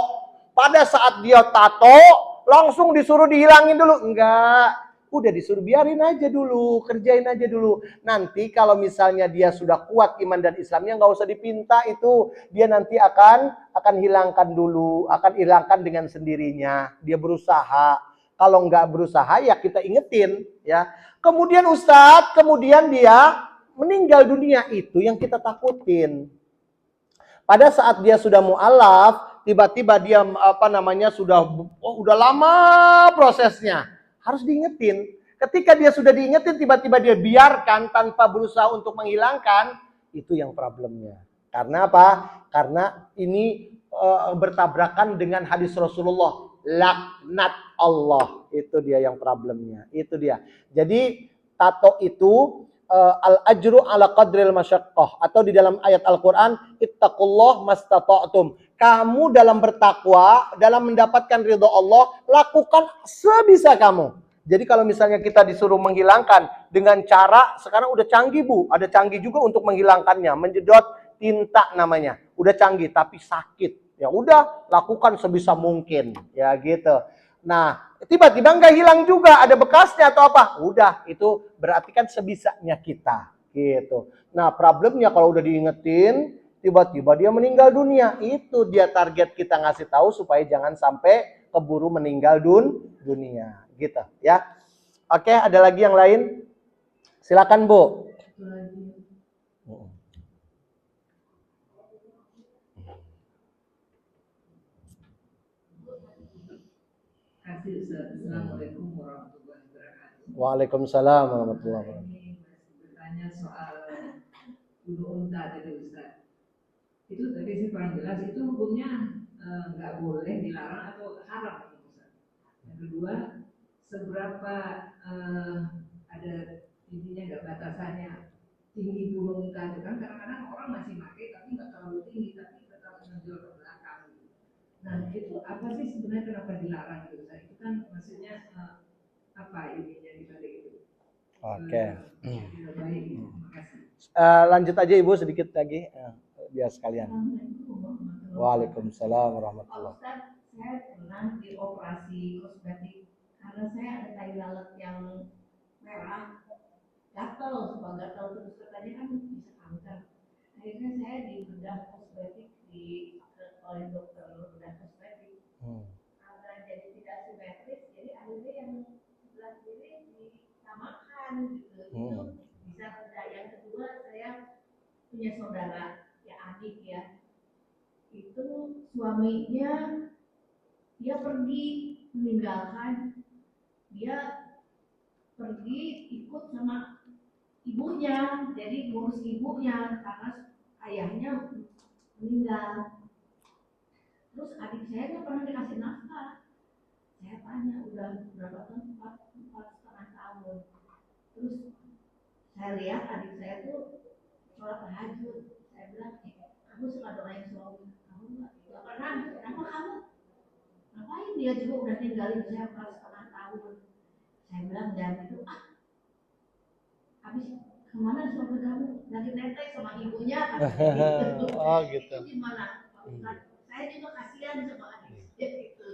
[SPEAKER 1] Pada saat dia tato, langsung disuruh dihilangin dulu. Enggak. Udah disuruh biarin aja dulu, kerjain aja dulu. Nanti kalau misalnya dia sudah kuat iman dan Islamnya, nggak usah dipinta itu. Dia nanti akan hilangkan dulu, akan hilangkan dengan sendirinya. Dia berusaha. Kalau nggak berusaha ya kita ingetin, ya. Kemudian Ustadz, kemudian dia meninggal dunia, itu yang kita takutin. Pada saat dia sudah mu'alaf, tiba-tiba dia udah lama prosesnya. Harus diingetin. Ketika dia sudah diingetin, tiba-tiba dia biarkan tanpa berusaha untuk menghilangkan, itu yang problemnya. Karena apa? Karena ini bertabrakan dengan hadis Rasulullah. Laknat Allah. Itu dia yang problemnya. Itu dia. Jadi tato itu al-ajru ala qadril masyaqqah. Atau di dalam ayat Al-Quran, ittaqullah mastata'tum. Kamu dalam bertakwa, dalam mendapatkan ridho Allah, lakukan sebisa kamu. Jadi kalau misalnya kita disuruh menghilangkan dengan cara, sekarang udah canggih Bu, ada canggih juga untuk menghilangkannya, menjedot tinta namanya. Udah canggih tapi sakit. Ya udah, lakukan sebisa mungkin, ya gitu. Nah, tiba-tiba nggak hilang juga, ada bekasnya atau apa? Udah, itu berarti kan sebisanya kita, gitu. Nah, problemnya kalau udah diingetin, tiba-tiba dia meninggal dunia. Itu dia target kita ngasih tahu supaya jangan sampai keburu meninggal dunia. Gitu ya. Oke, ada lagi yang lain? Silakan Bu.
[SPEAKER 2] Assalamualaikum warahmatullahi wabarakatuh.
[SPEAKER 1] Waalaikumsalam warahmatullahi wabarakatuh.
[SPEAKER 2] Ini masih bertanya soal bunuh unta tadi Ustaz. Itu tadi sih kurang jelas, itu hukumnya nggak boleh, dilarang atau haram Ustaz? Yang kedua, seberapa ada intinya nggak batasannya tinggi burung unta itu kan kadang-kadang orang masih pakai tapi nggak terlalu tinggi tapi tetap menonjol ke belakang. Nah itu apa sih sebenarnya kenapa dilarang gitu Ustaz? Itu kan maksudnya apa ininya di balik itu?
[SPEAKER 1] Oke.
[SPEAKER 2] Baik, terima kasih.
[SPEAKER 1] Lanjut aja Ibu sedikit lagi biar sekalian. Waalaikumsalam warahmatullahi wabarakatuh.
[SPEAKER 2] Ustaz, saya pernah dioperasi kosmetik karena saya ada tai lalat yang merah, gatal, suka gatal terus katanya kan bisa kanker. Akhirnya saya di bedah kosmetik oleh dokter bedah kosmetik. Karena jadi tidak simetris, jadi akhirnya yang sebelah kiri disamakan gitu. Itu bisa bedah. Yang kedua saya punya saudara, ya adik ya. Itu suaminya dia pergi meninggalkan, dia pergi ikut sama ibunya, jadi ngurus ibunya karena ayahnya meninggal. Terus adik saya nggak pernah dikasih nafkah. Saya tanya udah berapa tahun, 4,5 tahun. Terus saya lihat adik saya tuh sholat tahajud. Saya bilang, kamu suka doain suami kamu nggak pernah? Kenapa kamu? Ngapain dia juga udah tinggalin saya 4,5 tahun? Saya bilang jangan itu. Habis kemana suami kamu? Lagi netek sama ibunya.
[SPEAKER 1] Oh gitu.
[SPEAKER 2] Itu gimana? Saya juga kasihan sama adik.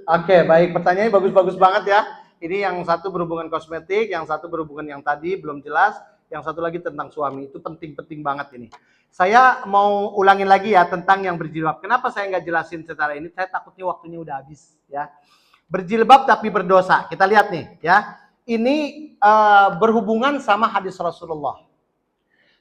[SPEAKER 1] Oke, baik. Pertanyaannya bagus-bagus banget ya. Ini yang satu berhubungan kosmetik, yang satu berhubungan yang tadi belum jelas, yang satu lagi tentang suami. Itu penting-penting banget ini. Saya mau ulangin lagi ya tentang yang berjilbab. Kenapa saya nggak jelasin secara ini? Saya takutnya waktunya udah habis ya. Berjilbab tapi berdosa. Kita lihat nih ya. Ini berhubungan sama hadis Rasulullah.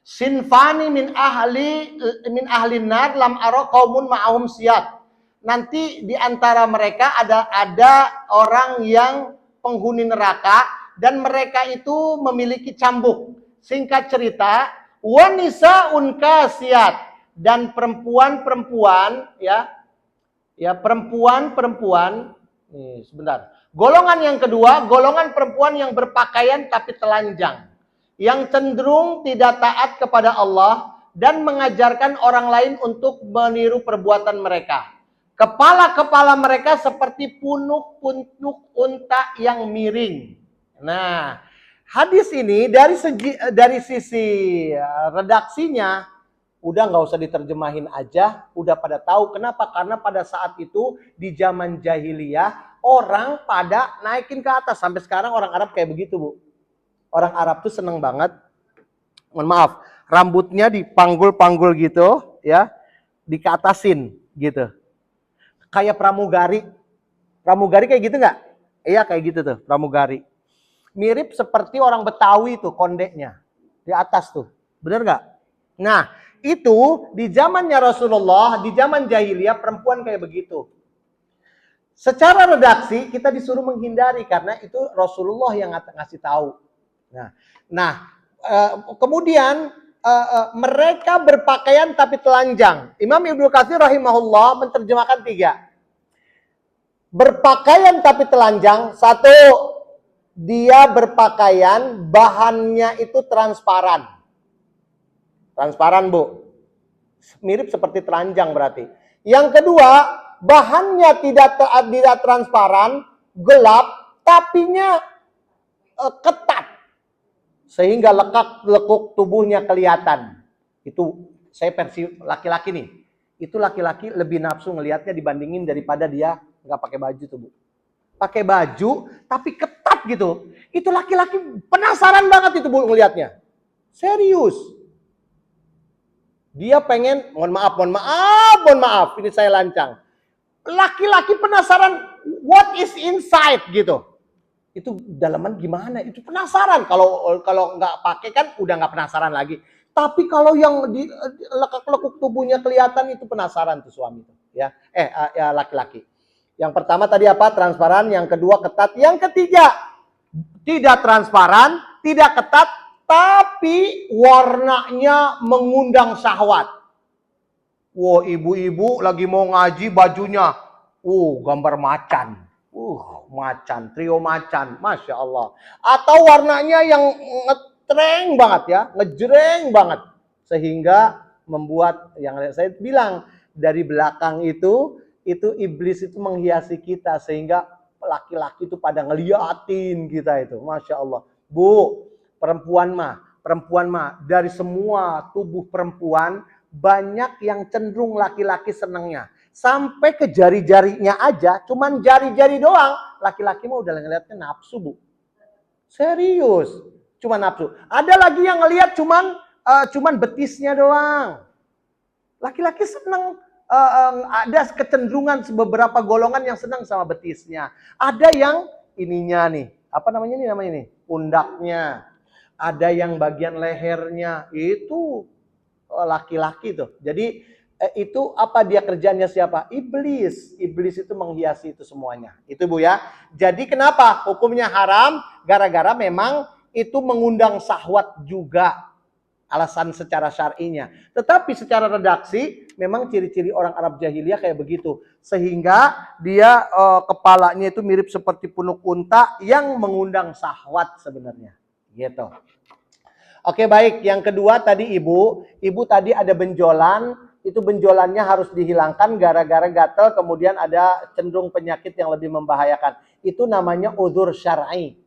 [SPEAKER 1] Sinfani min ahli nar lam ara qaumun ma'ahum siyat. Nanti di antara mereka ada orang yang penghuni neraka dan mereka itu memiliki cambuk. Singkat cerita, wanisaun kasiyat, dan perempuan-perempuan perempuan-perempuan nih sebentar. Golongan yang kedua, golongan perempuan yang berpakaian tapi telanjang, yang cenderung tidak taat kepada Allah dan mengajarkan orang lain untuk meniru perbuatan mereka. Kepala-kepala mereka seperti punuk-punuk unta yang miring. Nah, hadis ini dari sisi redaksinya udah nggak usah diterjemahin aja, udah pada tahu. Kenapa? Karena pada saat itu di zaman jahiliyah orang pada naikin ke atas. Sampai sekarang orang Arab kayak begitu, Bu. Orang Arab tuh seneng banget, mohon maaf, rambutnya dipanggul-panggul gitu, ya, dikeatasin gitu. Kayak pramugari. Pramugari kayak gitu nggak? Iya kayak gitu tuh, pramugari. Mirip seperti orang Betawi tuh kondeknya di atas tuh, bener nggak? Nah itu di zamannya Rasulullah, di zaman jahiliyah perempuan kayak begitu. Secara redaksi kita disuruh menghindari karena itu Rasulullah yang ngasih tahu. Nah, kemudian mereka berpakaian tapi telanjang. Imam Ibnu Katsir rahimahullah menerjemahkan 3. Berpakaian tapi telanjang, 1. Dia berpakaian bahannya itu transparan. Transparan, Bu. Mirip seperti telanjang berarti. Yang kedua, bahannya tidak transparan, gelap, tapinya ketat. Sehingga lekuk tubuhnya kelihatan. Itu saya versi laki-laki nih. Itu laki-laki lebih nafsu ngelihatnya dibandingin daripada dia nggak pakai baju tuh, Bu. Pakai baju tapi ketat gitu. Itu laki-laki penasaran banget itu, Bu, ngelihatnya. Serius. Dia pengen, mohon maaf, ini saya lancang. Laki-laki penasaran what is inside gitu. Itu dalaman gimana? Itu penasaran. Kalau nggak pakai kan udah nggak penasaran lagi. Tapi kalau yang di lekuk tubuhnya kelihatan itu penasaran tuh suami tuh, ya. Laki-laki. Yang pertama tadi apa? Transparan. Yang kedua ketat. Yang ketiga tidak transparan, tidak ketat, tapi warnanya mengundang syahwat. Wah, ibu-ibu lagi mau ngaji bajunya, gambar macan. Macan, trio macan, Masya Allah. Atau warnanya yang ngetreng banget ya, ngejreng banget. Sehingga membuat, yang saya bilang, dari belakang itu iblis itu menghiasi kita. Sehingga laki-laki itu pada ngeliatin kita itu, Masya Allah. Bu, perempuan mah, dari semua tubuh perempuan, banyak yang cenderung laki-laki senangnya. Sampai ke jari-jarinya aja, cuman jari-jari doang, laki-laki mah udah ngeliatnya nafsu, Bu. Serius, cuma nafsu. Ada lagi yang ngeliat cuman betisnya doang. Laki-laki seneng, ada kecenderungan beberapa golongan yang senang sama betisnya. Ada yang ininya nih, apa namanya nih, pundaknya. Ada yang bagian lehernya, itu laki-laki tuh. Jadi itu apa dia kerjanya siapa? Iblis. Iblis itu menghiasi itu semuanya. Itu, Bu, ya. Jadi kenapa hukumnya haram? Gara-gara memang itu mengundang syahwat juga. Alasan secara syar'inya. Tetapi secara redaksi memang ciri-ciri orang Arab jahiliyah kayak begitu. Sehingga dia kepalanya itu mirip seperti punuk unta yang mengundang syahwat sebenarnya. Gitu. Oke, baik. Yang kedua tadi ibu tadi ada benjolan, itu benjolannya harus dihilangkan gara-gara gatal, kemudian ada cenderung penyakit yang lebih membahayakan. Itu namanya udzur syar'i.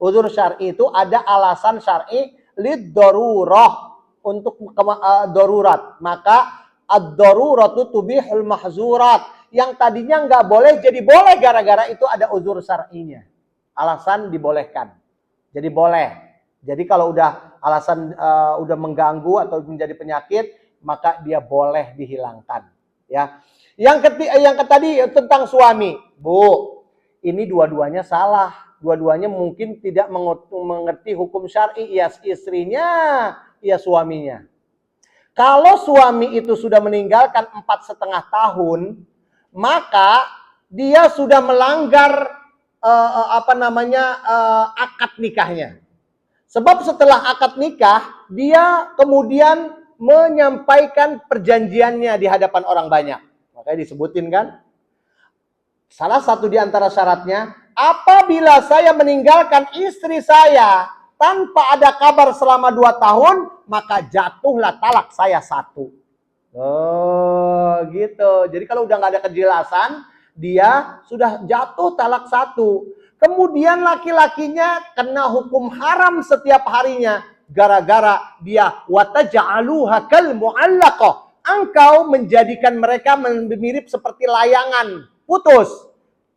[SPEAKER 1] Udzur syar'i itu ada alasan syar'i lid-darurah, untuk darurat. Maka ad-daruratu tubihul mahzurat. Yang tadinya nggak boleh jadi boleh gara-gara itu ada udzur syar'inya. Alasan dibolehkan. Jadi boleh. Jadi kalau udah alasan udah mengganggu atau menjadi penyakit, maka dia boleh dihilangkan, ya. Yang tadi tentang suami, Bu, ini dua-duanya salah. Dua-duanya mungkin tidak mengerti hukum syar'i, ya istrinya, ya suaminya. Kalau suami itu sudah meninggalkan 4,5 tahun, maka dia sudah melanggar akad nikahnya. Sebab setelah akad nikah, dia kemudian menyampaikan perjanjiannya di hadapan orang banyak. Makanya disebutin kan. Salah satu di antara syaratnya, apabila saya meninggalkan istri saya tanpa ada kabar selama 2 tahun, maka jatuhlah talak saya 1. Oh gitu. Jadi kalau udah nggak ada kejelasan, dia sudah jatuh talak 1. Kemudian laki-lakinya kena hukum haram setiap harinya gara-gara dia wataj'aluha kal mu'allaqah. Engkau menjadikan mereka mirip seperti layangan putus,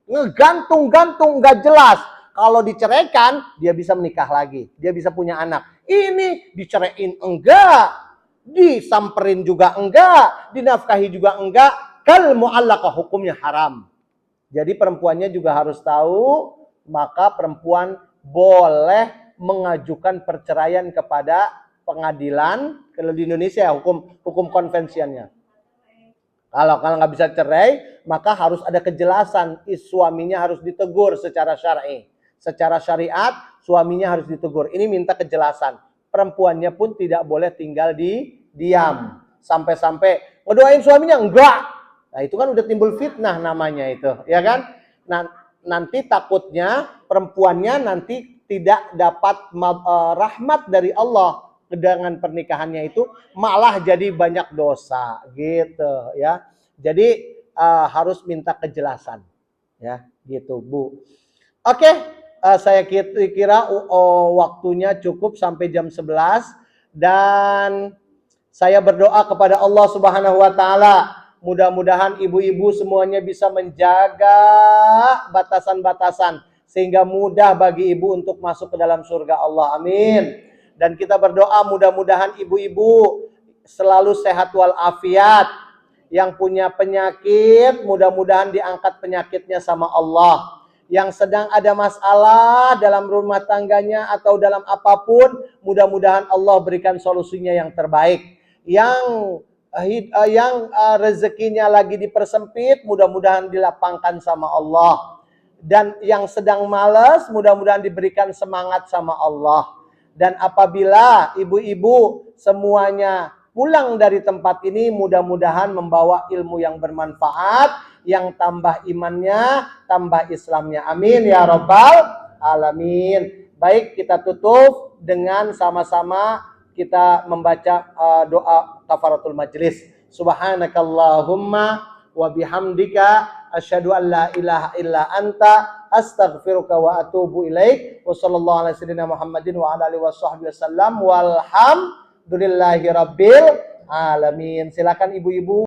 [SPEAKER 1] ngegantung-gantung nggak jelas. Kalau diceraikan dia bisa menikah lagi, dia bisa punya anak. Ini diceraiin enggak, disamperin juga enggak, dinafkahi juga enggak, kal mu'allaqah, hukumnya haram. Jadi perempuannya juga harus tahu, maka perempuan boleh mengajukan perceraian kepada pengadilan. Kalau di Indonesia hukum konvensiannya. Kalau nggak bisa cerai, maka harus ada kejelasan. Suaminya harus ditegur secara syar'i. Secara syariat, suaminya harus ditegur. Ini minta kejelasan. Perempuannya pun tidak boleh tinggal diam. Sampai-sampai ngedoain suaminya, enggak. Nah itu kan udah timbul fitnah namanya itu. Ya kan? Nah, nanti takutnya perempuannya nanti tidak dapat rahmat dari Allah dengan pernikahannya itu, malah jadi banyak dosa gitu ya. Jadi harus minta kejelasan ya gitu Bu. Oke, saya kira waktunya cukup sampai jam 11 dan saya berdoa kepada Allah Subhanahu wa taala, mudah-mudahan ibu-ibu semuanya bisa menjaga batasan-batasan sehingga mudah bagi ibu untuk masuk ke dalam surga Allah. Amin. Dan kita berdoa mudah-mudahan ibu-ibu selalu sehat walafiat. Yang punya penyakit mudah-mudahan diangkat penyakitnya sama Allah. Yang sedang ada masalah dalam rumah tangganya atau dalam apapun, mudah-mudahan Allah berikan solusinya yang terbaik. Yang rezekinya lagi dipersempit, mudah-mudahan dilapangkan sama Allah. Dan yang sedang malas, mudah-mudahan diberikan semangat sama Allah. Dan apabila ibu-ibu semuanya pulang dari tempat ini, mudah-mudahan membawa ilmu yang bermanfaat, yang tambah imannya, tambah Islamnya. Amin ya rabbal alamin. Baik, kita tutup dengan sama-sama kita membaca doa kafaratul majlis. Subhanakallahumma wa bihamdika asyhadu an la ilaha illa anta astaghfiruka wa atubu ilaik. Wa sallallahu ala sayyidina Muhammadin wa ala alihi washabbihi wasallam walhamdulillahi rabbil alamin. Silakan ibu-ibu.